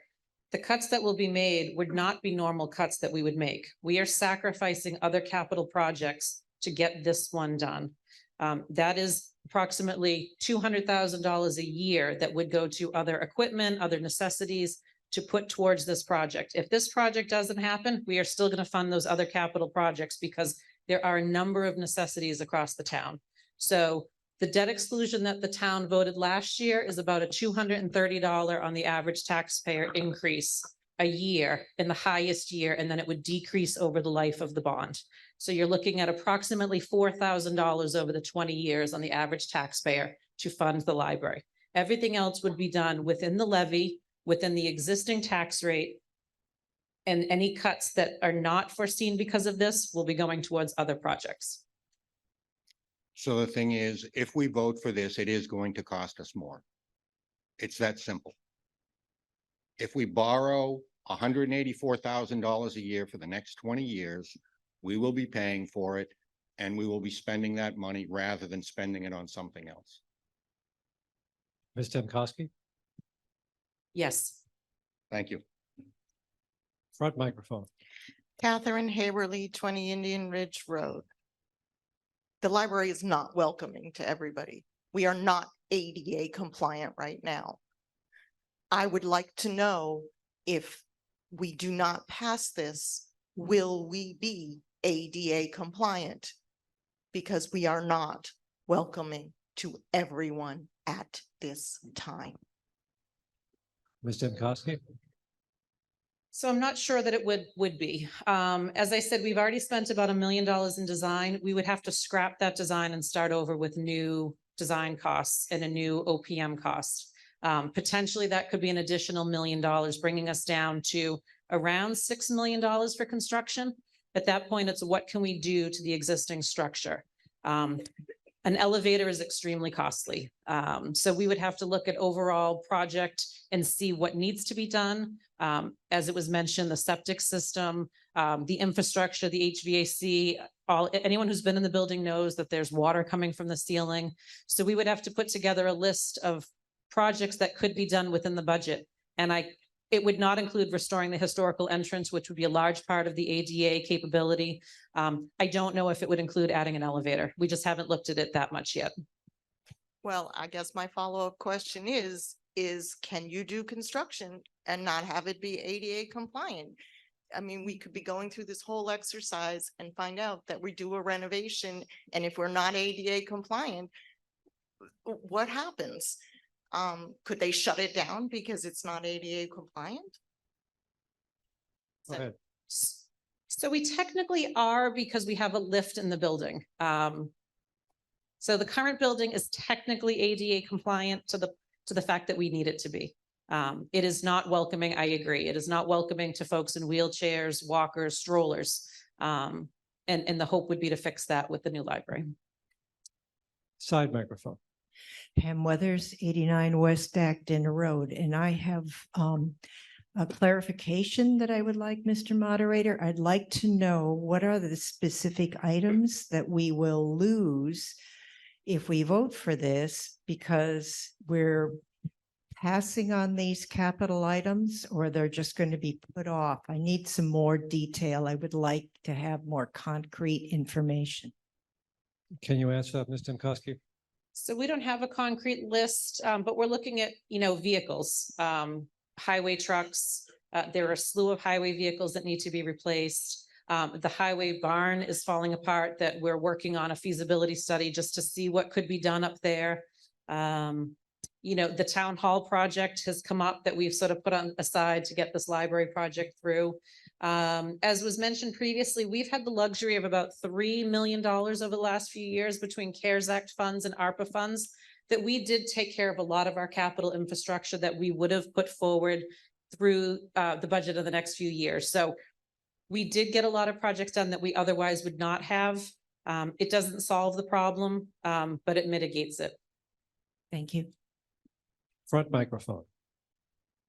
The cuts that will be made would not be normal cuts that we would make. We are sacrificing other capital projects to get this one done. That is approximately $200,000 a year that would go to other equipment, other necessities to put towards this project. If this project doesn't happen, we are still going to fund those other capital projects because there are a number of necessities across the town. So the debt exclusion that the town voted last year is about a $230 on the average taxpayer increase a year in the highest year, and then it would decrease over the life of the bond. So you're looking at approximately $4,000 over the 20 years on the average taxpayer to fund the library. Everything else would be done within the levy, within the existing tax rate, and any cuts that are not foreseen because of this will be going towards other projects. So the thing is, if we vote for this, it is going to cost us more. It's that simple. If we borrow $184,000 a year for the next 20 years, we will be paying for it, and we will be spending that money rather than spending it on something else. Ms. Demkowski, Yes. Thank you. front microphone. Catherine Haverly, 20 Indian Ridge Road. The library is not welcoming to everybody. We are not ADA compliant right now. I would like to know, if we do not pass this, will we be ADA compliant? Because we are not welcoming to everyone at this time. Ms. Demkowski, So I'm not sure that it would be. As I said, we've already spent about $1 million in design. We would have to scrap that design and start over with new design costs and a new OPM cost. Potentially that could be an additional $1 million, bringing us down to around $6 million for construction. At that point, it's what can we do to the existing structure? An elevator is extremely costly. So we would have to look at overall project and see what needs to be done. As it was mentioned, the septic system, the infrastructure, the HVAC, anyone who's been in the building knows that there's water coming from the ceiling. So we would have to put together a list of projects that could be done within the budget. And it would not include restoring the historical entrance, which would be a large part of the ADA capability. I don't know if it would include adding an elevator. We just haven't looked at it that much yet. Well, I guess my follow-up question is can you do construction and not have it be ADA compliant? I mean, we could be going through this whole exercise and find out that we do a renovation, and if we're not ADA compliant, what happens? Could they shut it down because it's not ADA compliant? go ahead. So we technically are, because we have a lift in the building. So the current building is technically ADA compliant to the fact that we need it to be. It is not welcoming, I agree. It is not welcoming to folks in wheelchairs, walkers, strollers. And the hope would be to fix that with the new library. Side microphone. Pam Weathers, 89 West Acton Road, and I have a clarification that I would like, Mr. Moderator. I'd like to know what are the specific items that we will lose if we vote for this, because we're passing on these capital items, or they're just going to be put off. I need some more detail. I would like to have more concrete information. Can you answer that, Ms. Demkowski? So we don't have a concrete list, but we're looking at, vehicles, highway trucks. There are a slew of highway vehicles that need to be replaced. The highway barn is falling apart, that we're working on a feasibility study just to see what could be done up there. The town hall project has come up that we've sort of put on aside to get this library project through. As was mentioned previously, we've had the luxury of about $3 million over the last few years between CARES Act funds and ARPA funds, that we did take care of a lot of our capital infrastructure that we would have put forward through the budget of the next few years. So we did get a lot of projects done that we otherwise would not have. It doesn't solve the problem, but it mitigates it. Thank you. Front microphone.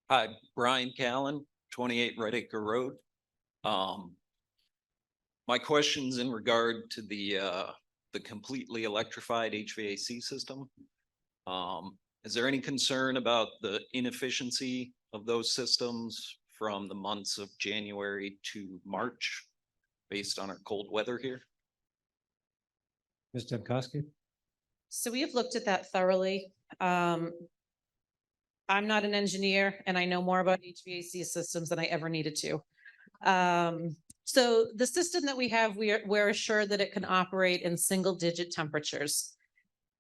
Hi, Brian Callen, 28 Red Acre Road. My question's in regard to the completely electrified HVAC system. Is there any concern about the inefficiency of those systems from the months of January to March based on our cold weather here? Ms. Demkowski? So we have looked at that thoroughly. I'm not an engineer and I know more about HVAC systems than I ever needed to. So the system that we have, we're assured that it can operate in single digit temperatures.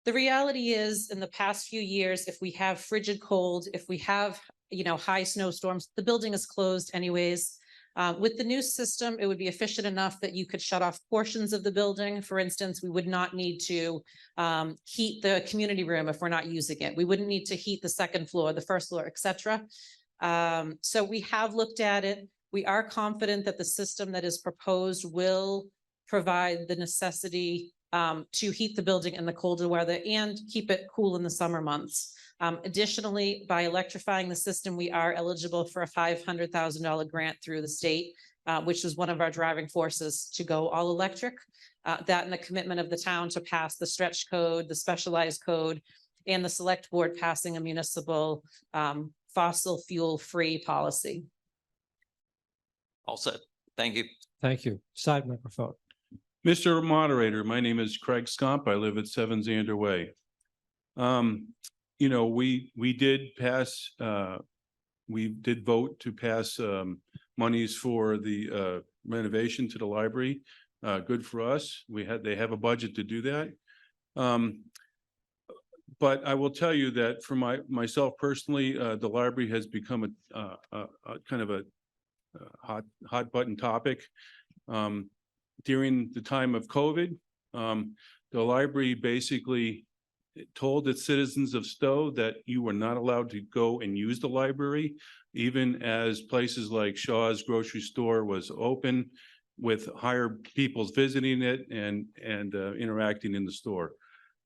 The reality is, in the past few years, if we have frigid cold, if we have, high snowstorms, the building is closed anyways. With the new system, it would be efficient enough that you could shut off portions of the building. For instance, we would not need to heat the community room if we're not using it. We wouldn't need to heat the second floor, the first floor, et cetera. So we have looked at it. We are confident that the system that is proposed will provide the necessity to heat the building in the colder weather and keep it cool in the summer months. Additionally, by electrifying the system, we are eligible for a $500,000 grant through the state, which is one of our driving forces to go all electric. That and the commitment of the town to pass the stretch code, the specialized code, and the select board passing a municipal fossil fuel-free policy. All set. Thank you. Thank you. Side microphone. Mr. Moderator, my name is Craig Scomp. I live at 7 Zander Way. We did pass, we did vote to pass monies for the renovation to the library. Good for us. They have a budget to do that. But I will tell you that for myself personally, the library has become a kind of a hot button topic. During the time of COVID, the library basically told its citizens of Stow that you were not allowed to go and use the library, even as places like Shaw's grocery store was open with higher peoples visiting it and interacting in the store.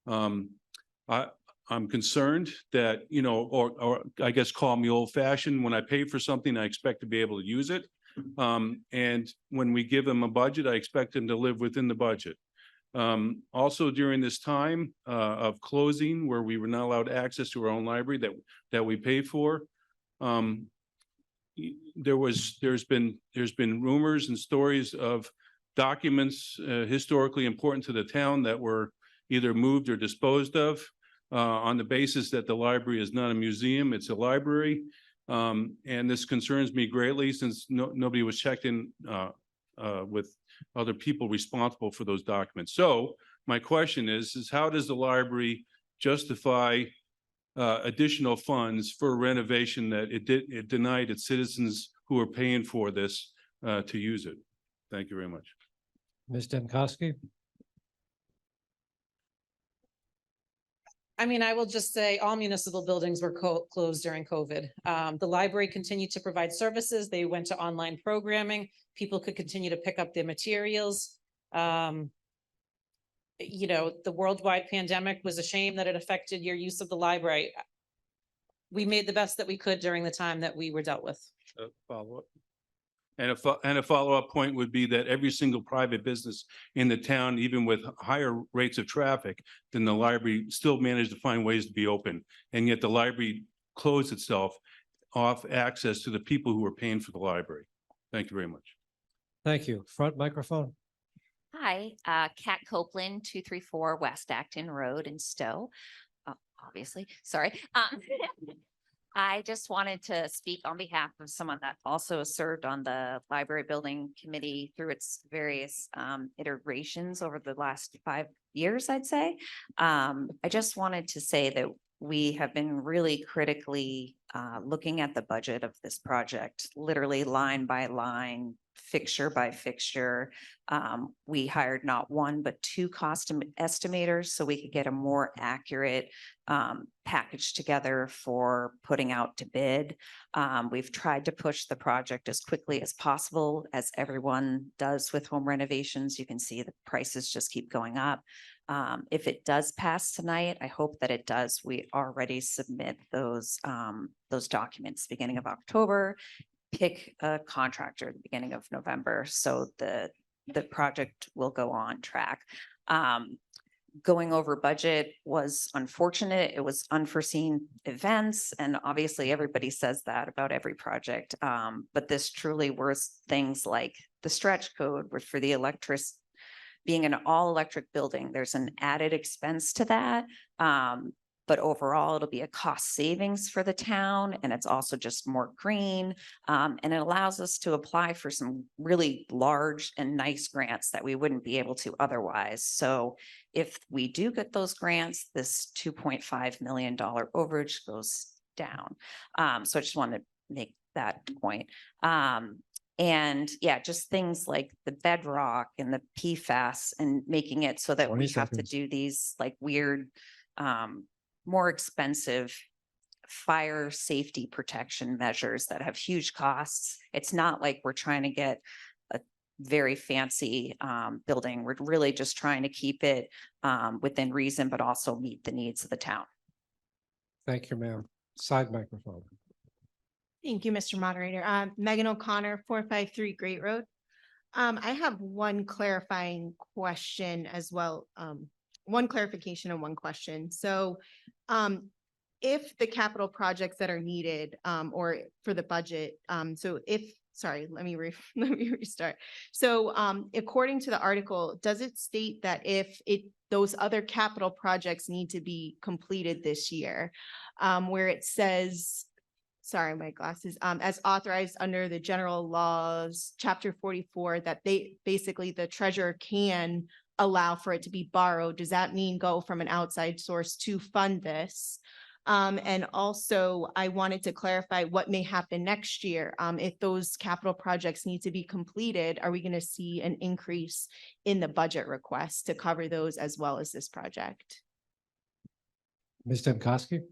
I'm concerned that, or I guess call me old fashioned. When I pay for something, I expect to be able to use it. And when we give them a budget, I expect them to live within the budget. Also during this time of closing, where we were not allowed access to our own library that we pay for, there's been rumors and stories of documents historically important to the town that were either moved or disposed of on the basis that the library is not a museum, it's a library. And this concerns me greatly since nobody was checked in with other people responsible for those documents. So my question is how does the library justify additional funds for a renovation that it denied its citizens who are paying for this to use it? Thank you very much. Ms. Demkowski? I mean, I will just say all municipal buildings were closed during COVID. The library continued to provide services. They went to online programming. People could continue to pick up their materials. The worldwide pandemic was a shame that it affected your use of the library. We made the best that we could during the time that we were dealt with. Follow-up. And a follow-up point would be that every single private business in the town, even with higher rates of traffic than the library, still managed to find ways to be open. And yet the library closed itself off access to the people who are paying for the library. Thank you very much. Thank you. Front microphone. Hi, Kat Copeland, 234 West Acton Road in Stow. Obviously, sorry. I just wanted to speak on behalf of someone that also served on the library building committee through its various iterations over the last 5 years, I'd say. I just wanted to say that we have been really critically looking at the budget of this project, literally line by line, fixture by fixture. We hired not one, but 2 cost estimators so we could get a more accurate package together for putting out to bid. We've tried to push the project as quickly as possible, as everyone does with home renovations. You can see the prices just keep going up. If it does pass tonight, I hope that it does. We already submit those documents beginning of October, pick a contractor at the beginning of November. So the project will go on track. going over budget was unfortunate. It was unforeseen events. And obviously everybody says that about every project. But this truly was things like the stretch code for the being an all electric building. There's an added expense to that. But overall, it'll be a cost savings for the town, and it's also just more green. And it allows us to apply for some really large and nice grants that we wouldn't be able to otherwise. So if we do get those grants, this $2.5 million overage goes down. So I just wanted to make that point. And yeah, just things like the bedrock and the PFAS and making it so that 20 we have to seconds. do these like weird, more expensive fire safety protection measures that have huge costs. It's not like we're trying to get a very fancy building. We're really just trying to keep it within reason, but also meet the needs of the town. Thank you, ma'am. Side microphone. Thank you, Mr. Moderator. Megan O'Connor, 453 Great Road. I have one clarifying question as well. One clarification and one question. So if the capital projects that are needed or for the budget, sorry, let me restart. So according to the article, does it state that if those other capital projects need to be completed this year, where it says, sorry, my glasses, as authorized under the general laws, chapter 44, that the treasurer can allow for it to be borrowed? Does that mean go from an outside source to fund this? And also I wanted to clarify what may happen next year. If those capital projects need to be completed, are we going to see an increase in the budget request to cover those as well as this project? Ms. Demkoski?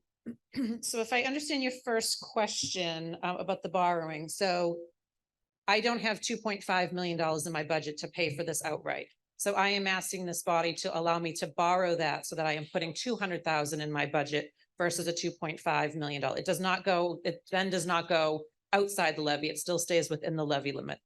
So if I understand your first question about the borrowing, so I don't have $2.5 million in my budget to pay for this outright. So I am asking this body to allow me to borrow that so that I am putting 200,000 in my budget versus a $2.5 million. It then does not go outside the levy. It still stays within the levy limit.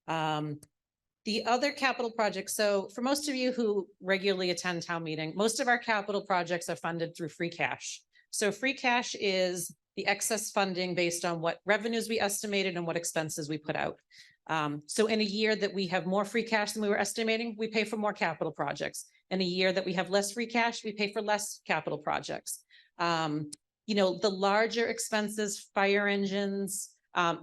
The other capital projects, so for most of you who regularly attend town meeting, most of our capital projects are funded through free cash. So free cash is the excess funding based on what revenues we estimated and what expenses we put out. So in a year that we have more free cash than we were estimating, we pay for more capital projects. In a year that we have less free cash, we pay for less capital projects. The larger expenses, fire engines,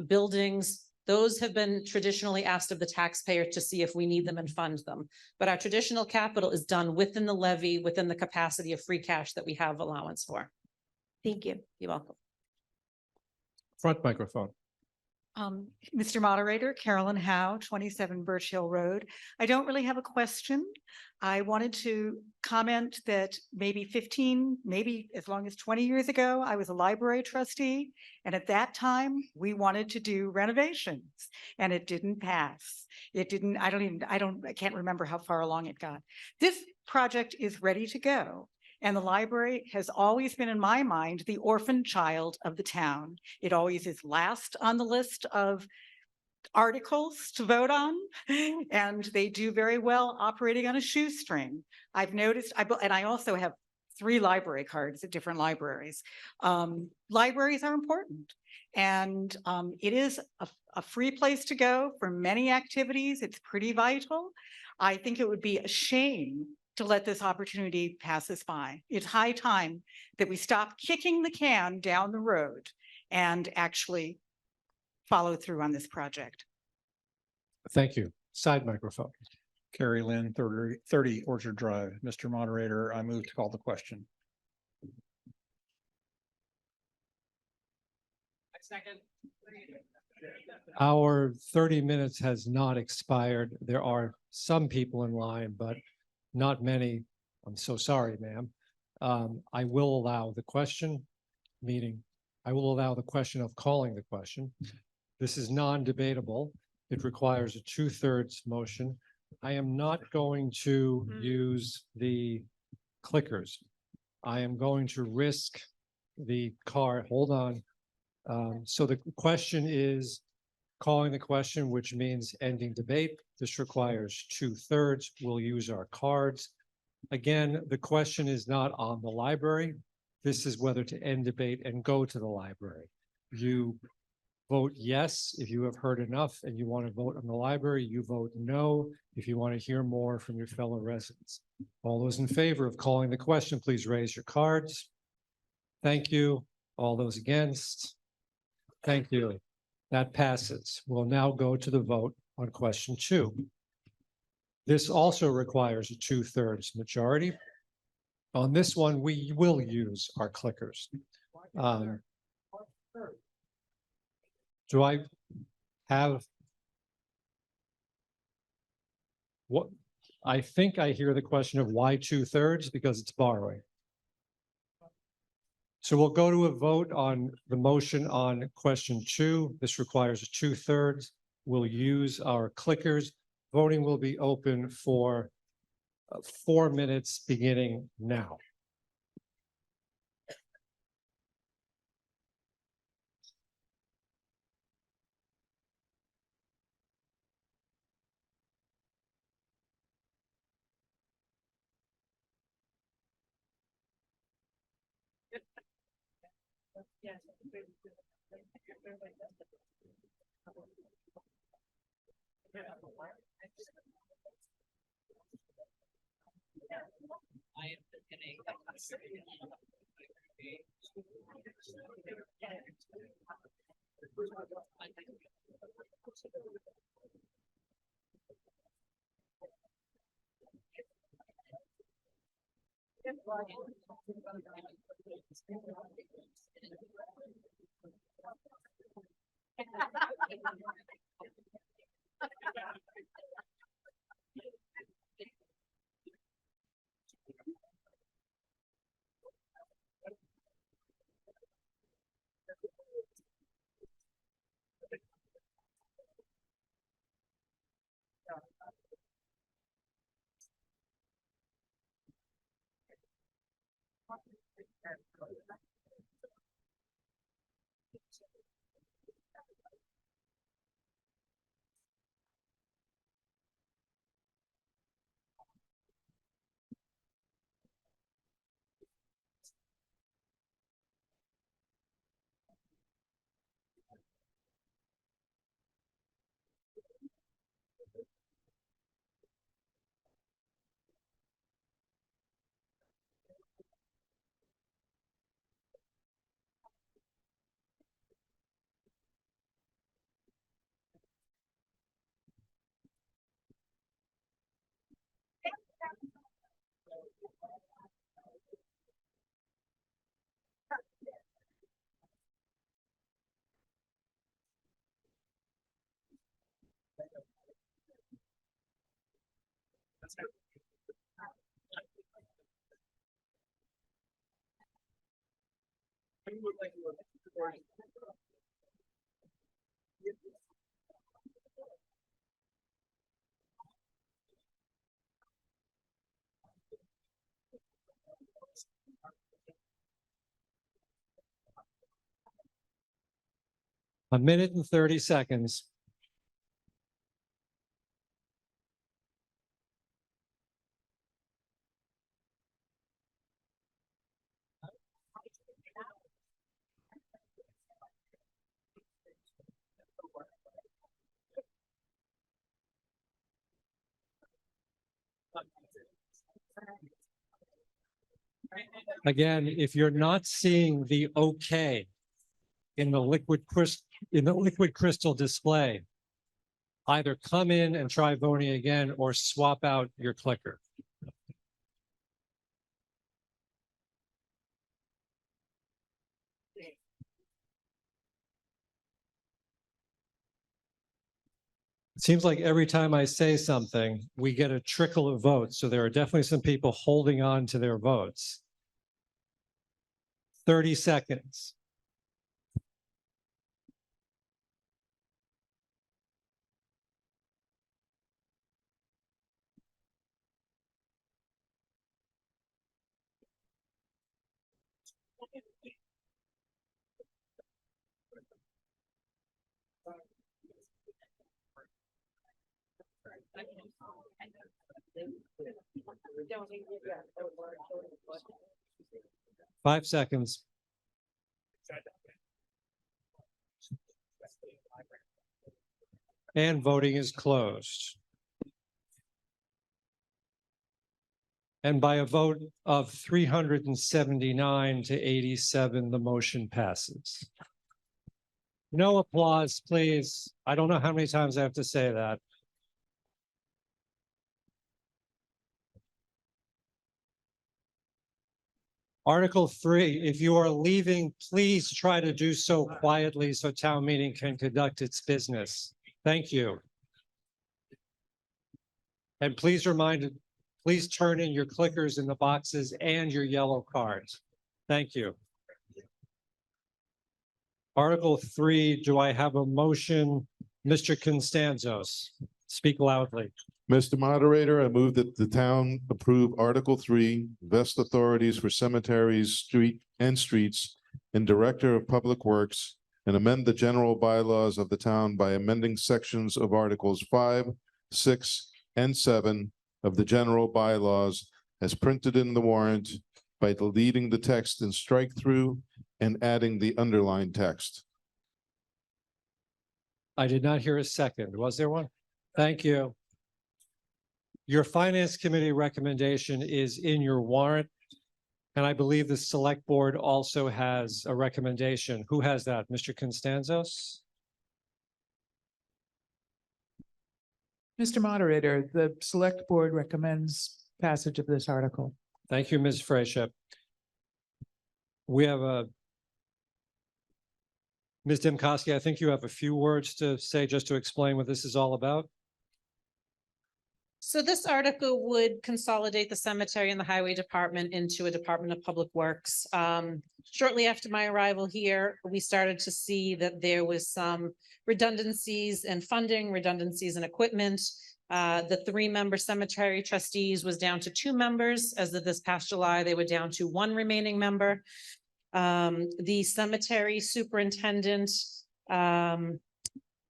buildings, those have been traditionally asked of the taxpayer to see if we need them and fund them. But our traditional capital is done within the levy, within the capacity of free cash that we have allowance for. Thank you. You're welcome. Front microphone. Mr. Moderator, Carolyn Howe, 27 Birch Hill Road. I don't really have a question. I wanted to comment that maybe 15, maybe as long as 20 years ago, I was a library trustee. And at that time, we wanted to do renovations and it didn't pass. It didn't, I can't remember how far along it got. This project is ready to go. And the library has always been, in my mind, the orphan child of the town. It always is last on the list of articles to vote on, and they do very well operating on a shoestring. I've noticed, and I also have 3 library cards at different libraries. Libraries are important, and it is a free place to go for many activities. It's pretty vital. I think it would be a shame to let this opportunity pass us by. It's high time that we stop kicking the can down the road and actually follow through on this project. Thank you. Side microphone. Carrie Lynn, 30 Orchard Drive. Mr. Moderator, I move to call the question. Second. Our 30 minutes has not expired. There are some people in line, but not many. I'm so sorry, ma'am. I will allow the question, I will allow the question of calling the question. This is non-debatable. It requires a 2/3 motion. I am not going to use the clickers. I am going to risk the card. Hold on. So the question is calling the question, which means ending debate. This requires 2/3. We'll use our cards. Again, the question is not on the library. This is whether to end debate and go to the library. You vote yes if you have heard enough and you want to vote on the library. You vote no if you want to hear more from your fellow residents. All those in favor of calling the question, please raise your cards. Thank you. All those against? Thank you. That passes. We'll now go to the vote on question 2. This also requires a 2/3 majority. On this one, we will use our clickers. Do I have what? I think I hear the question of why 2/3 because it's borrowing. So we'll go to a vote on the motion on question 2. This requires a 2/3. We'll use our clickers. Voting will be open for 4 minutes beginning now. A minute and 30 seconds. Again, if you're not seeing the okay in the liquid crystal display, either come in and try voting again or swap out your clicker. It seems like every time I say something, we get a trickle of votes. So there are definitely some people holding on to their votes. 30 seconds. 5 seconds. And voting is closed. And by a vote of 379 to 87, the motion passes. No applause, please. I don't know how many times I have to say that. Article 3, if you are leaving, please try to do so quietly so town meeting can conduct its business. Thank you. And please turn in your clickers in the boxes and your yellow cards. Thank you. Article 3, do I have a motion? Mr. Constanzos, speak loudly. Mr. Moderator, I move that the town approve Article 3, vest authorities for cemeteries, streets, and Director of Public Works, and amend the general bylaws of the town by amending sections of Articles 5, 6, and 7 of the general bylaws as printed in the warrant by deleting the text in strike-through and adding the underlined text. I did not hear a second. Was there one? Thank you. Your Finance Committee recommendation is in your warrant. And I believe the Select Board also has a recommendation. Who has that? Mr. Constanzos? Mr. Moderator, the Select Board recommends passage of this article. Thank you, Ms. Freyship. We have Ms. Demkowski, I think you have a few words to say just to explain what this is all about. So this article would consolidate the cemetery and the highway department into a Department of Public Works. Shortly after my arrival here, we started to see that there was some redundancies in funding, redundancies in equipment. The 3-member cemetery trustees was down to 2 members. As of this past July, they were down to 1 remaining member. The cemetery superintendent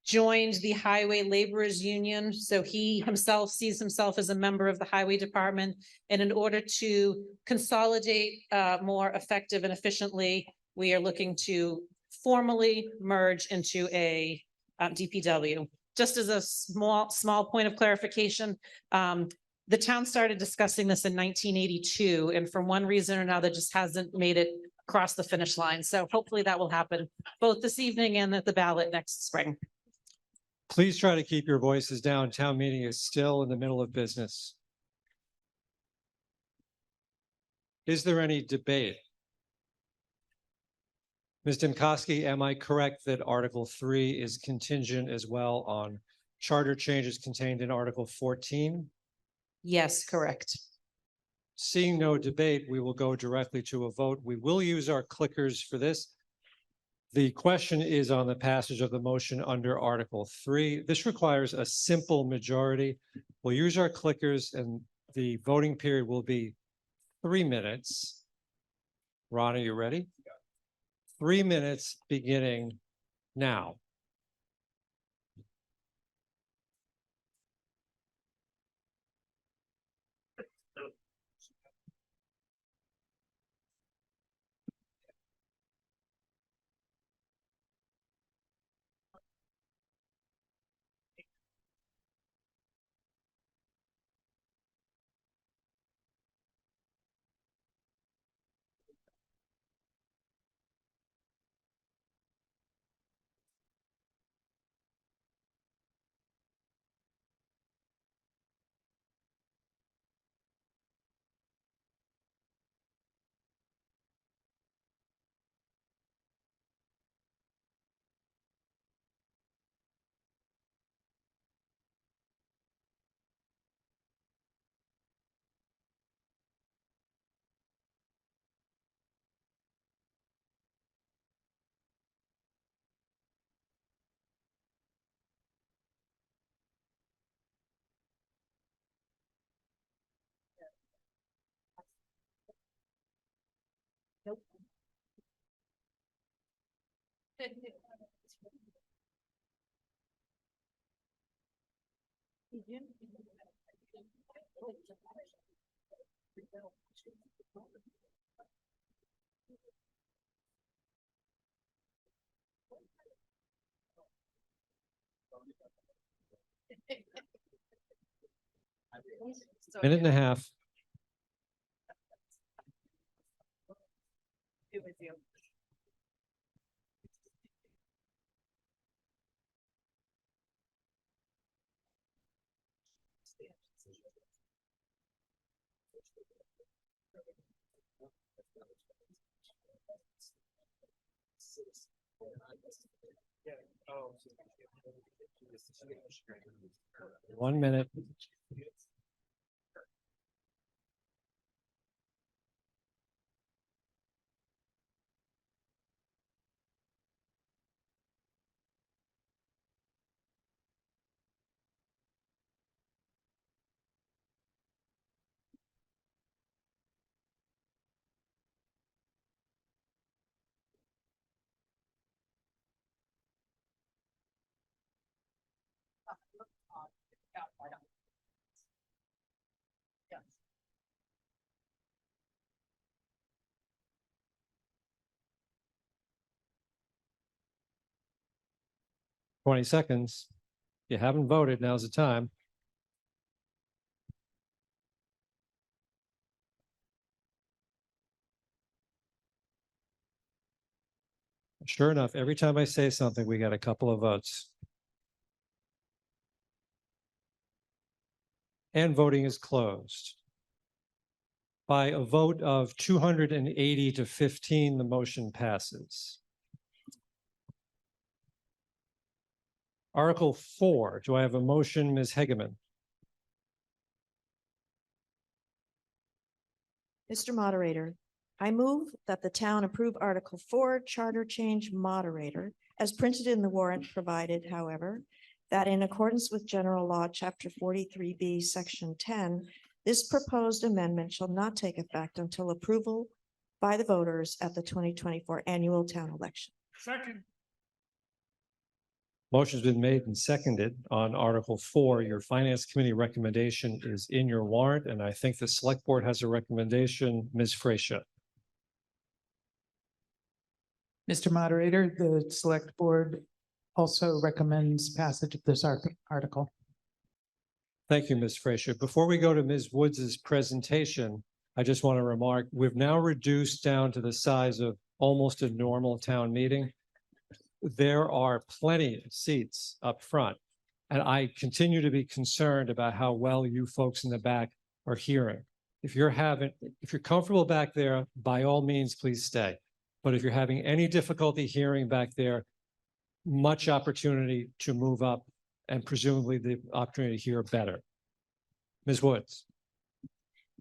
joined the Highway Laborers Union. So he himself sees himself as a member of the Highway Department. And in order to consolidate more effective and efficiently, we are looking to formally merge into a DPW. Just as a small point of clarification, the town started discussing this in 1982, and for one reason or another, just hasn't made it across the finish line. So hopefully that will happen both this evening and at the ballot next spring. Please try to keep your voices down. Town meeting is still in the middle of business. Is there any debate? Ms. Demkowski, am I correct that Article 3 is contingent as well on charter changes contained in Article 14? Yes, correct. Seeing no debate, we will go directly to a vote. We will use our clickers for this. The question is on the passage of the motion under Article 3. This requires a simple majority. We'll use our clickers and the voting period will be 3 minutes. Ron, are you ready? 3 minutes beginning now. Nope. Minute and a half. With 1 minute. Yes. 20 seconds. You haven't voted, now's the time. Sure enough, every time I say something, we got a couple of votes. And voting is closed. By a vote of 280 to 15, the motion passes. Article 4, do I have a motion, Ms. Hegeman? Mr. Moderator, I move that the town approve Article 4 Charter Change Moderator as printed in the warrant provided, however, that in accordance with General Law, Chapter 43B, Section 10, this proposed amendment shall not take effect until approval by the voters at the 2024 annual town election. Second. Motion's been made and seconded on Article 4. Your Finance Committee recommendation is in your warrant, and I think the Select Board has a recommendation. Ms. Frasia. Mr. Moderator, the Select Board also recommends passage of this article. Thank you, Ms. Frasia. Before we go to Ms. Woods's presentation, I just want to remark, we've now reduced down to the size of almost a normal town meeting. There are plenty of seats up front, and I continue to be concerned about how well you folks in the back are hearing. If you're comfortable back there, by all means, please stay. But if you're having any difficulty hearing back there, much opportunity to move up and presumably the opportunity to hear better. Ms. Woods.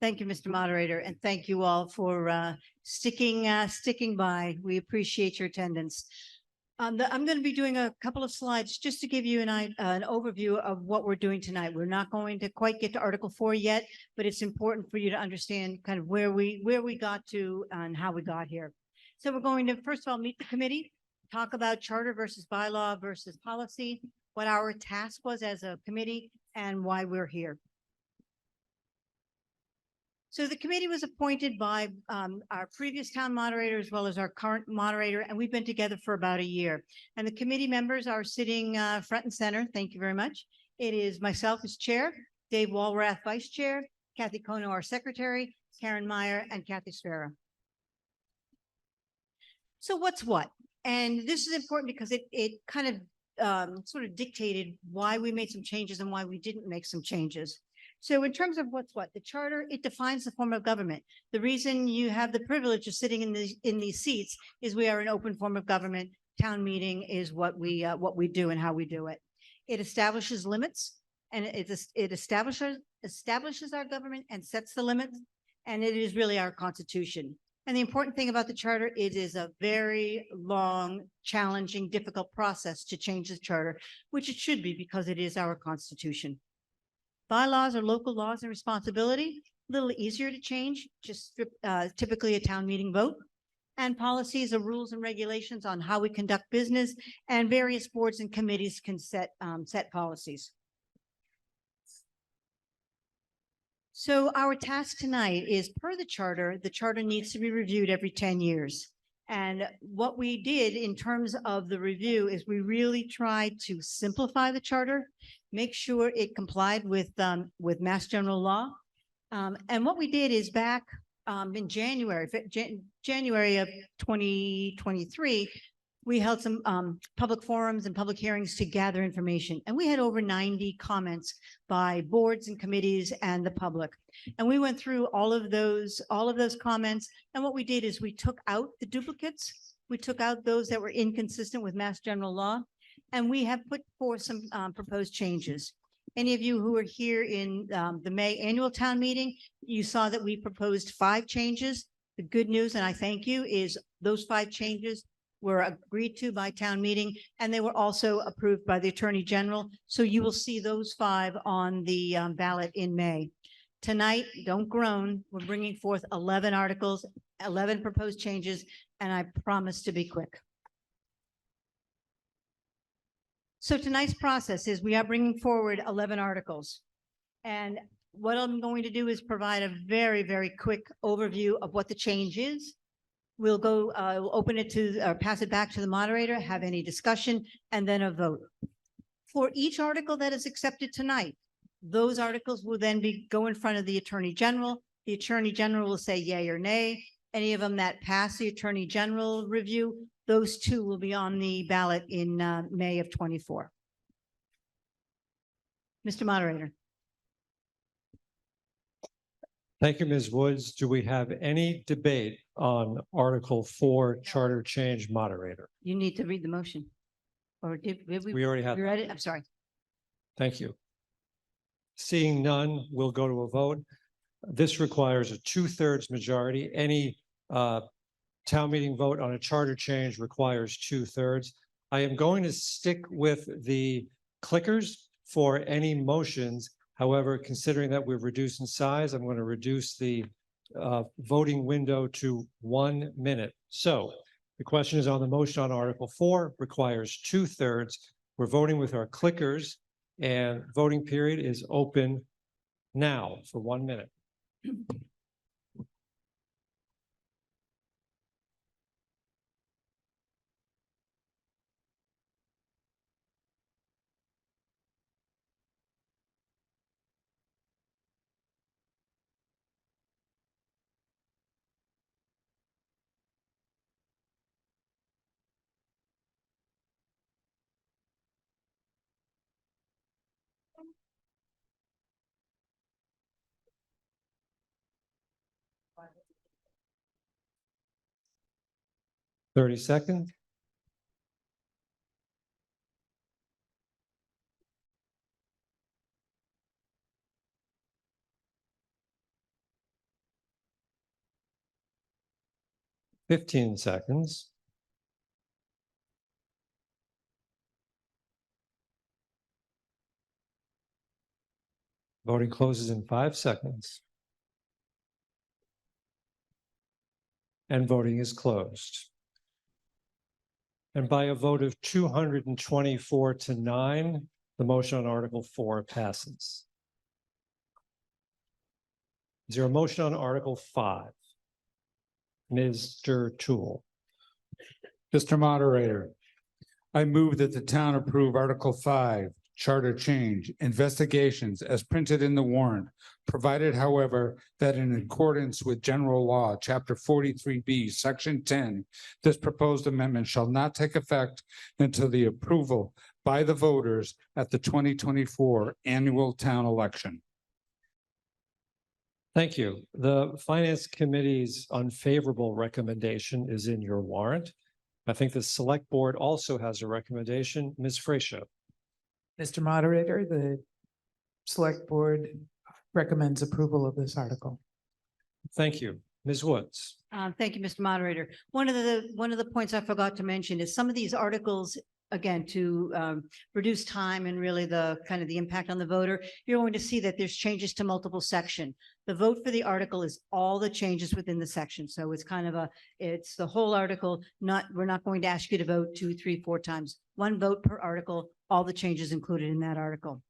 Thank you, Mr. Moderator, and thank you all for sticking by. We appreciate your attendance. I'm going to be doing a couple of slides just to give you an overview of what we're doing tonight. We're not going to quite get to Article 4 yet, but it's important for you to understand kind of where we got to and how we got here. So we're going to, first of all, meet the committee, talk about charter versus bylaw versus policy, what our task was as a committee, and why we're here. So the committee was appointed by our previous town moderator as well as our current moderator, and we've been together for about a year. And the committee members are sitting front and center. Thank you very much. It is myself as chair, Dave Walrath, vice chair, Kathy Kono, our secretary, Karen Meyer, and Kathy Sfera. So what's what? And this is important because it kind of sort of dictated why we made some changes and why we didn't make some changes. So in terms of what's what, the charter, it defines the form of government. The reason you have the privilege of sitting in these seats is we are an open form of government. Town meeting is what we do and how we do it. It establishes limits, and it establishes our government and sets the limits, and it is really our constitution. And the important thing about the charter, it is a very long, challenging, difficult process to change the charter, which it should be because it is our constitution. Bylaws are local laws and responsibility, a little easier to change, just typically a town meeting vote. And policies are rules and regulations on how we conduct business, and various boards and committees can set policies. So our task tonight is per the charter needs to be reviewed every 10 years. And what we did in terms of the review is we really tried to simplify the charter, make sure it complied with Mass General Law. And what we did is back in January of 2023, we held some public forums and public hearings to gather information. And we had over 90 comments by boards and committees and the public. And we went through all of those comments. And what we did is we took out the duplicates. We took out those that were inconsistent with Mass General Law. And we have put forth some proposed changes. Any of you who are here in the May annual town meeting, you saw that we proposed 5 changes. The good news, and I thank you, is those 5 changes were agreed to by town meeting, and they were also approved by the Attorney General. So you will see those 5 on the ballot in May. Tonight, don't groan, we're bringing forth 11 articles, 11 proposed changes, and I promise to be quick. So tonight's process is we are bringing forward 11 articles. And what I'm going to do is provide a very, very quick overview of what the change is. We'll go, we'll open it to, or pass it back to the moderator, have any discussion, and then a vote. For each article that is accepted tonight, those articles will then go in front of the Attorney General. The Attorney General will say yay or nay. Any of them that pass the Attorney General review, those 2 will be on the ballot in May of 24. Mr. Moderator. Thank you, Ms. Woods. Do we have any debate on Article 4, Charter Change Moderator? You need to read the motion. Or did we? We already have. We read it? I'm sorry. Thank you. Seeing none, we'll go to a vote. This requires a 2/3 majority. Any town meeting vote on a charter change requires 2/3. I am going to stick with the clickers for any motions. However, considering that we've reduced in size, I'm going to reduce the voting window to 1 minute. So the question is on the motion on Article 4 requires 2/3. We're voting with our clickers and voting period is open now for 1 minute. Thirty seconds. Fifteen seconds. Voting closes in 5 seconds. And voting is closed. And by a vote of 224 to 9, the motion on Article 4 passes. Is there a motion on Article 5? Mr. Toole. Mr. Moderator, I move that the town approve Article 5, Charter Change, Investigations as printed in the warrant, provided, however, that in accordance with General Law, Chapter 43B, Section 10, this proposed amendment shall not take effect until the approval by the voters at the 2024 annual town election. Thank you. The Finance Committee's unfavorable recommendation is in your warrant. I think the Select Board also has a recommendation. Ms. Frecia. Mr. Moderator, the Select Board recommends approval of this article. Thank you. Ms. Woods. Thank you, Mr. Moderator. One of the points I forgot to mention is some of these articles, again, to reduce time and really the kind of the impact on the voter, you're going to see that there's changes to multiple section. The vote for the article is all the changes within the section. So it's kind of it's the whole article, we're not going to ask you to vote 2, 3, 4 times. 1 vote per article, all the changes included in that article.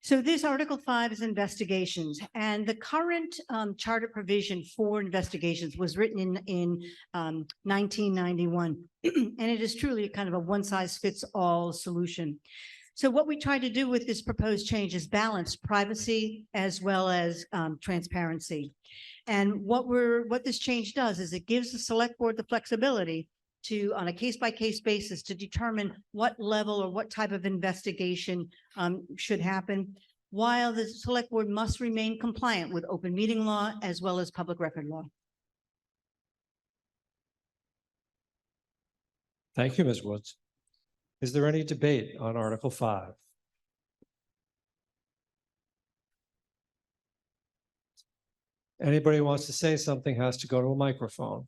So this Article 5 is investigations, and the current charter provision for investigations was written in 1991. And it is truly kind of a one-size-fits-all solution. So what we try to do with this proposed change is balance privacy as well as transparency. And what this change does is it gives the select board the flexibility to, on a case-by-case basis, to determine what level or what type of investigation should happen, while the select board must remain compliant with open meeting law as well as public record law. Thank you, Ms. Woods. Is there any debate on Article 5? Anybody who wants to say something has to go to a microphone.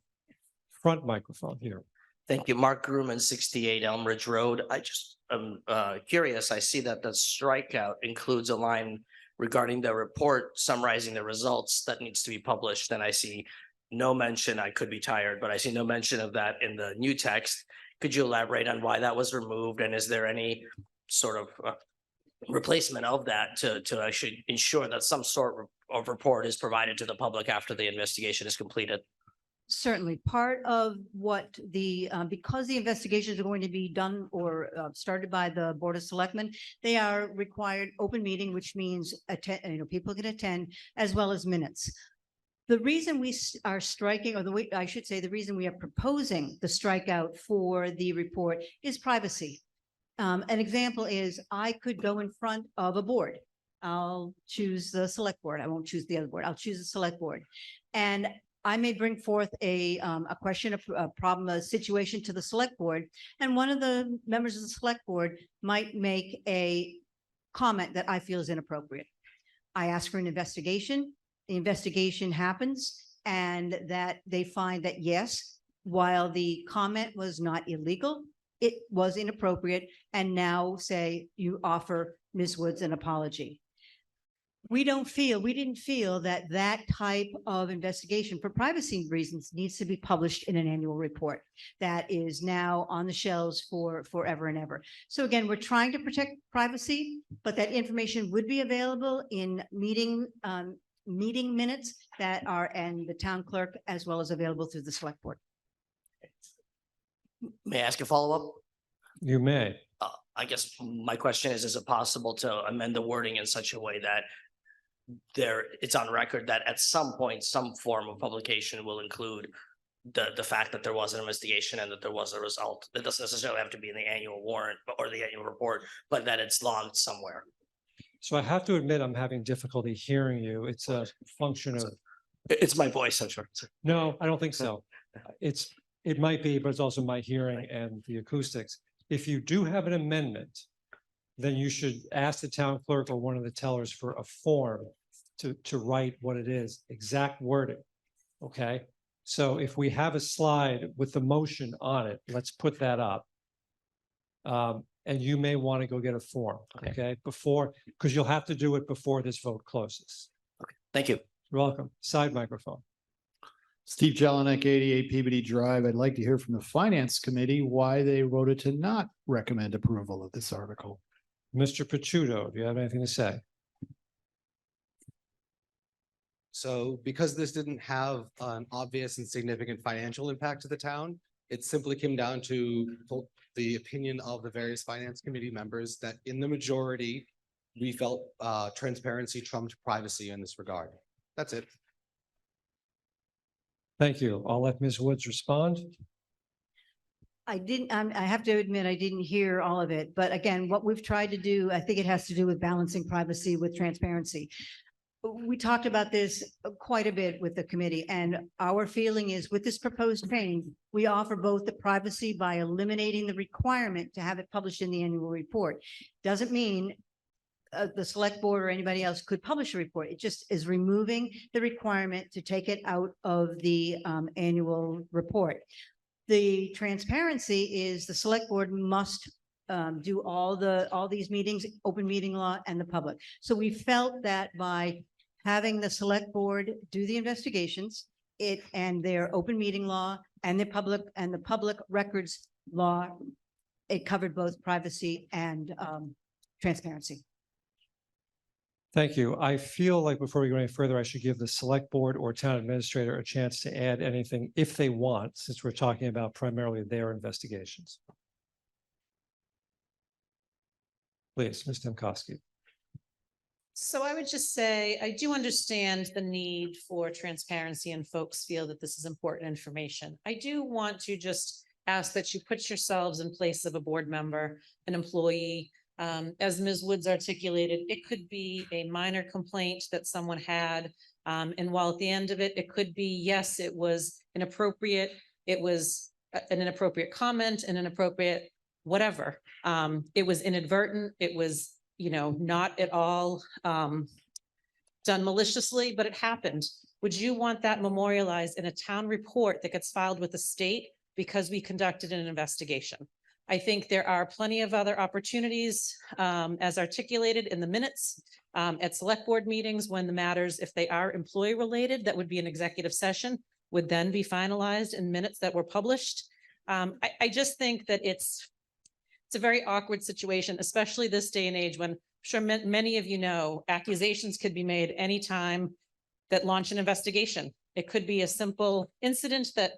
Front microphone here. Thank you. Mark Grumman, 68 Elm Ridge Road. I just am curious. I see that the strikeout includes a line regarding the report summarizing the results that needs to be published. And I see no mention, I could be tired, but I see no mention of that in the new text. Could you elaborate on why that was removed? And is there any sort of replacement of that to actually ensure that some sort of report is provided to the public after the investigation is completed? Certainly, part of what the, because the investigations are going to be done or started by the Board of Selectmen, they are required open meeting, which means people can attend, as well as minutes. The reason we are striking, or the way I should say, the reason we are proposing the strikeout for the report is privacy. An example is I could go in front of a board. I'll choose the select board. I won't choose the other board. I'll choose the select board. And I may bring forth a question, a problem, a situation to the select board, and one of the members of the select board might make a comment that I feel is inappropriate. I ask for an investigation. The investigation happens, and that they find that yes, while the comment was not illegal, it was inappropriate, and now say you offer Ms. Woods an apology. We didn't feel that that type of investigation for privacy reasons needs to be published in an annual report that is now on the shelves for forever and ever. So again, we're trying to protect privacy, but that information would be available in meeting minutes that are, and the town clerk, as well as available through the select board. May I ask a follow-up? You may. I guess my question is it possible to amend the wording in such a way that it's on record that at some point, some form of publication will include the fact that there was an investigation and that there was a result? That doesn't necessarily have to be in the annual warrant or the annual report, but that it's logged somewhere. So I have to admit, I'm having difficulty hearing you. It's a function of. It's my voice, I'm sure. No, I don't think so. It might be, but it's also my hearing and the acoustics. If you do have an amendment, then you should ask the town clerk or one of the tellers for a form to write what it is, exact wording. Okay, so if we have a slide with the motion on it, let's put that up. And you may want to go get a form, okay, before, because you'll have to do it before this vote closes. Okay, thank you. You're welcome. Side microphone. Steve Jelinek, 88 Peabody Drive. I'd like to hear from the Finance Committee why they voted to not recommend approval of this article. Mr. Picciuto, do you have anything to say? So because this didn't have an obvious and significant financial impact to the town, it simply came down to the opinion of the various Finance Committee members that in the majority, we felt transparency trumped privacy in this regard. That's it. Thank you. I'll let Ms. Woods respond. I have to admit, I didn't hear all of it, but again, what we've tried to do, I think it has to do with balancing privacy with transparency. We talked about this quite a bit with the committee, and our feeling is with this proposed change, we offer both the privacy by eliminating the requirement to have it published in the annual report. Doesn't mean the select board or anybody else could publish a report. It just is removing the requirement to take it out of the annual report. The transparency is the select board must do all these meetings, open meeting law and the public. So we felt that by having the select board do the investigations, and their open meeting law and the public records law, it covered both privacy and transparency. Thank you. I feel like before we go any further, I should give the select board or town administrator a chance to add anything if they want, since we're talking about primarily their investigations. Please, Ms. Demkowski. So I would just say, I do understand the need for transparency and folks feel that this is important information. I do want to just ask that you put yourselves in place of a board member, an employee. As Ms. Woods articulated, it could be a minor complaint that someone had. And while at the end of it, it could be, yes, it was inappropriate. It was an inappropriate comment, an inappropriate whatever. It was inadvertent. It was, you know, not at all done maliciously, but it happened. Would you want that memorialized in a town report that gets filed with the state because we conducted an investigation? I think there are plenty of other opportunities, as articulated in the minutes, at select board meetings when the matters, if they are employee related, that would be an executive session, would then be finalized in minutes that were published. I just think that it's a very awkward situation, especially this day and age when I'm sure many of you know, accusations could be made anytime that launch an investigation. It could be a simple incident that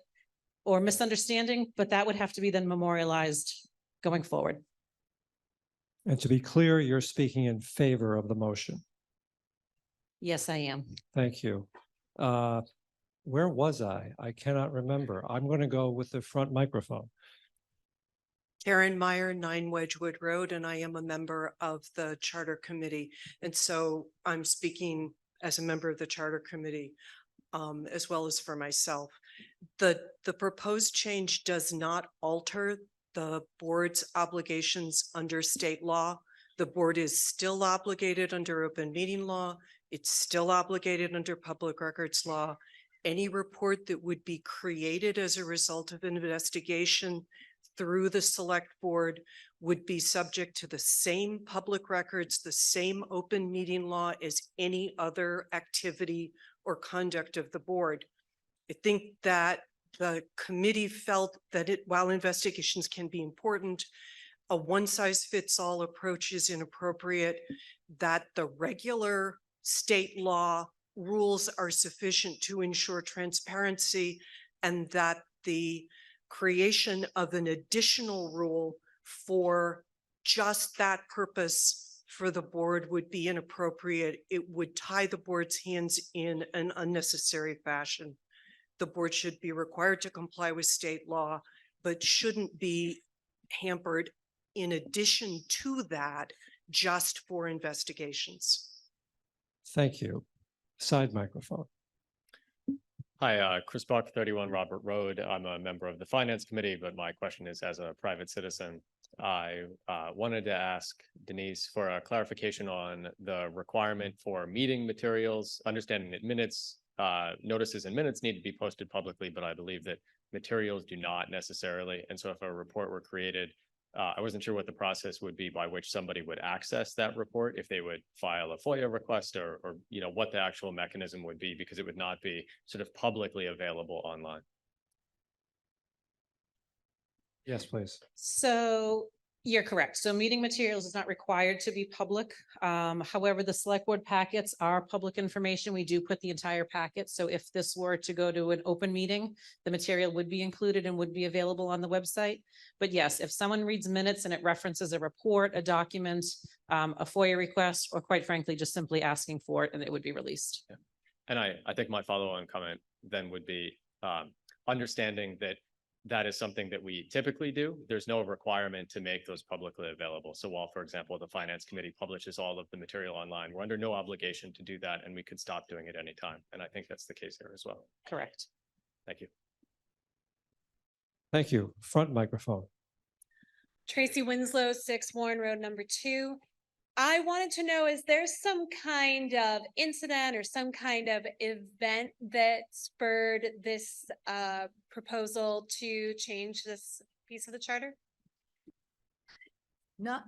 or misunderstanding, but that would have to be then memorialized going forward. And to be clear, you're speaking in favor of the motion. Yes, I am. Thank you. Where was I? I cannot remember. I'm going to go with the front microphone. Karen Meyer, 9 Wedgewood Road, and I am a member of the Charter Committee. And so I'm speaking as a member of the Charter Committee, as well as for myself. The proposed change does not alter the board's obligations under state law. The board is still obligated under open meeting law. It's still obligated under public records law. Any report that would be created as a result of an investigation through the select board would be subject to the same public records, the same open meeting law as any other activity or conduct of the board. I think that the committee felt that while investigations can be important, a one-size-fits-all approach is inappropriate, that the regular state law rules are sufficient to ensure transparency, and that the creation of an additional rule for just that purpose for the board would be inappropriate. It would tie the board's hands in an unnecessary fashion. The board should be required to comply with state law, but shouldn't be hampered in addition to that just for investigations. Thank you. Side microphone. Hi, Chris Buck, 31 Robert Road. I'm a member of the Finance Committee, but my question is as a private citizen. I wanted to ask Denise for a clarification on the requirement for meeting materials, understanding that minutes, notices and minutes need to be posted publicly, but I believe that materials do not necessarily. And so if a report were created, I wasn't sure what the process would be by which somebody would access that report, if they would file a FOIA request or you know, what the actual mechanism would be, because it would not be sort of publicly available online. Yes, please. So you're correct. So meeting materials is not required to be public. However, the select board packets are public information. We do put the entire packet. So if this were to go to an open meeting, the material would be included and would be available on the website. But yes, if someone reads minutes and it references a report, a document, a FOIA request, or quite frankly, just simply asking for it, and it would be released. Yeah. And I think my follow-on comment then would be understanding that that is something that we typically do. There's no requirement to make those publicly available. So while, for example, the Finance Committee publishes all of the material online, we're under no obligation to do that, and we could stop doing it anytime. And I think that's the case here as well. Correct. Thank you. Thank you. Front microphone. Tracy Winslow, 6 Warren Road, number 2. I wanted to know, is there some kind of incident or some kind of event that spurred this proposal to change this piece of the charter? Not,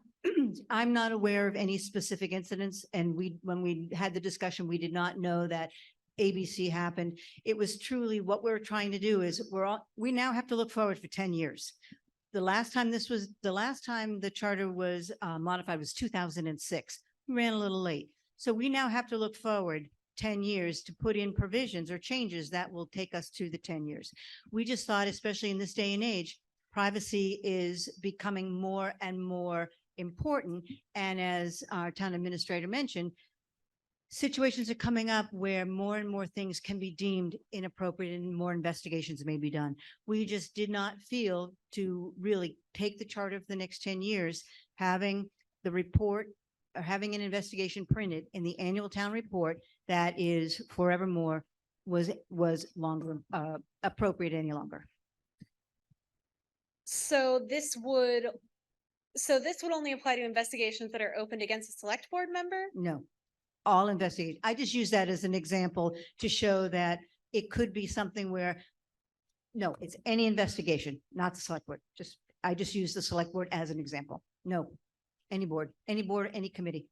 I'm not aware of any specific incidents, and when we had the discussion, we did not know that ABC happened. It was truly what we're trying to do is we now have to look forward for 10 years. The last time the charter was modified was 2006. We ran a little late. So we now have to look forward 10 years to put in provisions or changes that will take us to the 10 years. We just thought, especially in this day and age, privacy is becoming more and more important. And as our town administrator mentioned, situations are coming up where more and more things can be deemed inappropriate and more investigations may be done. We just did not feel to really take the charter for the next 10 years, having the report or having an investigation printed in the annual town report that is forevermore was longer appropriate any longer. So this would only apply to investigations that are opened against a select board member? No, all investigate. I just use that as an example to show that it could be something where, no, it's any investigation, not the select board. I just use the select board as an example. No, any board, any committee.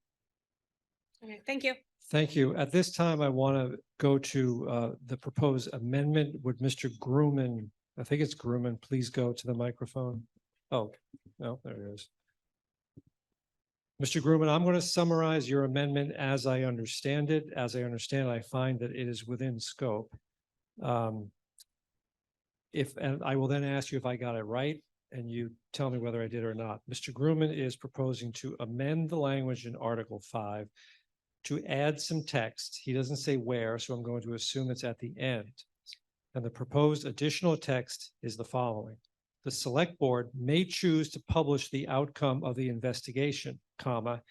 Okay, thank you. Thank you. At this time, I want to go to the proposed amendment. Would Mr. Grumman, I think it's Grumman, please go to the microphone. Oh, no, there it is. Mr. Grumman, I'm going to summarize your amendment as I understand it. As I understand it, I find that it is within scope. And I will then ask you if I got it right, and you tell me whether I did or not. Mr. Grumman is proposing to amend the language in Article 5 to add some text. He doesn't say where, so I'm going to assume it's at the end. And the proposed additional text is the following. The select board may choose to publish the outcome of the investigation, comma,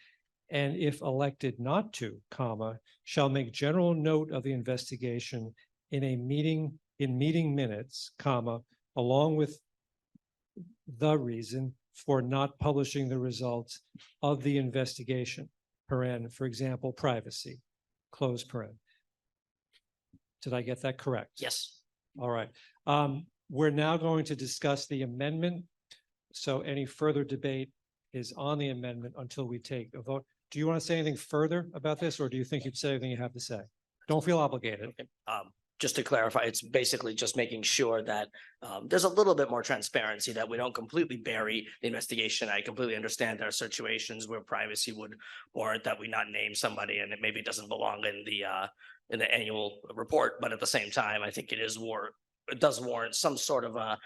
and if elected not to, comma, shall make general note of the investigation in meeting minutes, comma, along with the reason for not publishing the results of the investigation, paren, for example, privacy, close paren. Did I get that correct? Yes. All right. We're now going to discuss the amendment. So any further debate is on the amendment until we take a vote. Do you want to say anything further about this, or do you think you'd say everything you have to say? Don't feel obligated. Just to clarify, it's basically just making sure that there's a little bit more transparency, that we don't completely bury the investigation. I completely understand there are situations where privacy would warrant that we not name somebody, and it maybe doesn't belong in the annual report. But at the same time, I think it does warrant some sort of a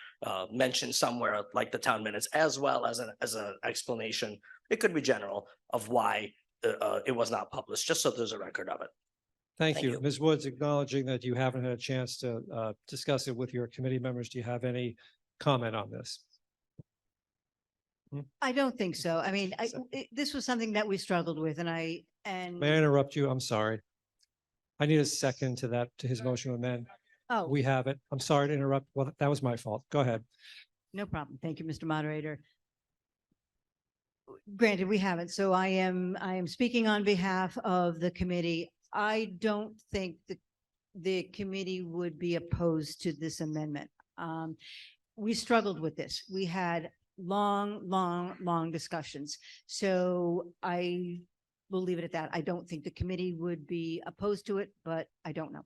mention somewhere, like the town minutes, as well as an explanation. It could be general of why it was not published, just so there's a record of it. Thank you. Ms. Woods, acknowledging that you haven't had a chance to discuss it with your committee members, do you have any comment on this? I don't think so. I mean, this was something that we struggled with, and May I interrupt you? I'm sorry. I need a second to his motion to amend. Oh, We have it. I'm sorry to interrupt. Well, that was my fault. Go ahead. no problem. Thank you, Mr. Moderator. Granted, we haven't. So I am speaking on behalf of the committee. I don't think the committee would be opposed to this amendment. We struggled with this. We had long discussions. So I will leave it at that. I don't think the committee would be opposed to it, but I don't know.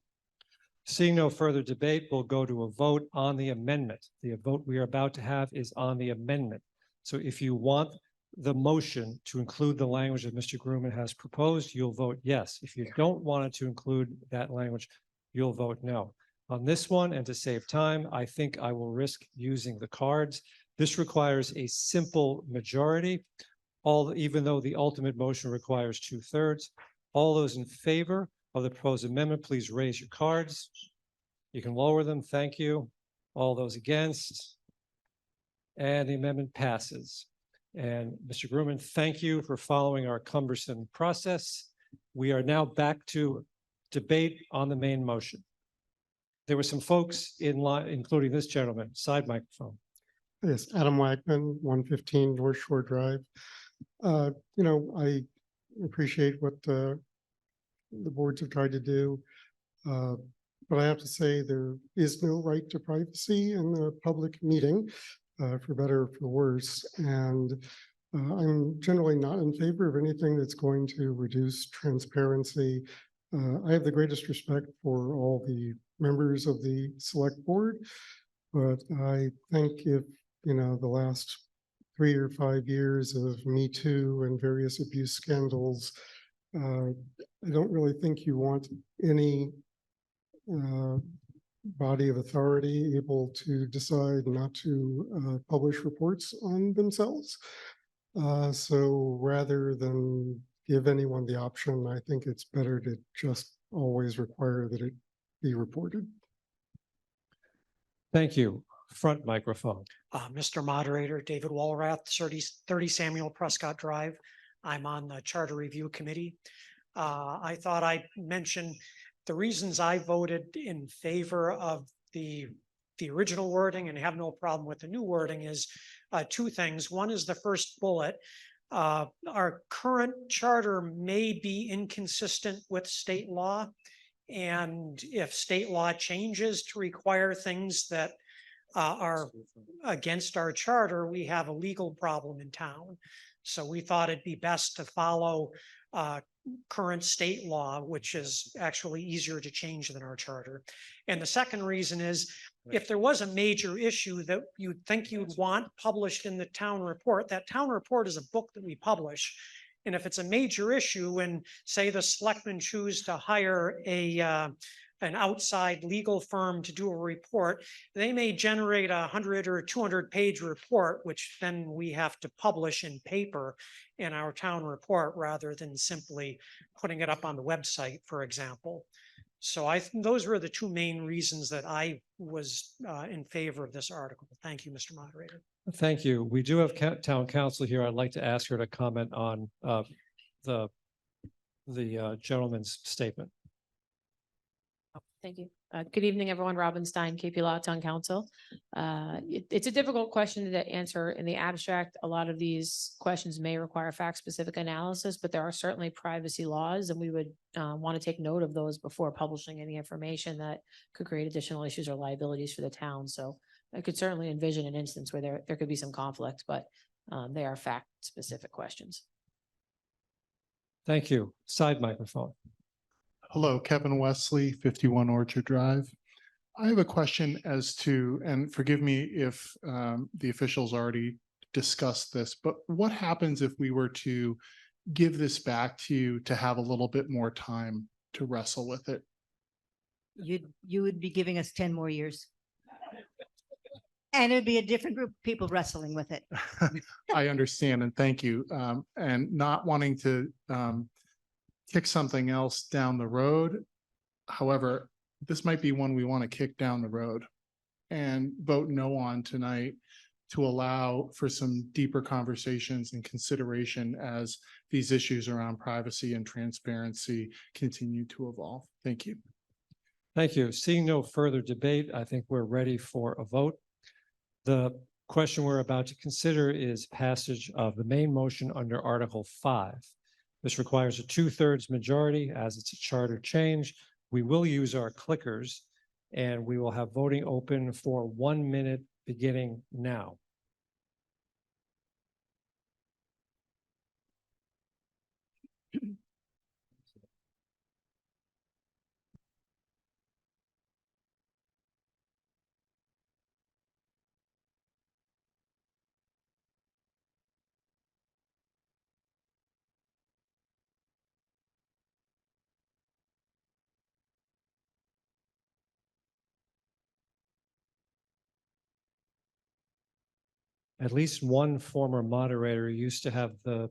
Seeing no further debate, we'll go to a vote on the amendment. The vote we are about to have is on the amendment. So if you want the motion to include the language that Mr. Grumman has proposed, you'll vote yes. If you don't want it to include that language, you'll vote no. On this one, and to save time, I think I will risk using the cards. This requires a simple majority, even though the ultimate motion requires 2/3. All those in favor of the proposed amendment, please raise your cards. You can lower them. Thank you. All those against. And the amendment passes. And Mr. Grumman, thank you for following our cumbersome process. We are now back to debate on the main motion. There were some folks in line, including this gentleman, side microphone. Yes, Adam Wagman, 115 North Shore Drive. I appreciate what the boards have tried to do. But I have to say there is no right to privacy in a public meeting, for better or for worse. And I'm generally not in favor of anything that's going to reduce transparency. I have the greatest respect for all the members of the select board, but I think if, the last 3 or 5 years of Me Too and various abuse scandals I don't really think you want any body of authority able to decide not to publish reports on themselves. So rather than give anyone the option, I think it's better to just always require that it be reported. Thank you. Front microphone. Mr. Moderator, David Walrath, 30 Samuel Prescott Drive. I'm on the Charter Review Committee. I thought I'd mention the reasons I voted in favor of the original wording and have no problem with the new wording is two things. One is the first bullet. Our current charter may be inconsistent with state law. And if state law changes to require things that are against our charter, we have a legal problem in town. So we thought it'd be best to follow current state law, which is actually easier to change than our charter. And the second reason is if there was a major issue that you'd think you'd want published in the town report, that town report is a book that we publish. And if it's a major issue and say the selectmen choose to hire an outside legal firm to do a report, they may generate 100 or 200-page report, which then we have to publish in paper in our town report rather than simply putting it up on the website, for example. So those were the two main reasons that I was in favor of this article. Thank you, Mr. Moderator. Thank you. We do have town council here. I'd like to ask her to comment on the gentleman's statement. Thank you. Good evening, everyone. Robin Stein, KP Law Town Council. It's a difficult question to answer in the abstract. A lot of these questions may require fact-specific analysis, but there are certainly privacy laws, and we would want to take note of those before publishing any information that could create additional issues or liabilities for the town. So I could certainly envision an instance where there could be some conflict, but they are fact-specific questions. Thank you. Side microphone. Hello, Kevin Wesley, 51 Orchard Drive. I have a question as to, and forgive me if the officials already discussed this, but what happens if we were to give this back to you to have a little bit more time to wrestle with it? You would be giving us 10 more years. And it'd be a different group of people wrestling with it. I understand and thank you. And not wanting to kick something else down the road. However, this might be one we want to kick down the road and vote no on tonight to allow for some deeper conversations and consideration as these issues around privacy and transparency continue to evolve. Thank you. Thank you. Seeing no further debate, I think we're ready for a vote. The question we're about to consider is passage of the main motion under Article 5. This requires a 2/3 majority as it's a charter change. We will use our clickers and we will have voting open for 1 minute beginning now. At least one former moderator used to have the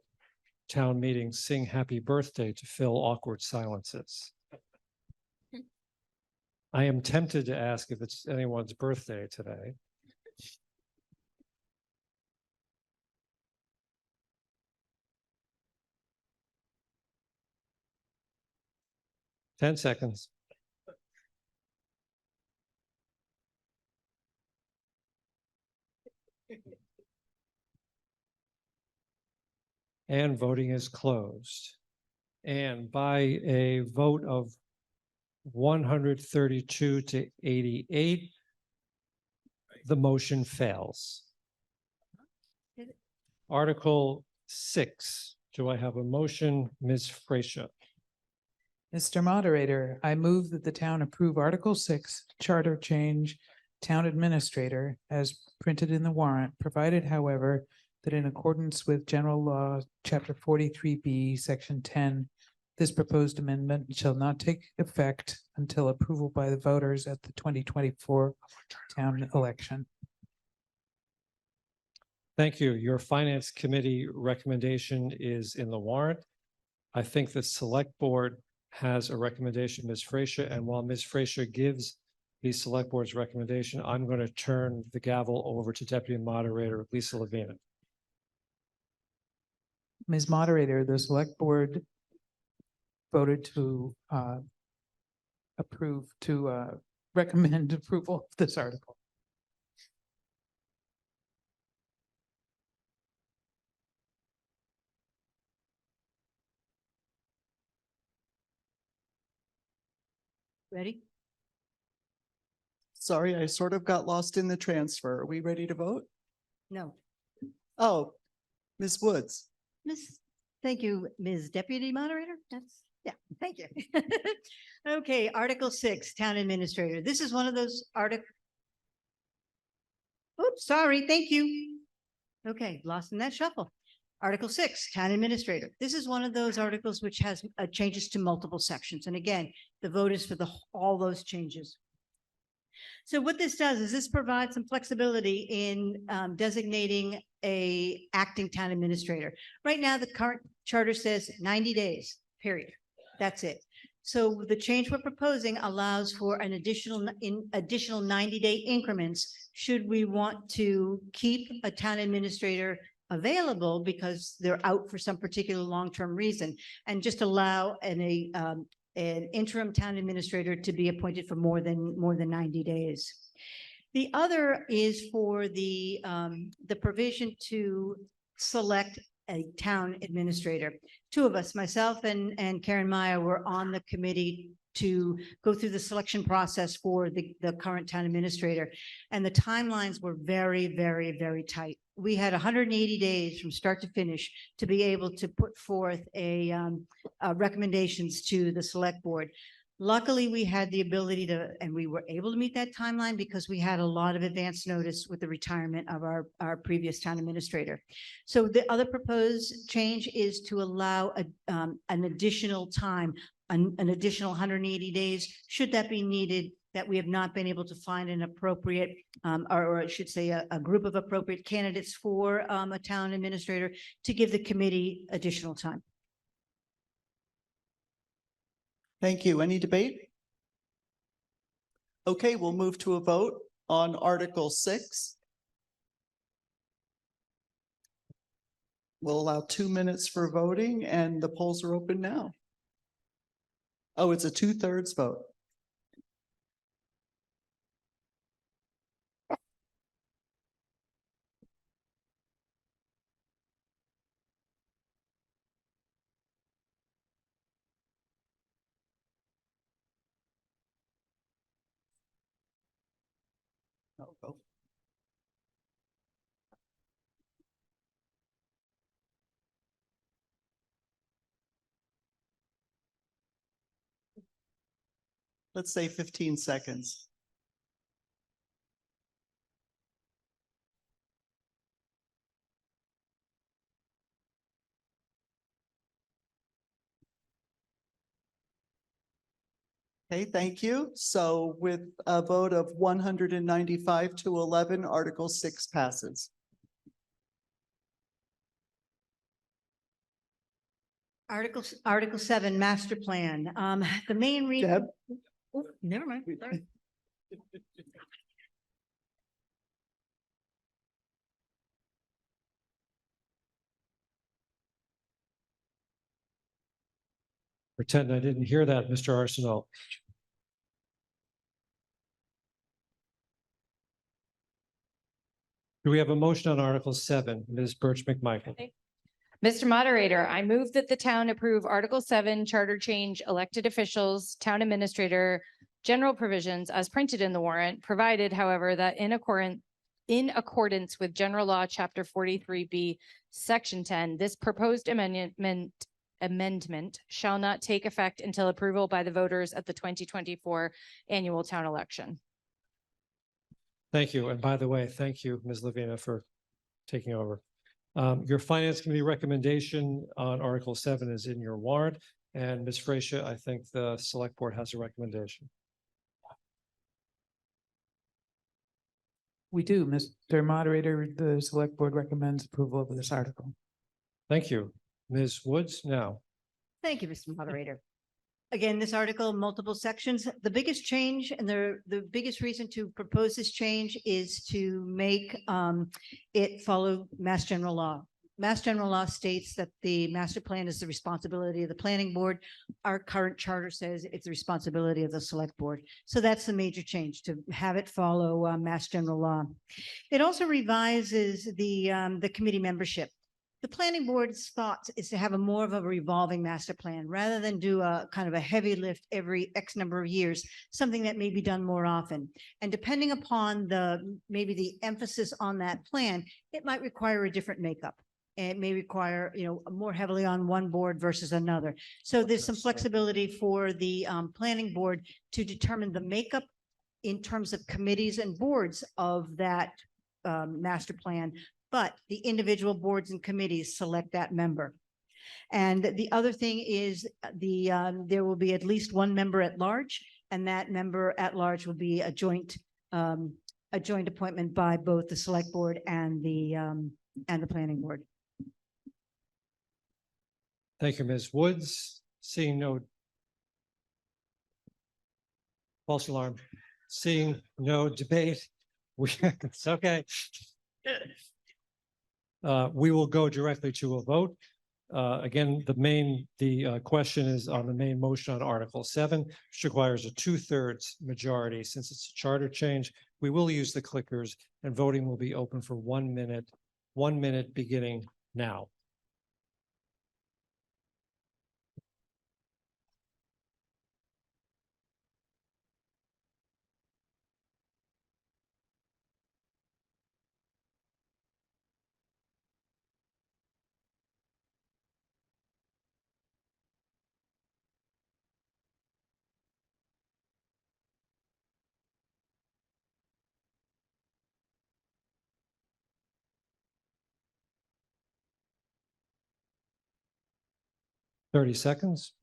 town meeting sing happy birthday to fill awkward silences. I am tempted to ask if it's anyone's birthday today. Ten seconds. And voting is closed. And by a vote of 132 to 88, the motion fails. Article 6. Do I have a motion, Ms. Fraser? Mr. Moderator, I move that the town approve Article 6, Charter Change, Town Administrator, as printed in the warrant, provided, however, that in accordance with General Law, Chapter 43B, Section 10, This proposed amendment shall not take effect until approval by the voters at the 2024 town election. Thank you. Your Finance Committee recommendation is in the warrant. I think the Select Board has a recommendation, Ms. Frazier, and while Ms. Frazier gives the Select Board's recommendation, I'm going to turn the gavel over to Deputy Moderator Lisa Lavina. Ms. Moderator, the select board voted to recommend approval of this article. Ready? Sorry, I sort of got lost in the transfer. Are we ready to vote? No. Oh, Ms. Woods. Thank you, Ms. Deputy Moderator. Yeah, thank you. Okay, Article 6, Town Administrator. This is one of those oops, sorry, thank you. Okay, lost in that shuffle. Article 6, Town Administrator. This is one of those articles which has changes to multiple sections. And again, the vote is for all those changes. So what this does is this provides some flexibility in designating a acting town administrator. Right now, the current charter says 90 days, period. That's it. So the change we're proposing allows for an additional 90-day increments should we want to keep a town administrator available because they're out for some particular long-term reason, and just allow an interim town administrator to be appointed for more than 90 days. The other is for the provision to select a town administrator. Two of us, myself and Karen Meyer, were on the committee to go through the selection process for the current town administrator. And the timelines were very, very, very tight. We had 180 days from start to finish to be able to put forth recommendations to the select board. Luckily, we had the ability and we were able to meet that timeline because we had a lot of advance notice with the retirement of our previous town administrator. So the other proposed change is to allow an additional time, an additional 180 days, should that be needed, that we have not been able to find an appropriate, or I should say a group of appropriate candidates for a town administrator, to give the committee additional time. Thank you. Any debate? Okay, we'll move to a vote on Article 6. We'll allow 2 minutes for voting and the polls are open now. Oh, it's a 2/3 vote. Oh. Let's say 15 seconds. Okay, thank you. So with a vote of 195 to 11, Article 6 passes. Article 7, Master Plan. The main reason. Oh, never mind. Sorry. Pretend I didn't hear that, Mr. Arsenault. Do we have a motion on Article 7? Ms. Birch McMichael. Mr. Moderator, I move that the town approve Article 7, Charter Change, Elected Officials, Town Administrator, General Provisions as printed in the warrant, provided, however, that in accordance with General Law, Chapter 43B, Section 10, this proposed amendment shall not take effect until approval by the voters at the 2024 annual town election. Thank you. And by the way, thank you, Ms. Lavina, for taking over. Your Finance Committee recommendation on Article 7 is in your warrant. And Ms. Frazier, I think the select board has a recommendation. We do, Mr. Moderator, the select board recommends approval of this article. Thank you. Ms. Woods now. Thank you, Mr. Moderator. Again, this article, multiple sections. The biggest change and the biggest reason to propose this change is to make it follow Mass General Law. Mass General Law states that the master plan is the responsibility of the planning board. Our current charter says it's the responsibility of the select board. So that's the major change, to have it follow Mass General Law. It also revises the committee membership. The planning board's thought is to have a more of a revolving master plan rather than do a kind of a heavy lift every X number of years, something that may be done more often. And depending upon maybe the emphasis on that plan, it might require a different makeup. And it may require, more heavily on one board versus another. So there's some flexibility for the planning board to determine the makeup in terms of committees and boards of that master plan, but the individual boards and committees select that member. And the other thing is there will be at least one member at large, and that member at large will be a joint appointment by both the select board and the planning board. Thank you, Ms. Woods. Seeing no false alarm, seeing no debate, it's okay. We will go directly to a vote. Again, the question is on the main motion on Article 7, which requires a 2/3 majority. Since it's a charter change, we will use the clickers and voting will be open for 1 minute, 1 minute beginning now. Thirty seconds.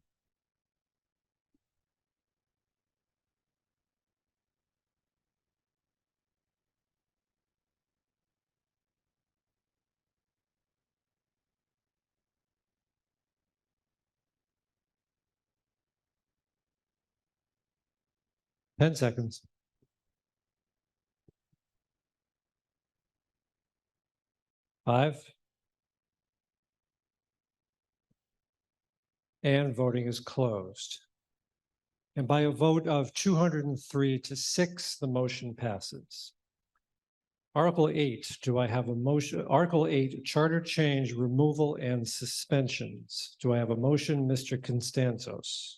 Ten seconds. Five. And voting is closed. And by a vote of 203 to 6, the motion passes. Article 8, do I have a motion? Article 8, charter change, removal and suspensions. Do I have a motion, Mr. Constanzos?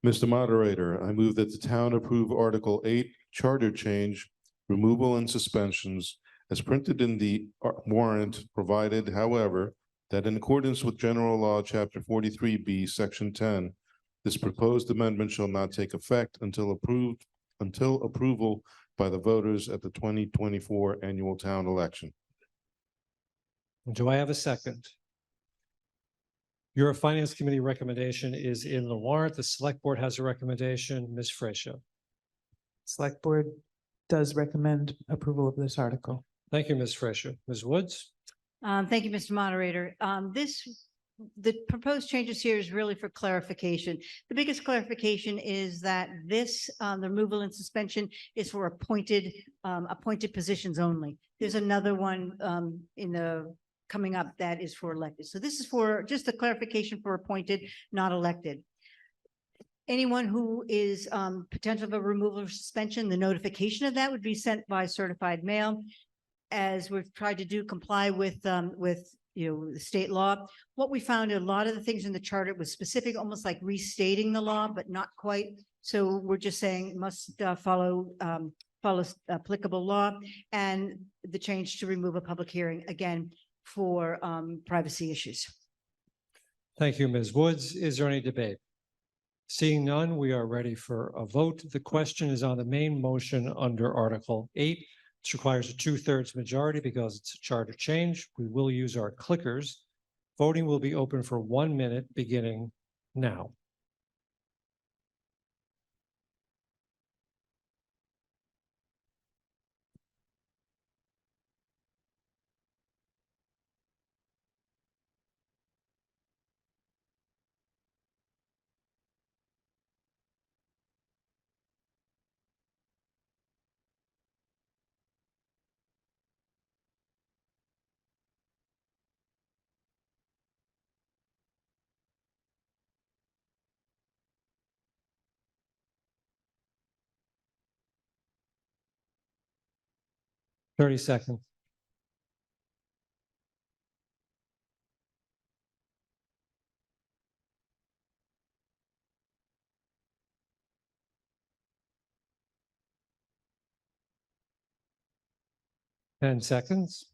Mr. Moderator, I move that the town approve Article 8, charter change, removal and suspensions as printed in the warrant, provided, however, that in accordance with General Law, Chapter 43B, Section 10, this proposed amendment shall not take effect until approval by the voters at the 2024 annual town election. Do I have a second? Your Finance Committee recommendation is in the warrant. The Select Board has a recommendation. Ms. Frazier. Select board does recommend approval of this article. Thank you, Ms. Frazier. Ms. Woods? Thank you, Mr. Moderator. The proposed changes here is really for clarification. The biggest clarification is that the removal and suspension is for appointed positions only. There's another one coming up that is for elected. So this is for just a clarification for appointed, not elected. Anyone who is potential of a removal or suspension, the notification of that would be sent by certified mail. As we've tried to do, comply with the state law. What we found, a lot of the things in the charter was specific, almost like restating the law, but not quite. So we're just saying must follow applicable law, and the change to remove a public hearing, again, for privacy issues. Thank you, Ms. Woods. Is there any debate? Seeing none, we are ready for a vote. The question is on the main motion under Article 8. This requires a 2/3 majority because it's a charter change. We will use our clickers. Voting will be open for 1 minute beginning now. 30 seconds. Ten seconds.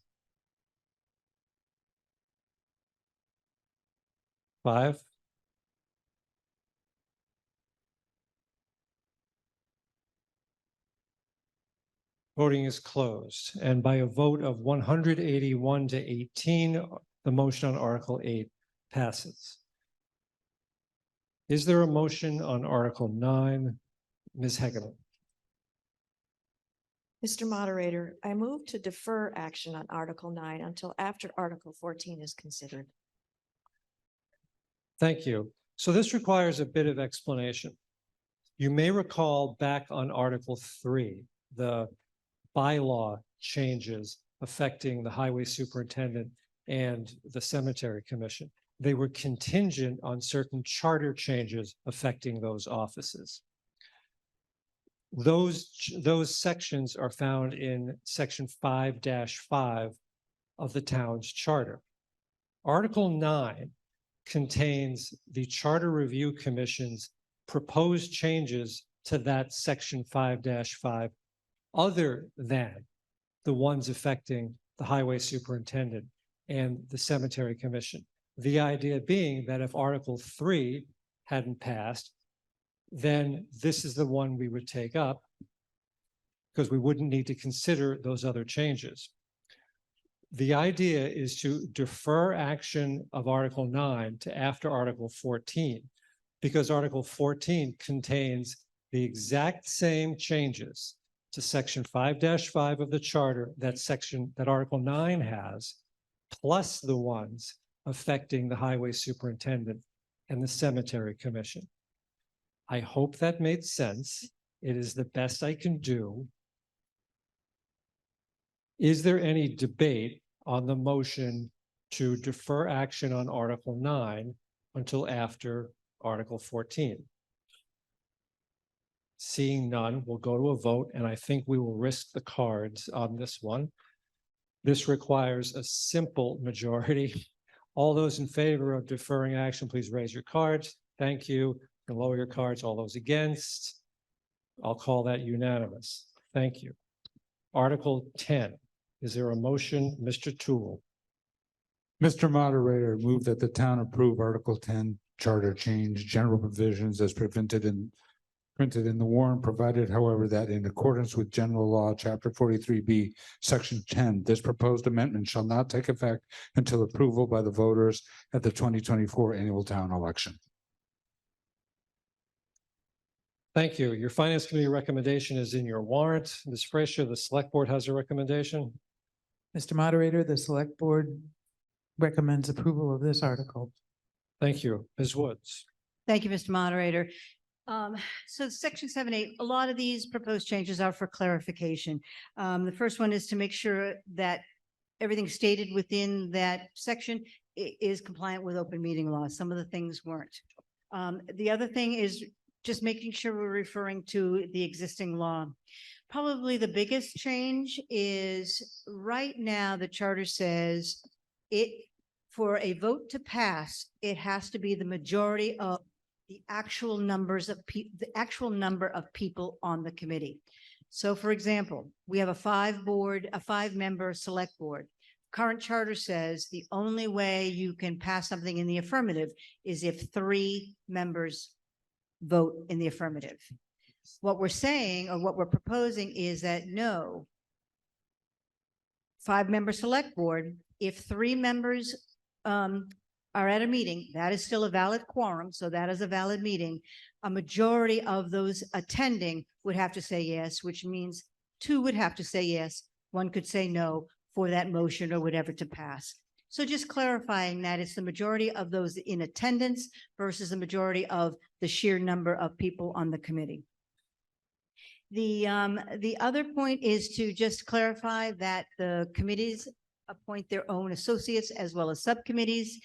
5. Voting is closed, and by a vote of 181 to 18, the motion on Article 8 passes. Is there a motion on Article 9? Ms. Hegeman. Mr. Moderator, I move to defer action on Article 9 until after Article 14 is considered. Thank you. So this requires a bit of explanation. You may recall back on Article 3, the bylaw changes affecting the highway superintendent and the cemetery commission. They were contingent on certain charter changes affecting those offices. Those sections are found in section 5-5 of the town's charter. Article 9 contains the Charter Review Commission's proposed changes to that section 5-5 other than the ones affecting the highway superintendent and the cemetery commission. The idea being that if Article 3 hadn't passed, then this is the one we would take up because we wouldn't need to consider those other changes. The idea is to defer action of Article 9 to after Article 14, because Article 14 contains the exact same changes to section 5-5 of the charter that Article 9 has, plus the ones affecting the highway superintendent and the cemetery commission. I hope that made sense. It is the best I can do. Is there any debate on the motion to defer action on Article 9 until after Article 14? Seeing none, we'll go to a vote, and I think we will risk the cards on this one. This requires a simple majority. All those in favor of deferring action, please raise your cards. Thank you. And lower your cards. All those against, I'll call that unanimous. Thank you. Article 10. Is there a motion, Mr. Toole? Mr. Moderator, move that the town approve Article 10 charter change general provisions as printed in the warrant, provided, however, that in accordance with general law, chapter 43B, section 10, this proposed amendment shall not take effect until approval by the voters at the 2024 annual town election. Thank you. Your Finance Committee recommendation is in your warrant. Ms. Frazier, the Select Board has a recommendation. Mr. Moderator, the Select Board recommends approval of this article. Thank you. Ms. Woods. Thank you, Mr. Moderator. So section 7-8, a lot of these proposed changes are for clarification. The first one is to make sure that everything stated within that section is compliant with open meeting law. Some of the things weren't. The other thing is just making sure we're referring to the existing law. Probably the biggest change is right now the charter says for a vote to pass, it has to be the majority of the actual number of people on the committee. So for example, we have a 5-member select board. Current charter says the only way you can pass something in the affirmative is if 3 members vote in the affirmative. What we're saying, or what we're proposing, is that no, 5-member select board, if 3 members are at a meeting, that is still a valid quorum, so that is a valid meeting. A majority of those attending would have to say yes, which means 2 would have to say yes, 1 could say no for that motion or whatever to pass. So just clarifying that it's the majority of those in attendance versus the majority of the sheer number of people on the committee. The other point is to just clarify that the committees appoint their own associates as well as subcommittees,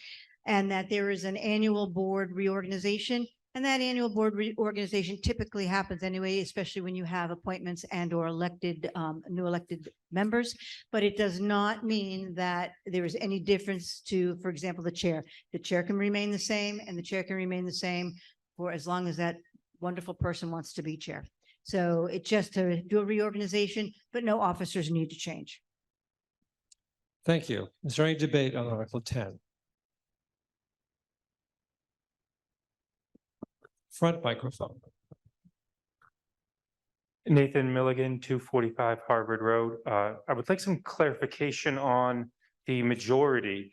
and that there is an annual board reorganization. And that annual board reorganization typically happens anyway, especially when you have appointments and or elected, new elected members. But it does not mean that there is any difference to, for example, the chair. The chair can remain the same and the chair can remain the same for as long as that wonderful person wants to be chair. So it's just to do a reorganization, but no officers need to change. Thank you. Is there any debate on Article 10? Front microphone. Nathan Milligan, 245 Harvard Road. I would like some clarification on the majority.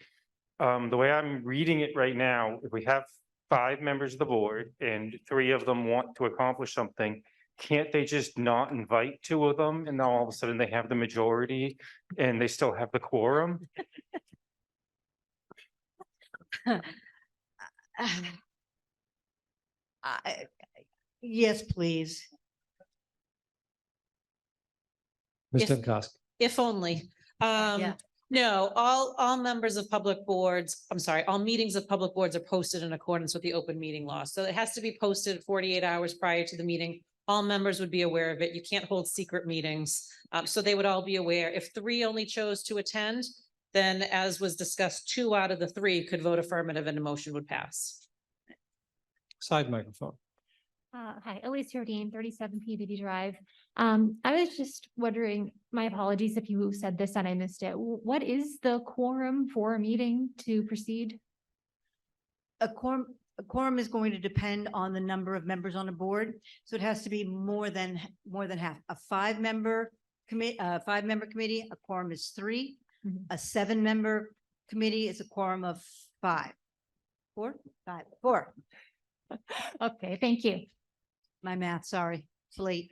The way I'm reading it right now, if we have 5 members of the board and 3 of them want to accomplish something, can't they just not invite 2 of them and now all of a sudden they have the majority and they still have the quorum? Yes, please. Ms. If- Demkoski. If only. Yeah. No, all members of public boards, I'm sorry, all meetings of public boards are posted in accordance with the open meeting law. So it has to be posted 48 hours prior to the meeting. All members would be aware of it. You can't hold secret meetings. So they would all be aware. If 3 only chose to attend, then as was discussed, 2 out of the 3 could vote affirmative and the motion would pass. Side microphone. Hi, Elise Jardine, 37 PBD Drive. I was just wondering, my apologies if you said this and I missed it. What is the quorum for a meeting to proceed? A quorum is going to depend on the number of members on a board. So it has to be more than half. A 5-member committee, a quorum is 3. A 7-member committee is a quorum of 5. 4? 5. 4. Okay, thank you. My math, sorry, it's late.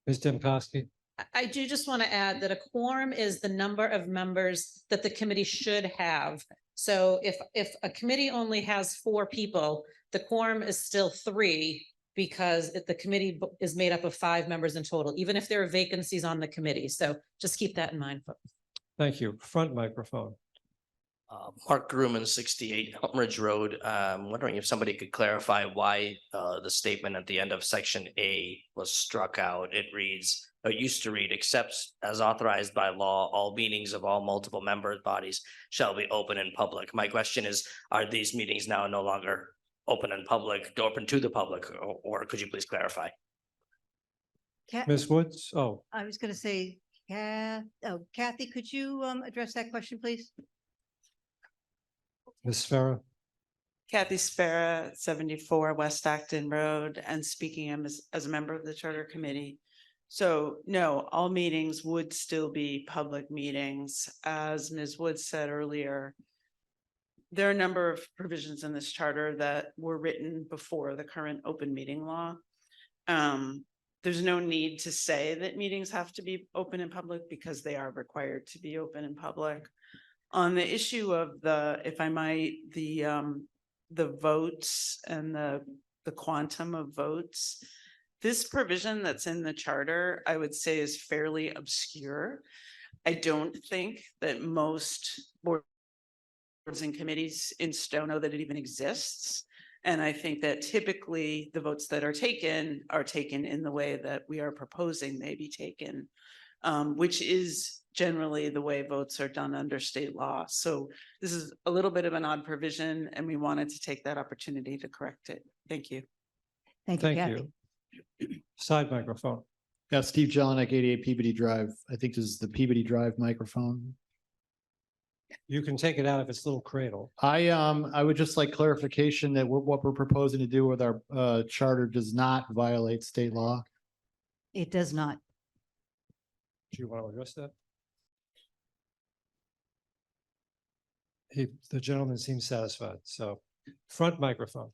Ms. Demkoski. I do just want to add that a quorum is the number of members that the committee should have. So if a committee only has 4 people, the quorum is still 3 because the committee is made up of 5 members in total, even if there are vacancies on the committee. So just keep that in mind, folks. Thank you. Front microphone. Mark Grumman, 68 Elm Ridge Road. I'm wondering if somebody could clarify why the statement at the end of section A was struck out. It reads, or used to read, except as authorized by law, all meetings of all multiple member bodies shall be open in public. My question is, are these meetings now no longer open in public, open to the public, or could you please clarify? Ms. Woods. Oh, I was going to say, Kathy, could you address that question, please? Ms. Farah. Kathy Spera, 74 West Acton Road, and speaking as a member of the Charter Committee. So no, all meetings would still be public meetings. As Ms. Woods said earlier, there are a number of provisions in this charter that were written before the current open meeting law. There's no need to say that meetings have to be open in public because they are required to be open in public. On the issue of if I might, the votes and the quantum of votes, this provision that's in the charter, I would say, is fairly obscure. I don't think that most boards and committees in Stow know that it even exists. And I think that typically the votes that are taken in the way that we are proposing they be taken, which is generally the way votes are done under state law. So this is a little bit of an odd provision and we wanted to take that opportunity to correct it. Thank you. Thank you, Kathy. Side microphone. Yeah, Steve Jelinek, 88 Peabody Drive. I think this is the Peabody Drive microphone. You can take it out if it's little cradle. I would just like clarification that what we're proposing to do with our charter does not violate state law. It does not. Do you want to address that? The gentleman seems satisfied. So front microphone.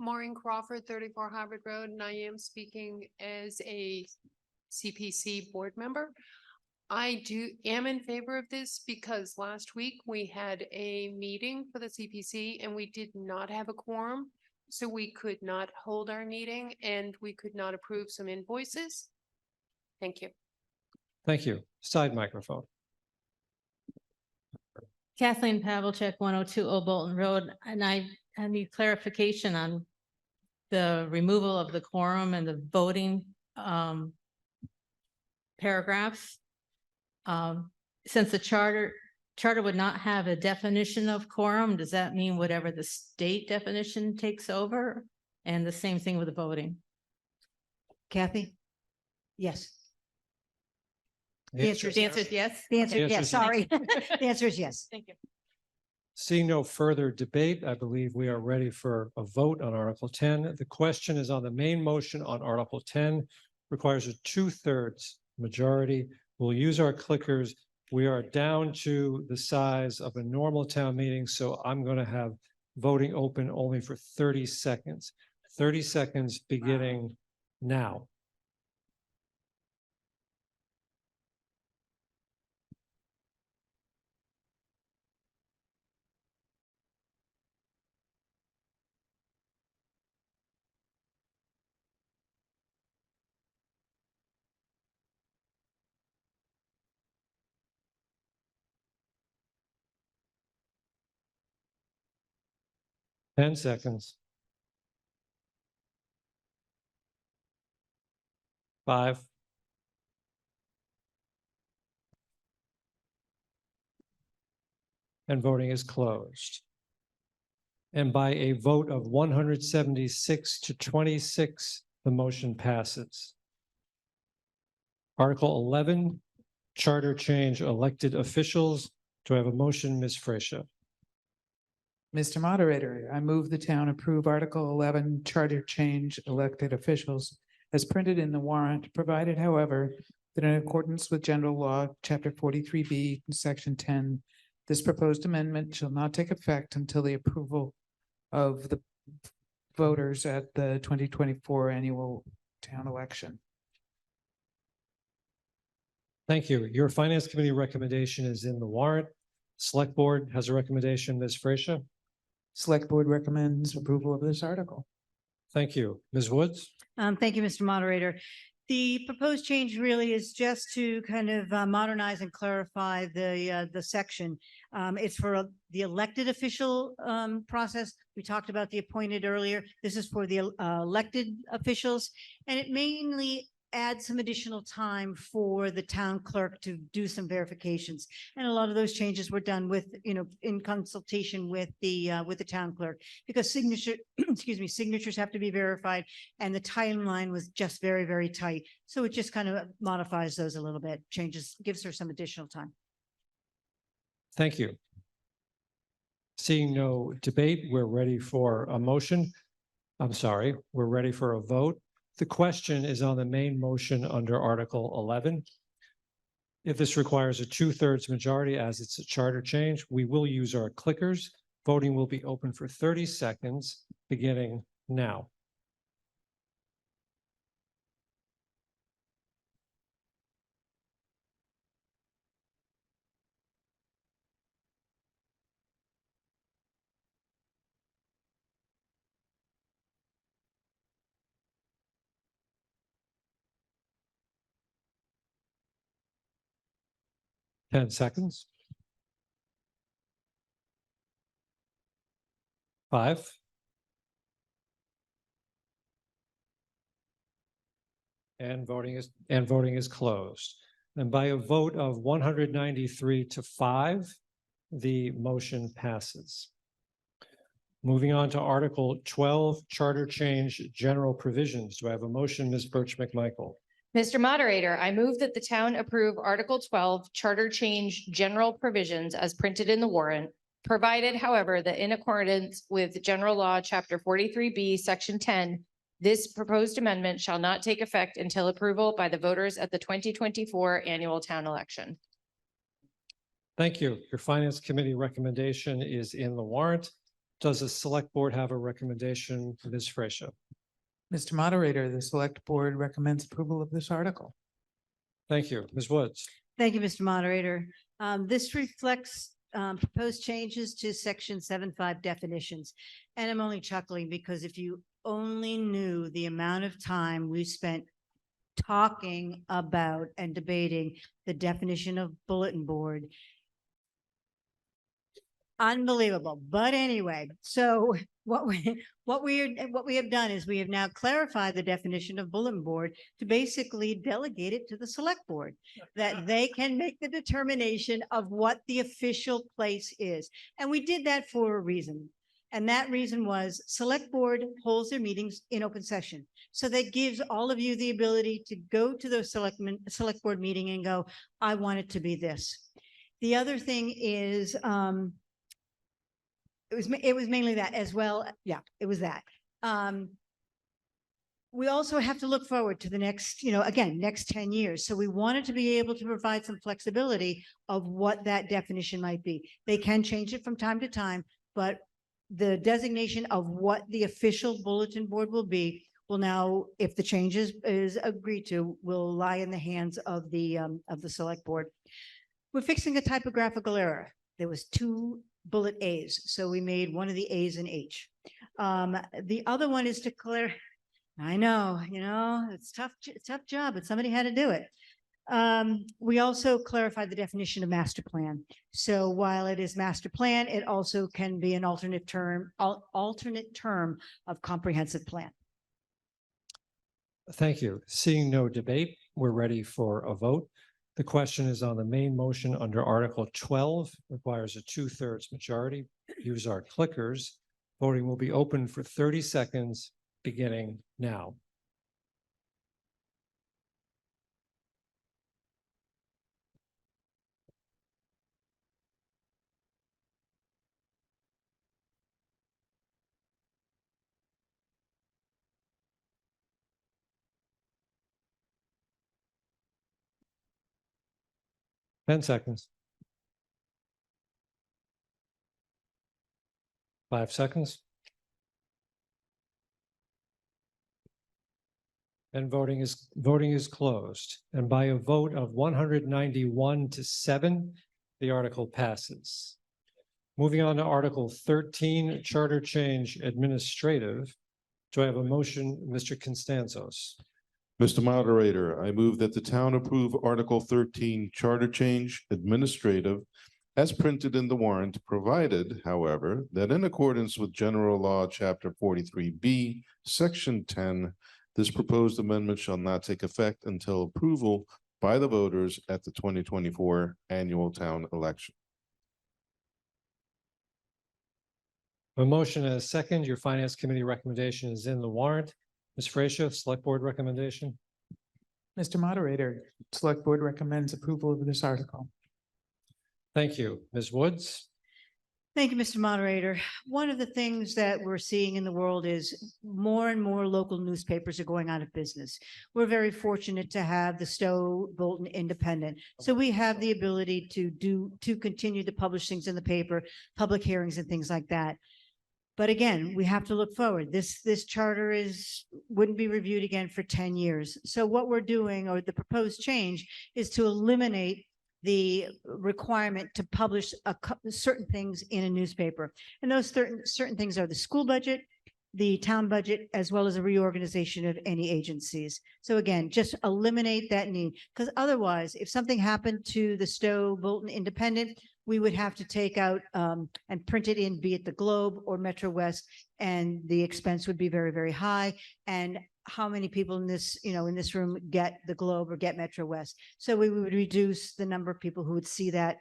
Maureen Crawford, 34 Harvard Road, and I am speaking as a CPC board member. I am in favor of this because last week we had a meeting for the CPC and we did not have a quorum. So we could not hold our meeting and we could not approve some invoices. Thank you. Thank you. Side microphone. Kathleen Pavlicek, 102 Old Bolton Road, and I need clarification on the removal of the quorum and the voting paragraph. Since the charter would not have a definition of quorum, does that mean whatever the state definition takes over? And the same thing with the voting? Kathy? Yes. The answer The answer is yes? The answer, The answer yes, is sorry. The answer is yes. Thank you. Seeing no further debate, I believe we are ready for a vote on Article 10. The question is on the main motion on Article 10, requires a 2/3 majority. We'll use our clickers. We are down to the size of a normal town meeting, so I'm going to have voting open only for 30 seconds. 30 seconds beginning now. Ten seconds. 5. And voting is closed. And by a vote of 176 to 26, the motion passes. Article 11, charter change elected officials. Do I have a motion, Ms. Fraser? Mr. Moderator, I move the town approve Article 11, charter change elected officials as printed in the warrant, provided however, that in accordance with general law, chapter 43B, section 10, this proposed amendment shall not take effect until the approval of the voters at the 2024 annual town election. Thank you. Your Finance Committee recommendation is in the warrant. Select Board has a recommendation, Ms. Fraser. Select Board recommends approval of this article. Thank you. Ms. Woods? Thank you, Mr. Moderator. The proposed change really is just to kind of modernize and clarify the section. It's for the elected official process. We talked about the appointed earlier. This is for the elected officials, and it mainly adds some additional time for the town clerk to do some verifications. And a lot of those changes were done with, in consultation with the town clerk, because signatures have to be verified, and the timeline was just very, very tight. So it just kind of modifies those a little bit, gives her some additional time. Thank you. Seeing no debate, we're ready for a motion. I'm sorry, we're ready for a vote. The question is on the main motion under Article 11. If this requires a 2/3 majority, as it's a charter change, we will use our clickers. Voting will be open for 30 seconds, beginning now. Ten seconds. 5. And voting is closed. And by a vote of 193 to 5, the motion passes. Moving on to Article 12, Charter Change General Provisions. Do I have a motion, Ms. Birch McMichael? Mr. Moderator, I move that the town approve Article 12, Charter Change General Provisions as printed in the warrant, provided however, that in accordance with General Law, Chapter 43B, Section 10, this proposed amendment shall not take effect until approval by the voters at the 2024 annual town election. Thank you. Your Finance Committee recommendation is in the warrant. Does the Select Board have a recommendation for Ms. Fraser? Mr. Moderator, the Select Board recommends approval of this article. Thank you. Ms. Woods? Thank you, Mr. Moderator. This reflects proposed changes to Section 7.5 definitions. And I'm only chuckling because if you only knew the amount of time we spent talking about and debating the definition of bulletin board, Unbelievable. But anyway, so what we have done is we have now clarified the definition of bulletin board to basically delegate it to the select board, that they can make the determination of what the official place is. And we did that for a reason. And that reason was select board holds their meetings in open session. So that gives all of you the ability to go to the select board meeting and go, I want it to be this. The other thing is, it was mainly that as well. Yeah, it was that. We also have to look forward to the next, again, next 10 years. So we wanted to be able to provide some flexibility of what that definition might be. They can change it from time to time, but the designation of what the official bulletin board will be will now, if the changes is agreed to, will lie in the hands of the select board. We're fixing a typographical error. There was 2 bullet A's. So we made one of the A's an H. The other one is to clear. I know, it's tough job, but somebody had to do it. We also clarified the definition of master plan. So while it is master plan, it also can be an alternate term of comprehensive plan. Thank you. Seeing no debate, we're ready for a vote. The question is on the main motion under Article 12, requires a 2/3 majority. Use our clickers. Voting will be open for 30 seconds, beginning now. Ten seconds. 5 seconds. And voting is closed. And by a vote of 191 to 7, the article passes. Moving on to Article 13, Charter Change Administrative. Do I have a motion, Mr. Constanzos? Mr. Moderator, I move that the town approve Article 13 Charter Change Administrative as printed in the warrant, provided, however, that in accordance with General Law, Chapter 43B, Section 10, this proposed amendment shall not take effect until approval by the voters at the 2024 annual town election. A motion and a second. Your Finance Committee recommendation is in the warrant. Ms. Fracia, Select Board recommendation. Mr. Moderator, Select Board recommends approval of this article. Thank you. Ms. Woods? Thank you, Mr. Moderator. One of the things that we're seeing in the world is more and more local newspapers are going out of business. We're very fortunate to have the Stow Bolton Independent. So we have the ability to continue to publish things in the paper, public hearings and things like that. But again, we have to look forward. This charter wouldn't be reviewed again for 10 years. So what we're doing, or the proposed change, is to eliminate the requirement to publish certain things in a newspaper. And those certain things are the school budget, the town budget, as well as a reorganization of any agencies. So again, just eliminate that need, because otherwise, if something happened to the Stow Bolton Independent, we would have to take out and print it in, be it the Globe or Metro West, and the expense would be very, very high. And how many people in this room get the Globe or get Metro West? So we would reduce the number of people who would see that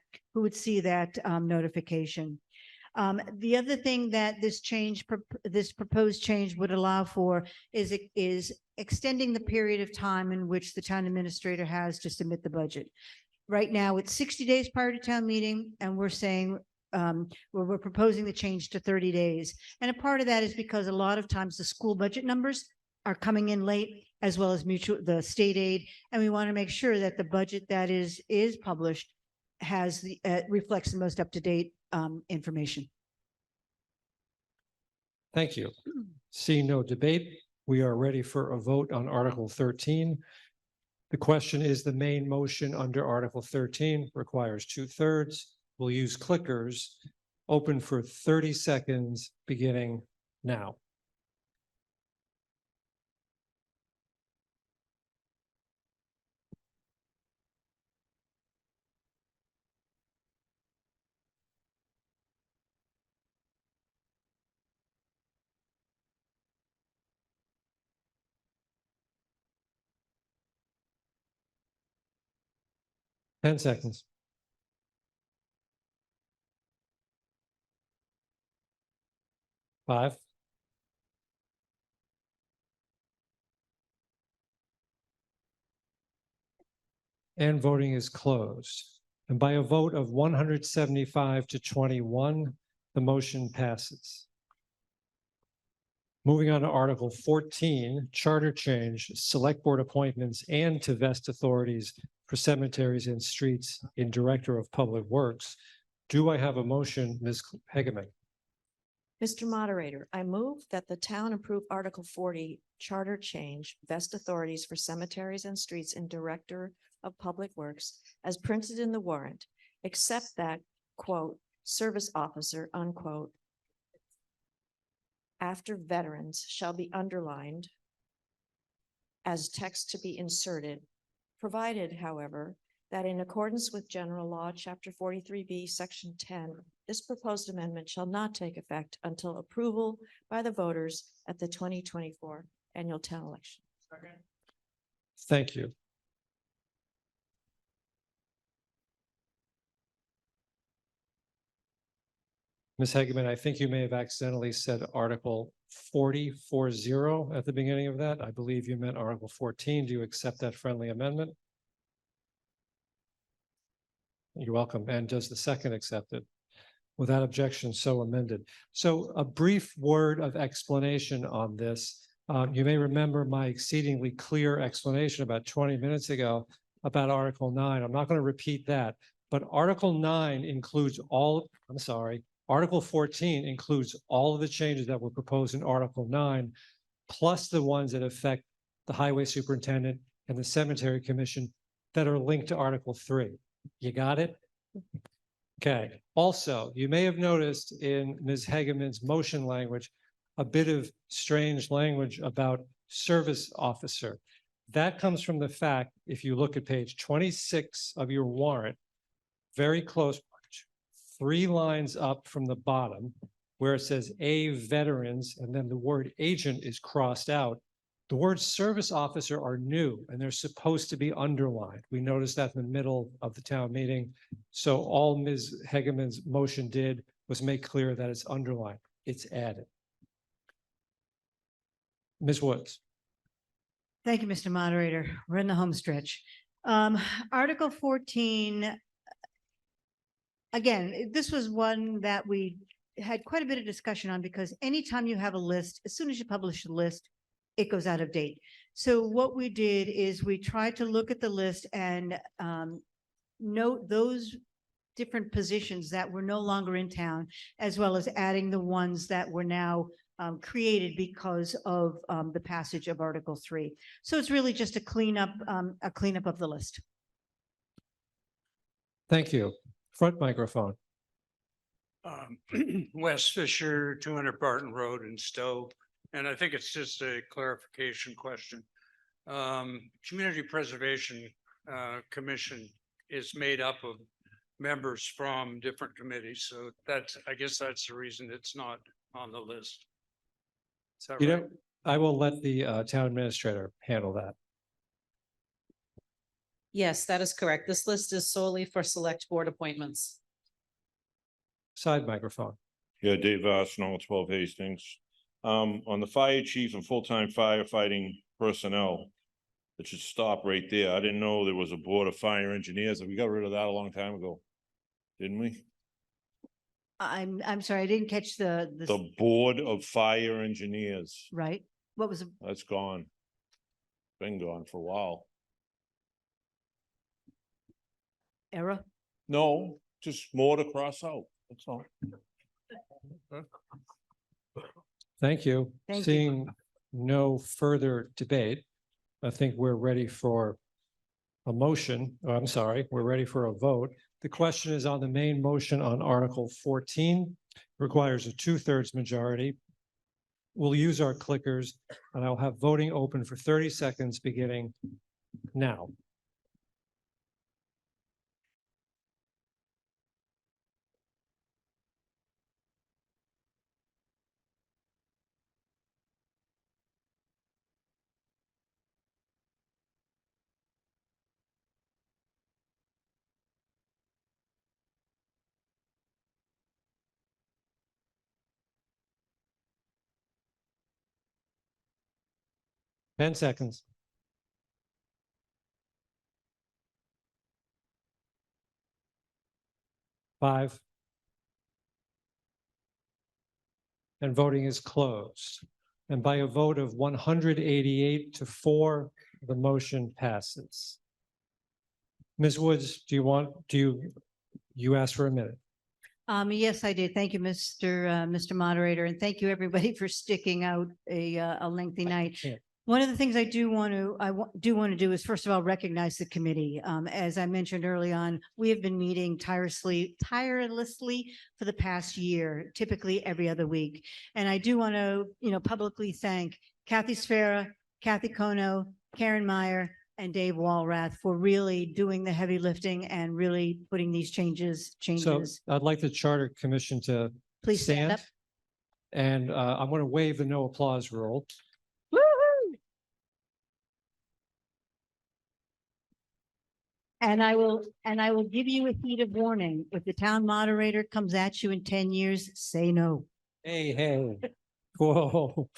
notification. The other thing that this proposed change would allow for is extending the period of time in which the town administrator has to submit the budget. Right now, it's 60 days prior to town meeting, and we're saying we're proposing the change to 30 days. And a part of that is because a lot of times the school budget numbers are coming in late, as well as the state aid, and we want to make sure that the budget that is published reflects the most up-to-date information. Thank you. Seeing no debate, we are ready for a vote on Article 13. The question is the main motion under Article 13 requires 2/3. We'll use clickers. Open for 30 seconds, beginning now. 10 seconds. Five. And voting is closed. And by a vote of 175 to 21, the motion passes. Moving on to Article 14, Charter Change, Select Board Appointments, and to vest authorities for cemeteries and streets in Director of Public Works. Do I have a motion, Ms. Hegeman? Mr. Moderator, I move that the town approve Article 40, Charter Change, vest authorities for cemeteries and streets in Director of Public Works as printed in the warrant, except that, quote, service officer, unquote, after veterans shall be underlined as text to be inserted, provided, however, that in accordance with General Law, Chapter 43B, Section 10, this proposed amendment shall not take effect until approval by the voters at the 2024 annual town election. Thank you. Ms. Hegeman, I think you may have accidentally said Article 40 at the beginning of that. I believe you meant Article 14. Do you accept that friendly amendment? You're welcome. And does the second accept it? Without objection, so amended. So a brief word of explanation on this. You may remember my exceedingly clear explanation about 20 minutes ago about Article 9. I'm not going to repeat that, but Article 9 includes Article 14 includes all of the changes that were proposed in Article 9, plus the ones that affect the highway superintendent and the cemetery commission that are linked to Article 3. You got it? Okay. Also, you may have noticed in Ms. Hegeman's motion language, a bit of strange language about service officer. That comes from the fact, if you look at page 26 of your warrant, very close, 3 lines up from the bottom, where it says a veterans, and then the word agent is crossed out. The words service officer are new, and they're supposed to be underlined. We noticed that in the middle of the town meeting. So all Ms. Hegeman's motion did was make clear that it's underlined. It's added. Ms. Woods. Thank you, Mr. Moderator. We're in the home stretch. Article 14, again, this was one that we had quite a bit of discussion on because anytime you have a list, as soon as you publish a list, it goes out of date. So what we did is we tried to look at the list and note those different positions that were no longer in town, as well as adding the ones that were now created because of the passage of Article 3. So it's really just a cleanup of the list. Thank you. Front microphone. Wes Fisher, 200 Barton Road in Stow. And I think it's just a clarification question. Community Preservation Commission is made up of members from different committees. So I guess that's the reason it's not on the list. Is that right? I will let the town administrator handle that. Yes, that is correct. This list is solely for select board appointments. Side microphone. Yeah, Dave Snow, 12 Hastings. On the fire chief and full-time firefighting personnel, it should stop right there. I didn't know there was a board of fire engineers. We got rid of that a long time ago, didn't we? I'm sorry, I didn't catch the board of fire engineers. right. What was That's gone. Been gone for a while. error? No, just more to cross out. That's all. Thank you. Thank you. Seeing no further debate, I think we're ready for a motion. Oh, I'm sorry, we're ready for a vote. The question is on the main motion on Article 14. Requires a 2/3 majority. We'll use our clickers and I'll have voting open for 30 seconds beginning now. 10 seconds. Five. And voting is closed. And by a vote of 188 to 4, the motion passes. Ms. Woods, you asked for a minute? Yes, I did. Thank you, Mr. Moderator, and thank you, everybody, for sticking out a lengthy night. One of the things I do want to do is, first of all, recognize the committee. As I mentioned early on, we have been meeting tirelessly for the past year, typically every other week. And I do want to, publicly thank Kathy Sfera, Kathy Kono, Karen Meyer, and Dave Walrath for really doing the heavy lifting and really putting these changes. So I'd like the Charter Commission to Please stand up. And I'm going to waive the no applause rule. And I will give you a heat of warning. If the town moderator comes at you in 10 years, say no. Hey, whoa.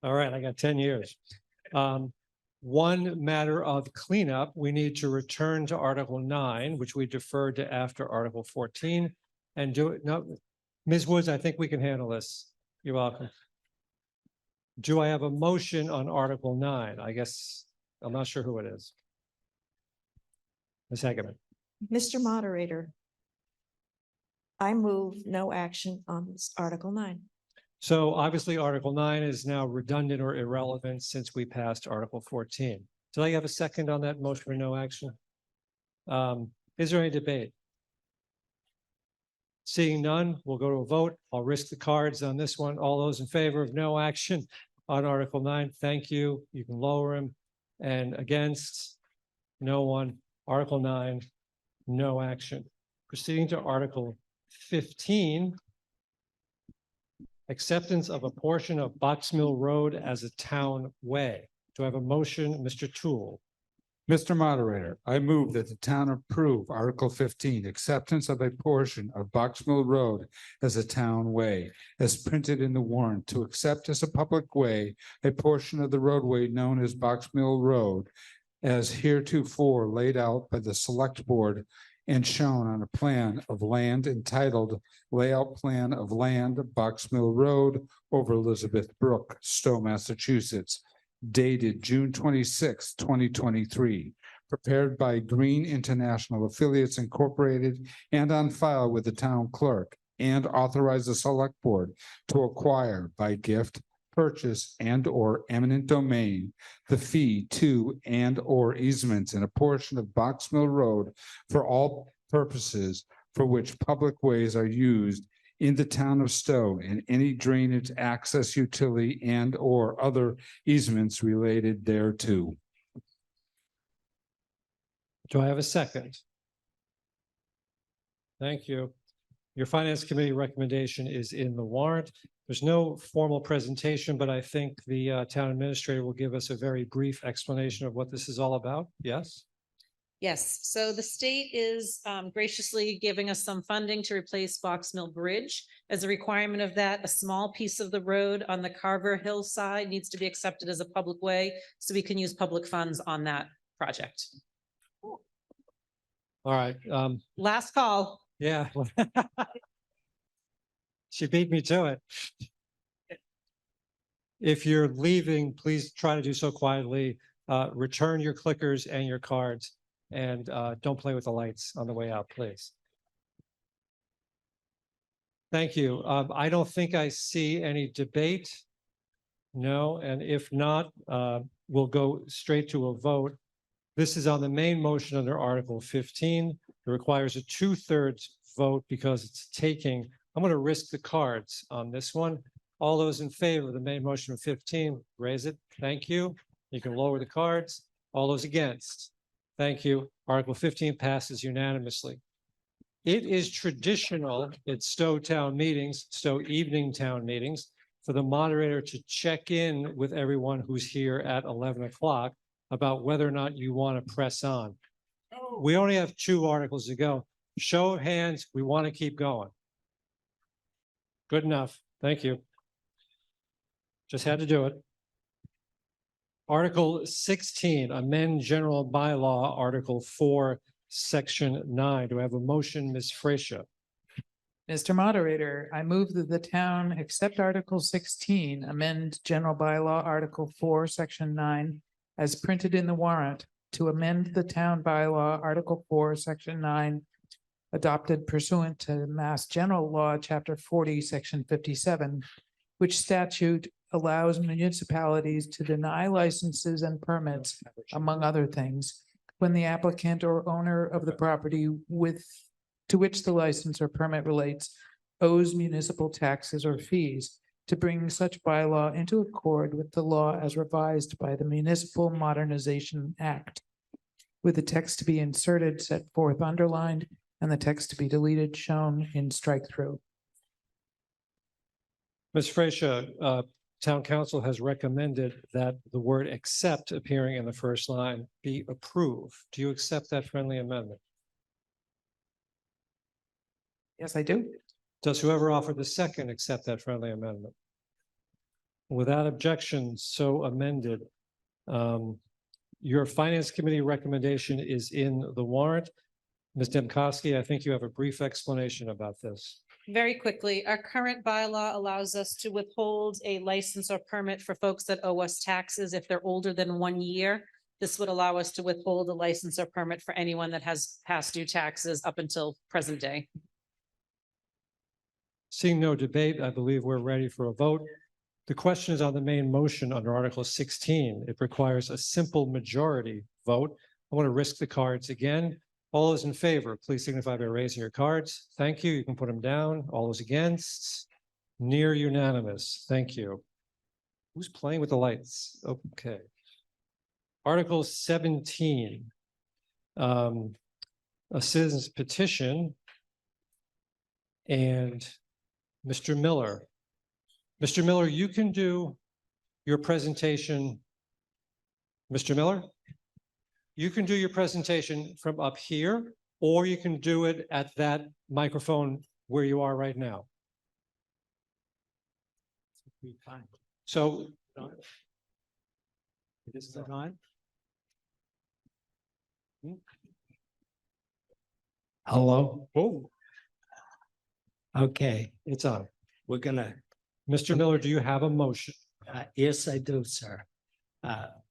All right, I got 10 years. One matter of cleanup, we need to return to Article 9, which we deferred to after Article 14 and do it. No, Ms. Woods, I think we can handle this. You're welcome. Do I have a motion on Article 9? I guess I'm not sure who it is. Ms. Hageman. Mr. Moderator, I move no action on this Article 9. So obviously Article 9 is now redundant or irrelevant since we passed Article 14. Did I have a second on that motion for no action? Is there any debate? Seeing none, we'll go to a vote. I'll risk the cards on this one. All those in favor of no action on Article 9, thank you. You can lower them. And against, no one. Article 9, no action. Proceeding to Article 15. Acceptance of a portion of Box Mill Road as a town way. Do I have a motion, Mr. Toole? Mr. Moderator, I move that the town approve Article 15, acceptance of a portion of Box Mill Road as a town way, as printed in the warrant, to accept as a public way a portion of the roadway known as Box Mill Road as heretofore laid out by the Select Board and shown on a plan of land entitled Layout Plan of Land, Box Mill Road over Elizabeth Brook, Stow, Massachusetts, dated June 26, 2023, prepared by Green International Affiliates Incorporated and on file with the town clerk, and authorize the Select Board to acquire by gift, purchase, and or eminent domain the fee to and or easements in a portion of Box Mill Road for all purposes for which public ways are used in the town of Stow, and any drainage access utility and or other easements related thereto. Do I have a second? Thank you. Your Finance Committee recommendation is in the warrant. There's no formal presentation, but I think the town administrator will give us a very brief explanation of what this is all about. Yes? Yes, so the state is graciously giving us some funding to replace Box Mill Bridge. As a requirement of that, a small piece of the road on the Carver Hill side needs to be accepted as a public way, so we can use public funds on that project. All right. Last call. Yeah. She beat me to it. If you're leaving, please try to do so quietly. Return your clickers and your cards. And don't play with the lights on the way out, please. Thank you. I don't think I see any debate. No, and if not, we'll go straight to a vote. This is on the main motion under Article 15. It requires a 2/3 vote because it's taking. I'm going to risk the cards on this one. All those in favor of the main motion of 15, raise it. Thank you. You can lower the cards. All those against. Thank you. Article 15 passes unanimously. It is traditional at Stow town meetings, Stow evening town meetings, for the moderator to check in with everyone who's here at 11 o'clock about whether or not you want to press on. We only have 2 articles to go. Show of hands, we want to keep going. Good enough. Thank you. Just had to do it. Article 16, amend general bylaw, Article 4, Section 9. Do I have a motion, Ms. Freesia? Mr. Moderator, I move that the town accept Article 16, amend General Bylaw Article 4, Section 9, as printed in the warrant to amend the town bylaw Article 4, Section 9, adopted pursuant to Mass General Law, Chapter 40, Section 57, which statute allows municipalities to deny licenses and permits, among other things, when the applicant or owner of the property to which the license or permit relates owes municipal taxes or fees, to bring such bylaw into accord with the law as revised by the Municipal Modernization Act, with the text to be inserted, set forth underlined, and the text to be deleted shown in strike through. Ms. Freesia, Town Council has recommended that the word accept appearing in the first line be approved. Do you accept that friendly amendment? Yes, I do. Does whoever offered the second accept that friendly amendment? Without objection, so amended. Your Finance Committee recommendation is in the warrant. Ms. Demkowski, I think you have a brief explanation about this. Very quickly, our current bylaw allows us to withhold a license or permit for folks that owe us taxes if they're older than 1 year. This would allow us to withhold a license or permit for anyone that has past due taxes up until present day. Seeing no debate, I believe we're ready for a vote. The question is on the main motion under Article 16. It requires a simple majority vote. I want to risk the cards again. All those in favor, please signify by raising your cards. Thank you. You can put them down. All those against? Near unanimous. Thank you. Who's playing with the lights? Okay. Article 17. A citizen's petition. And Mr. Miller. Mr. Miller, you can do your presentation. Mr. Miller? You can do your presentation from up here, or you can do it at that microphone where you are right now. So. Is it on? Hello? Oh. Okay, It's on. we're gonna, Mr. Miller, do you have a motion? yes, I do, sir.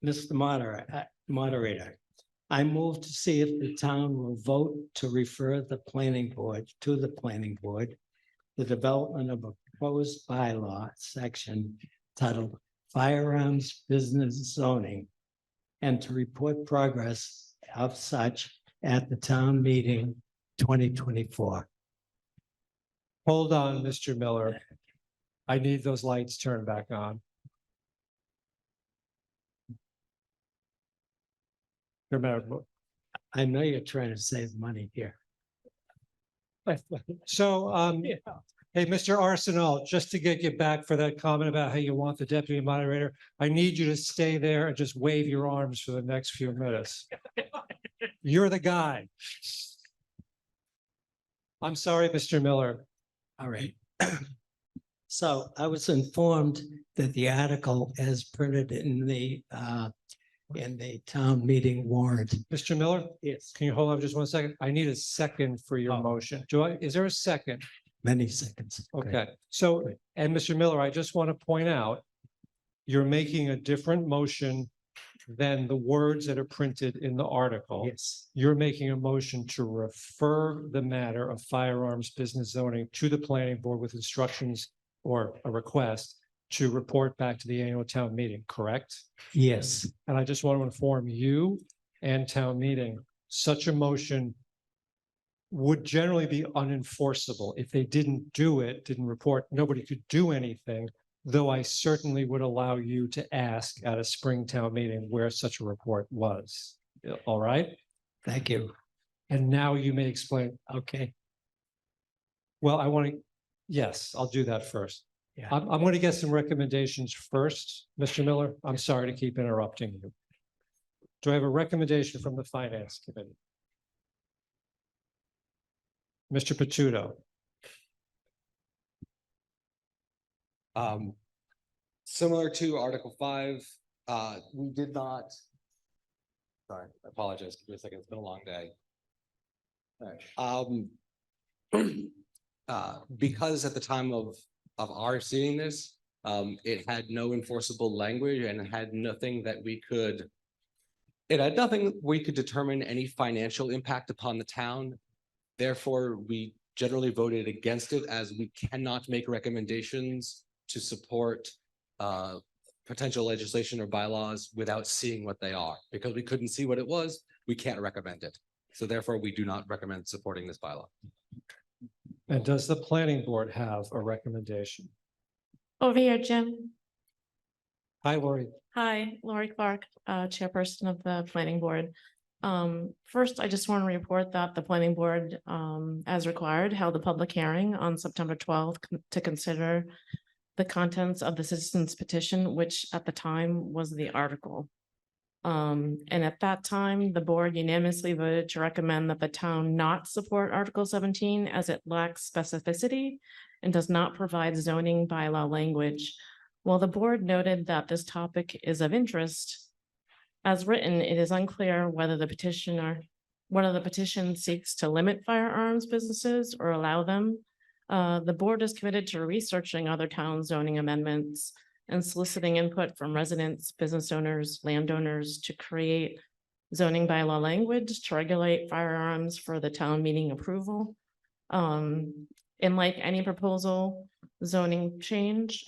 Mr. Moderator, I move to see if the town will vote to refer the planning board to the planning board, the development of a proposed bylaw section titled Firearms Business Zoning, and to report progress of such at the town meeting 2024. Hold on, Mr. Miller. I need those lights turned back on. Remember. I know you're trying to save money here. So, hey, Mr. Arsenal, just to get you back for that comment about how you want the deputy moderator, I need you to stay there and just wave your arms for the next few minutes. You're the guy. I'm sorry, Mr. Miller. All right. So I was informed that the article as printed in the town meeting warrant. Mr. Miller? Yes. Can you hold on just 1 second? I need a second for your motion. Is there a second? Many seconds. Okay, so, and Mr. Miller, I just want to point out, you're making a different motion than the words that are printed in the article. Yes. You're making a motion to refer the matter of firearms business zoning to the planning board with instructions or a request to report back to the annual town meeting, correct? Yes. And I just want to inform you and town meeting, such a motion would generally be unenforceable. If they didn't do it, didn't report, nobody could do anything, though I certainly would allow you to ask at a spring town meeting where such a report was. All right? Thank you. And now you may explain. Okay. Well, I want to, yes, I'll do that first. Yeah. I'm going to get some recommendations first, Mr. Miller. I'm sorry to keep interrupting you. Do I have a recommendation from the Finance Committee? Mr. Patudo. Similar to Article 5, we did not. Sorry, I apologize. Give me a second. It's been a long day. Because at the time of our seeing this, it had no enforceable language and it had nothing that we could. It had nothing we could determine any financial impact upon the town. Therefore, we generally voted against it as we cannot make recommendations to support potential legislation or bylaws without seeing what they are. Because we couldn't see what it was, we can't recommend it. So therefore, we do not recommend supporting this bylaw. And does the planning board have a recommendation? Over here, Jim. Hi, Lori. Hi, Lori Clark, chairperson of the planning board. First, I just want to report that the planning board, as required, held a public hearing on September 12th to consider the contents of the citizens petition, which at the time was the article. And at that time, the board unanimously voted to recommend that the town not support Article 17 as it lacks specificity and does not provide zoning bylaw language. While the board noted that this topic is of interest, as written, it is unclear whether the petition seeks to limit firearms businesses or allow them. The board is committed to researching other town zoning amendments and soliciting input from residents, business owners, landowners to create zoning bylaw language to regulate firearms for the town meeting approval. And like any proposed zoning change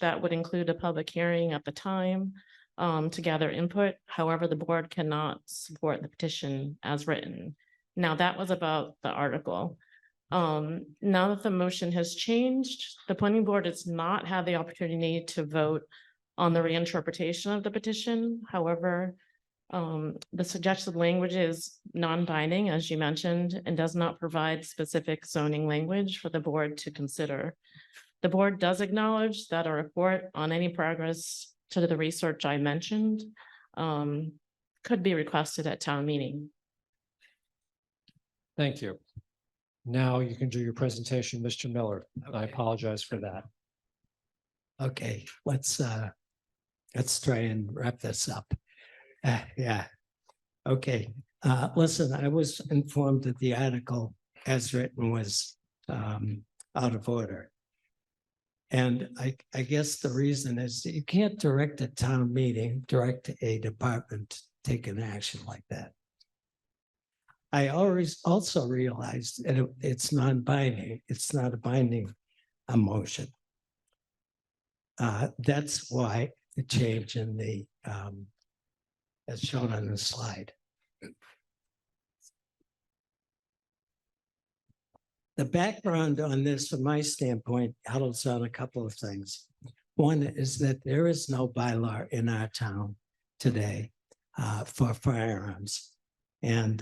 that would include a public hearing at the time to gather input. However, the board cannot support the petition as written. Now, that was about the article. Now that the motion has changed, the planning board has not had the opportunity to vote on the reinterpretation of the petition. However, the suggested language is non-binding, as you mentioned, and does not provide specific zoning language for the board to consider. The board does acknowledge that a report on any progress to the research I mentioned could be requested at town meeting. Thank you. Now you can do your presentation, Mr. Miller. I apologize for that. Okay, let's try and wrap this up. Yeah. Okay, listen, I was informed that the article as written was out of order. And I guess the reason is that you can't direct a town meeting, direct a department to take an action like that. I always also realized that it's non-binding. It's not a binding motion. That's why the change in the as shown on the slide. The background on this, from my standpoint, huddles on a couple of things. One is that there is no bylaw in our town today for firearms. And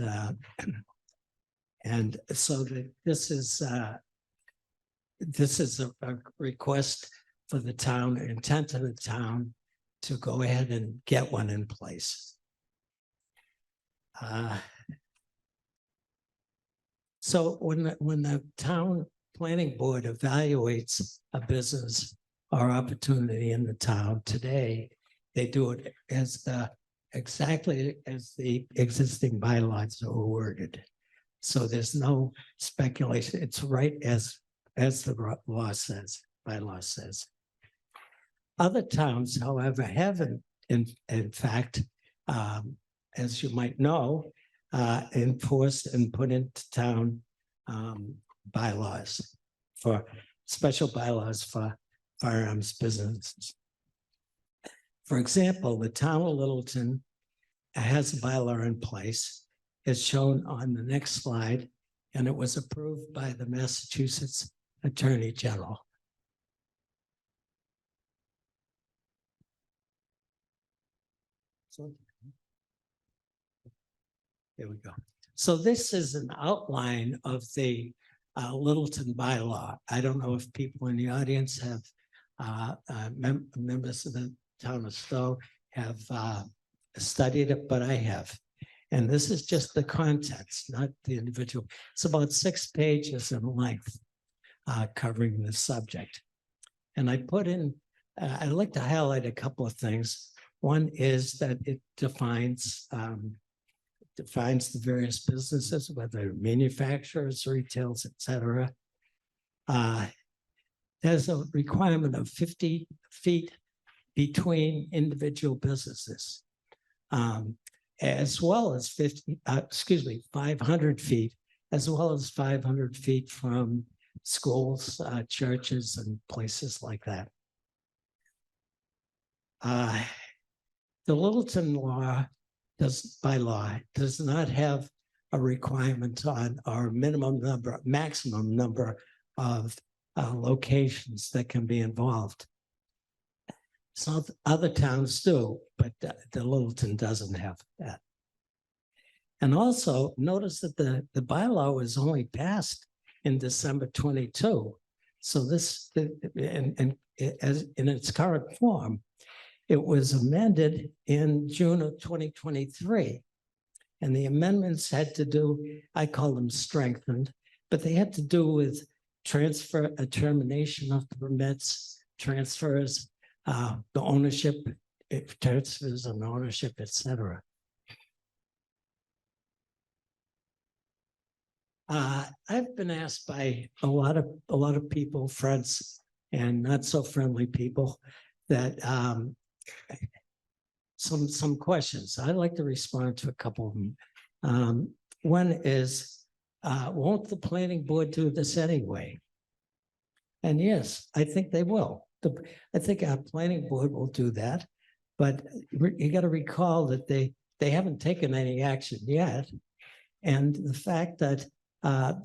so that this is a request for the town, intent of the town to go ahead and get one in place. So when the town planning board evaluates a business or opportunity in the town today, they do it as exactly as the existing bylaws are worded. So there's no speculation. It's right as the law says, bylaw says. Other towns, however, haven't in fact, as you might know, enforced and put into town bylaws for special bylaws for firearms businesses. For example, the town of Littleton has a bylaw in place. It's shown on the next slide, and it was approved by the Massachusetts Attorney General. So, here we go. So this is an outline of the Littleton bylaw. I don't know if people in the audience have members of the town of Stow have studied it, but I have. And this is just the context, not the individual. It's about 6 pages in length, covering the subject. And I put in I'd like to highlight a couple of things. One is that it defines the various businesses, whether manufacturers, retails, et cetera. There's a requirement of 50 feet between individual businesses, as well as 500 feet, as well as 500 feet from schools, churches, and places like that. The Littleton law by law does not have a requirement on our maximum number of locations that can be involved. Some other towns do, but the Littleton doesn't have that. And also notice that the bylaw was only passed in December 22. So this, and as in its current form, it was amended in June of 2023. And the amendments had to do, I call them strengthened, but they had to do with termination of permits, transfers, the ownership, transfers and ownership, et cetera. I've been asked by a lot of people, friends, and not so friendly people, that some questions. I'd like to respond to a couple of them. One is, won't the planning board do this anyway? And yes, I think they will. I think our planning board will do that, but you got to recall that they haven't taken any action yet, and the fact that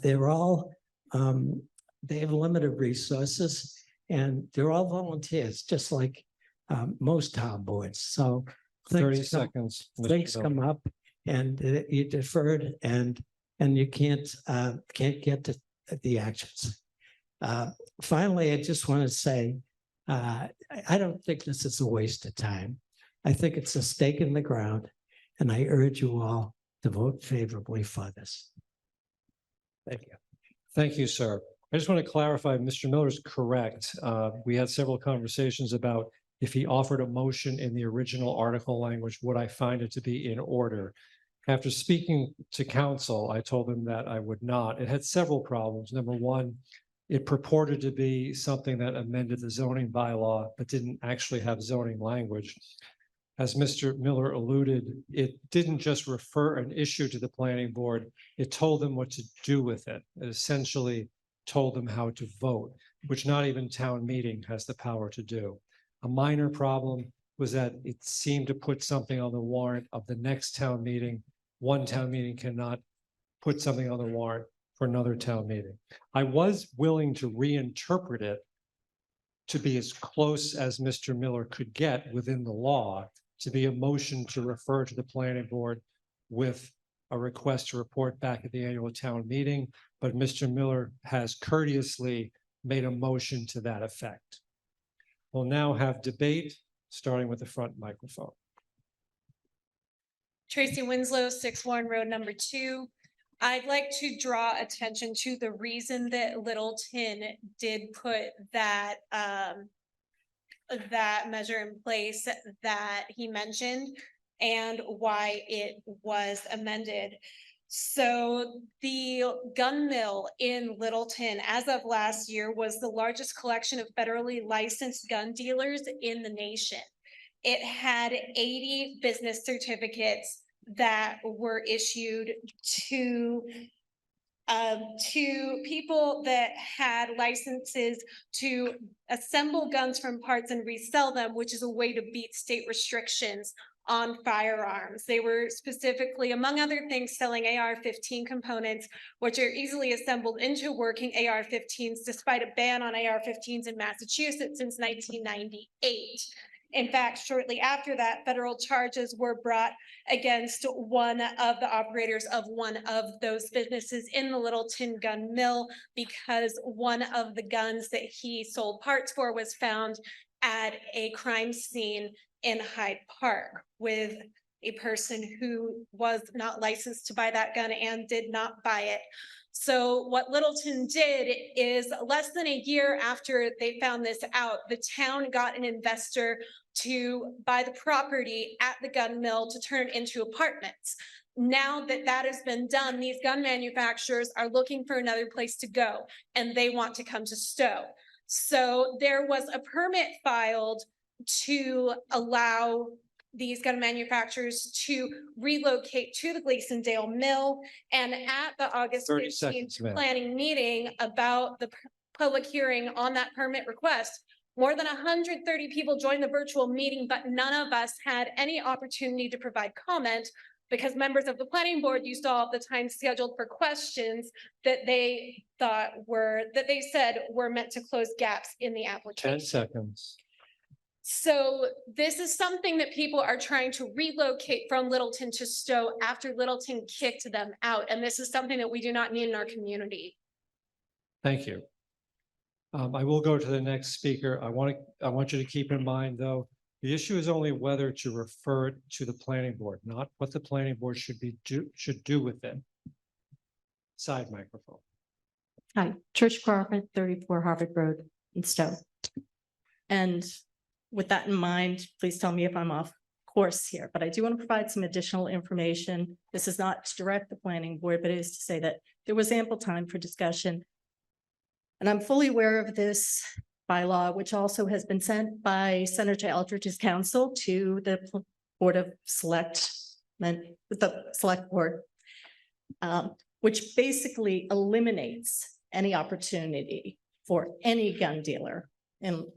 they're all they have limited resources and they're all volunteers, just like most town boards. So 30 seconds. Mr. Things Miller. come up and you deferred and you can't get to the actions. Finally, I just want to say, I don't think this is a waste of time. I think it's a stake in the ground, and I urge you all to vote favorably for this. Thank you. Thank you, sir. I just want to clarify, Mr. Miller's correct. We had several conversations about if he offered a motion in the original article language, would I find it to be in order? After speaking to council, I told him that I would not. It had several problems. Number one, it purported to be something that amended the zoning bylaw, but didn't actually have zoning language. As Mr. Miller alluded, it didn't just refer an issue to the planning board, it told them what to do with it. It essentially told them how to vote, which not even town meeting has the power to do. A minor problem was that it seemed to put something on the warrant of the next town meeting. One town meeting cannot put something on the warrant for another town meeting. I was willing to reinterpret it to be as close as Mr. Miller could get within the law, to be a motion to refer to the planning board with a request to report back at the annual town meeting, but Mr. Miller has courteously made a motion to that effect. We'll now have debate, starting with the front microphone. Tracy Winslow, 6 Warren Road, number 2. I'd like to draw attention to the reason that Littleton did put that that measure in place that he mentioned and why it was amended. So the gun mill in Littleton, as of last year, was the largest collection of federally licensed gun dealers in the nation. It had 80 business certificates that were issued to people that had licenses to assemble guns from parts and resell them, which is a way to beat state restrictions on firearms. They were specifically, among other things, selling AR-15 components, which are easily assembled into working AR-15s, despite a ban on AR-15s in Massachusetts since 1998. In fact, shortly after that, federal charges were brought against one of the operators of one of those businesses in the Littleton gun mill because one of the guns that he sold parts for was found at a crime scene in Hyde Park with a person who was not licensed to buy that gun and did not buy it. So what Littleton did is less than a year after they found this out, the town got an investor to buy the property at the gun mill to turn it into apartments. Now that that has been done, these gun manufacturers are looking for another place to go, and they want to come to Stow. So there was a permit filed to allow these gun manufacturers to relocate to the Gleasondale Mill. And at the August 30 15th seconds, ma'am. planning meeting about the public hearing on that permit request, more than 130 people joined the virtual meeting, but none of us had any opportunity to provide comment because members of the planning board used all of the time scheduled for questions that they said were meant to close gaps in the 10 application. seconds. So this is something that people are trying to relocate from Littleton to Stow after Littleton kicked them out. And this is something that we do not need in our community. Thank you. I will go to the next speaker. I want you to keep in mind, though, the issue is only whether to refer it to the planning board, not what the planning board should do with it. Side microphone. Hi, Trish Crawford, 34 Harvard Road in Stowe. And with that in mind, please tell me if I'm off course here, but I do want to provide some additional information. This is not to direct the planning board, but it is to say that there was ample time for discussion. And I'm fully aware of this bylaw, which also has been sent by Senator Eldridge's counsel to the Board of Selectmen, the Select Board, which basically eliminates any opportunity for any gun dealer.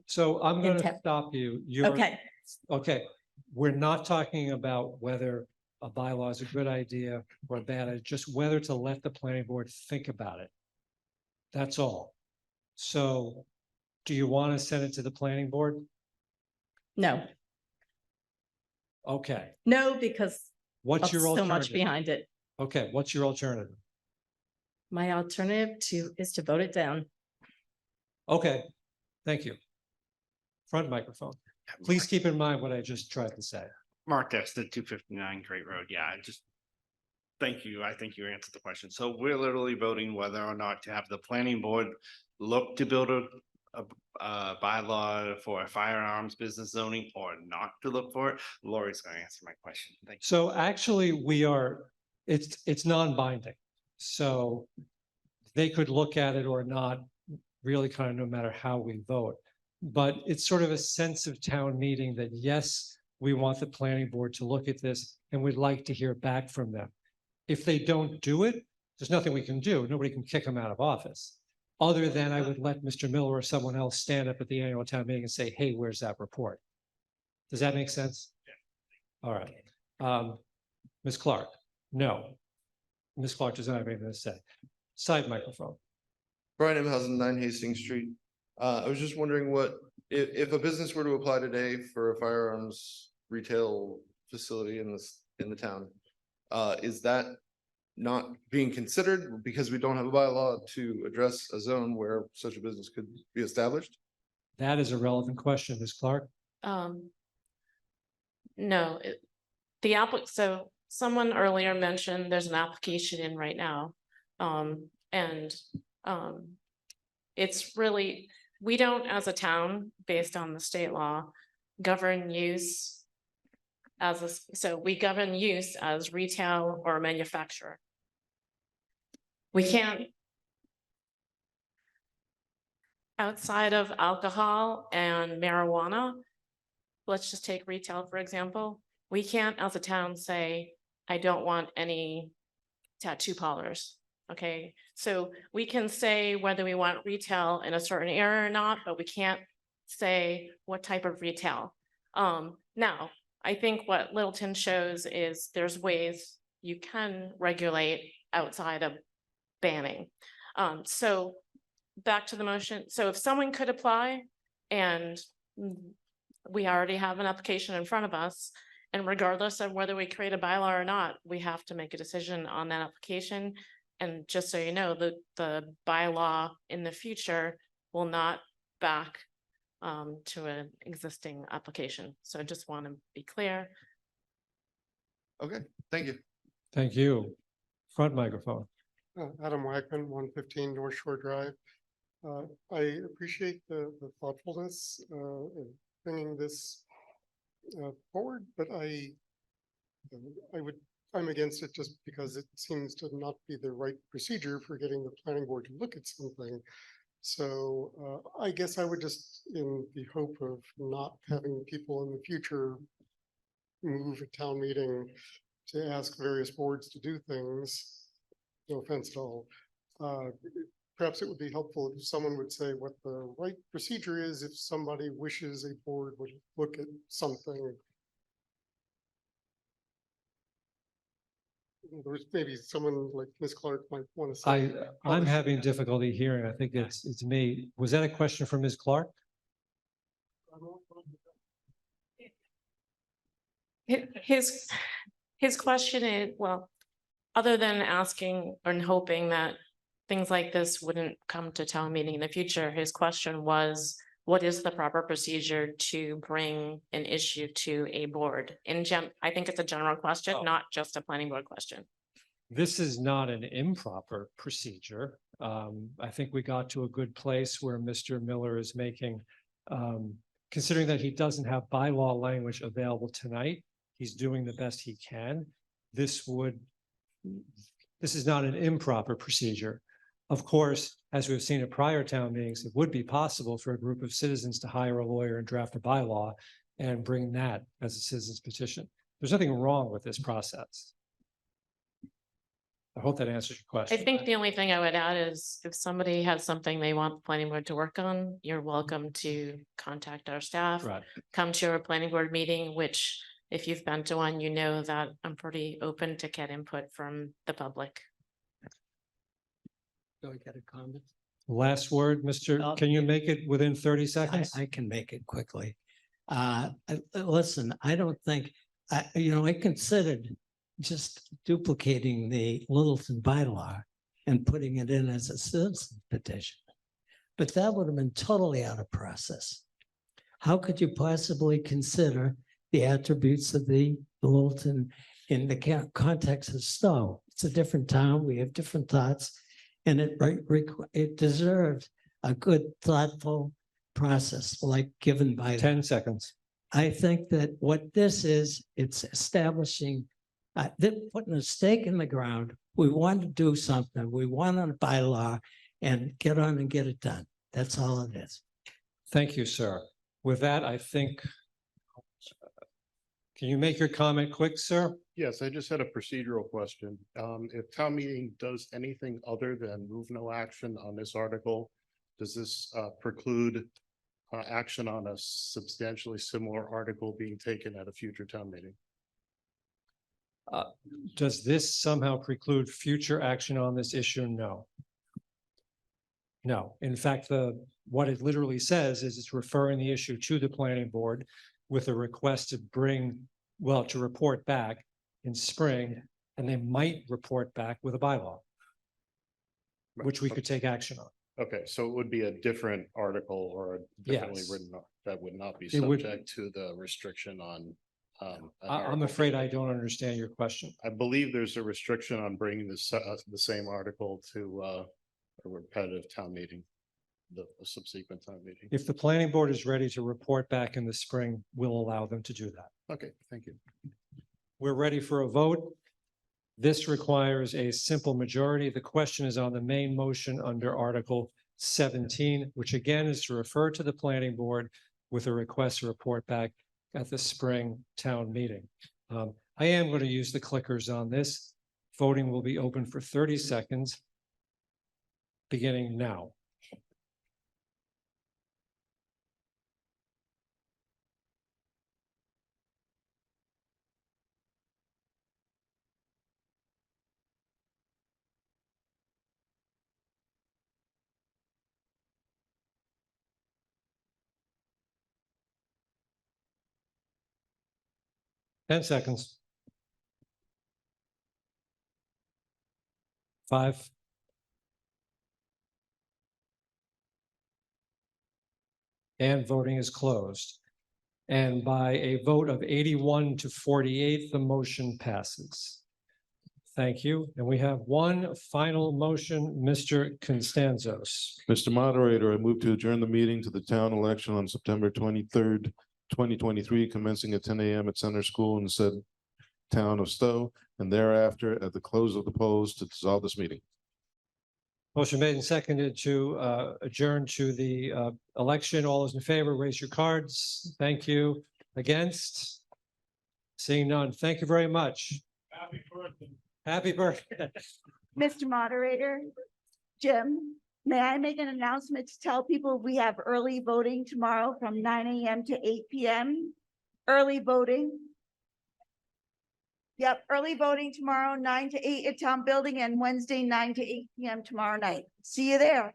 So I'm going to stop you. Okay. Okay. We're not talking about whether a bylaw is a good idea or bad, it's just whether to let the planning board think about it. That's all. So do you want to send it to the planning board? No. Okay. No, because What's your so alternative? much behind it. Okay, what's your alternative? My alternative is to vote it down. Okay, thank you. Front microphone. Please keep in mind what I just tried to say. Mark Estes, 259 Great Road. Yeah, thank you. I think you answered the question. So we're literally voting whether or not to have the planning board look to build a bylaw for a firearms business zoning or not to look for it. Lori's going to answer my question. Thank you. So actually it's non-binding. So they could look at it or not, really kind of no matter how we vote. But it's sort of a sense of town meeting that, yes, we want the planning board to look at this and we'd like to hear back from them. If they don't do it, there's nothing we can do. Nobody can kick them out of office. Other than I would let Mr. Miller or someone else stand up at the annual town meeting and say, hey, where's that report? Does that make sense? Yeah. All right. Ms. Clark, no. Ms. Clark does not have anything to say. Side microphone. Brian Imhausen, 9 Hastings Street. I was just wondering what, if a business were to apply today for a firearms retail facility in the town, is that not being considered because we don't have a bylaw to address a zone where such a business could be established? That is a relevant question, Ms. Clark. No, so someone earlier mentioned there's an application in right now. It's really, we don't as a town, based on the state law, govern use so we govern use as retail or manufacturer. We can't, outside of alcohol and marijuana, let's just take retail, for example. We can't, as a town, say, I don't want any tattoo parlors. Okay, so we can say whether we want retail in a certain area or not, but we can't say what type of retail. Now, I think what Littleton shows is there's ways you can regulate outside of banning. So back to the motion. So if someone could apply and we already have an application in front of us, and regardless of whether we create a bylaw or not, we have to make a decision on that application. And just so you know, the bylaw in the future will not back to an existing application. So I just want to be clear. Okay, thank you. Thank you. Front microphone. Adam Wagman, 115 North Shore Drive. I appreciate the thoughtfulness in bringing this forward, but I'm against it just because it seems to not be the right procedure for getting the planning board to look at something. So I guess I would just, in the hope of not having people in the future move a town meeting to ask various boards to do things, no offense at all, perhaps it would be helpful if someone would say what the right procedure is if somebody wishes a board would look at something. There's maybe someone like Ms. Clark might want to say. I'm having difficulty hearing. I think it's me. Was that a question for Ms. Clark? His question is, well, other than asking and hoping that things like this wouldn't come to town meeting in the future, his question was, what is the proper procedure to bring an issue to a board? I think it's a general question, not just a planning board question. This is not an improper procedure. I think we got to a good place where Mr. Miller is making, considering that he doesn't have bylaw language available tonight, he's doing the best he can. This is not an improper procedure. Of course, as we've seen at prior town meetings, it would be possible for a group of citizens to hire a lawyer and draft a bylaw and bring that as a citizen's petition. There's nothing wrong with this process. I hope that answers your question. I think the only thing I would add is if somebody has something they want the planning board to work on, you're welcome to contact our staff. Right. Come to our planning board meeting, which if you've been to one, you know that I'm pretty open to get input from the public. Do I get a comment? Last word, Mr. Can you make it within 30 seconds? I can make it quickly. Listen, I don't think, I considered just duplicating the Littleton bylaw and putting it in as a citizen petition. But that would have been totally out of process. How could you possibly consider the attributes of the Littleton in the context of Stow? It's a different town. We have different thoughts. And it deserved a good, thoughtful process like given by 10 seconds. I think that what this is, it's establishing, putting a stake in the ground. We want to do something. We want a bylaw and get on and get it done. That's all it is. Thank you, sir. With that, I think, can you make your comment quick, sir? Yes, I just had a procedural question. If town meeting does anything other than move no action on this article, does this preclude action on a substantially similar article being taken at a future town meeting? Does this somehow preclude future action on this issue? No. No. In fact, what it literally says is it's referring the issue to the planning board with a request to to report back in spring, and they might report back with a bylaw, which we could take action on. Okay, so it would be a different article or a differently Yes. written, that would not be It would- subject to the restriction on. I'm afraid I don't understand your question. I believe there's a restriction on bringing the same article to a repetitive town meeting, the subsequent town meeting. If the planning board is ready to report back in the spring, we'll allow them to do that. Okay, thank you. We're ready for a vote. This requires a simple majority. The question is on the main motion under Article 17, which again is to refer to the planning board with a request to report back at the spring town meeting. I am going to use the clickers on this. Voting will be open for 30 seconds, beginning now. Ten seconds. 5. And voting is closed. And by a vote of 81 to 48, the motion passes. Thank you. And we have one final motion, Mr. Constanzos. Mr. Moderator, I move to adjourn the meeting to the town election on September 23rd, 2023, commencing at 10 a.m. at Center School in said town of Stow, and thereafter at the close of the polls to dissolve this meeting. Motion made and seconded to adjourn to the election. All those in favor, raise your cards. Thank you. Against? Seeing none. Thank you very much. Happy birthday. Happy birthday. Mr. Moderator, Jim, may I make an announcement to tell people we have early voting tomorrow from 9 a.m. to 8 p.m. Early voting. Yep, early voting tomorrow, 9 to 8 at Town Building, and Wednesday, 9 to 8 p.m. tomorrow night. See you there.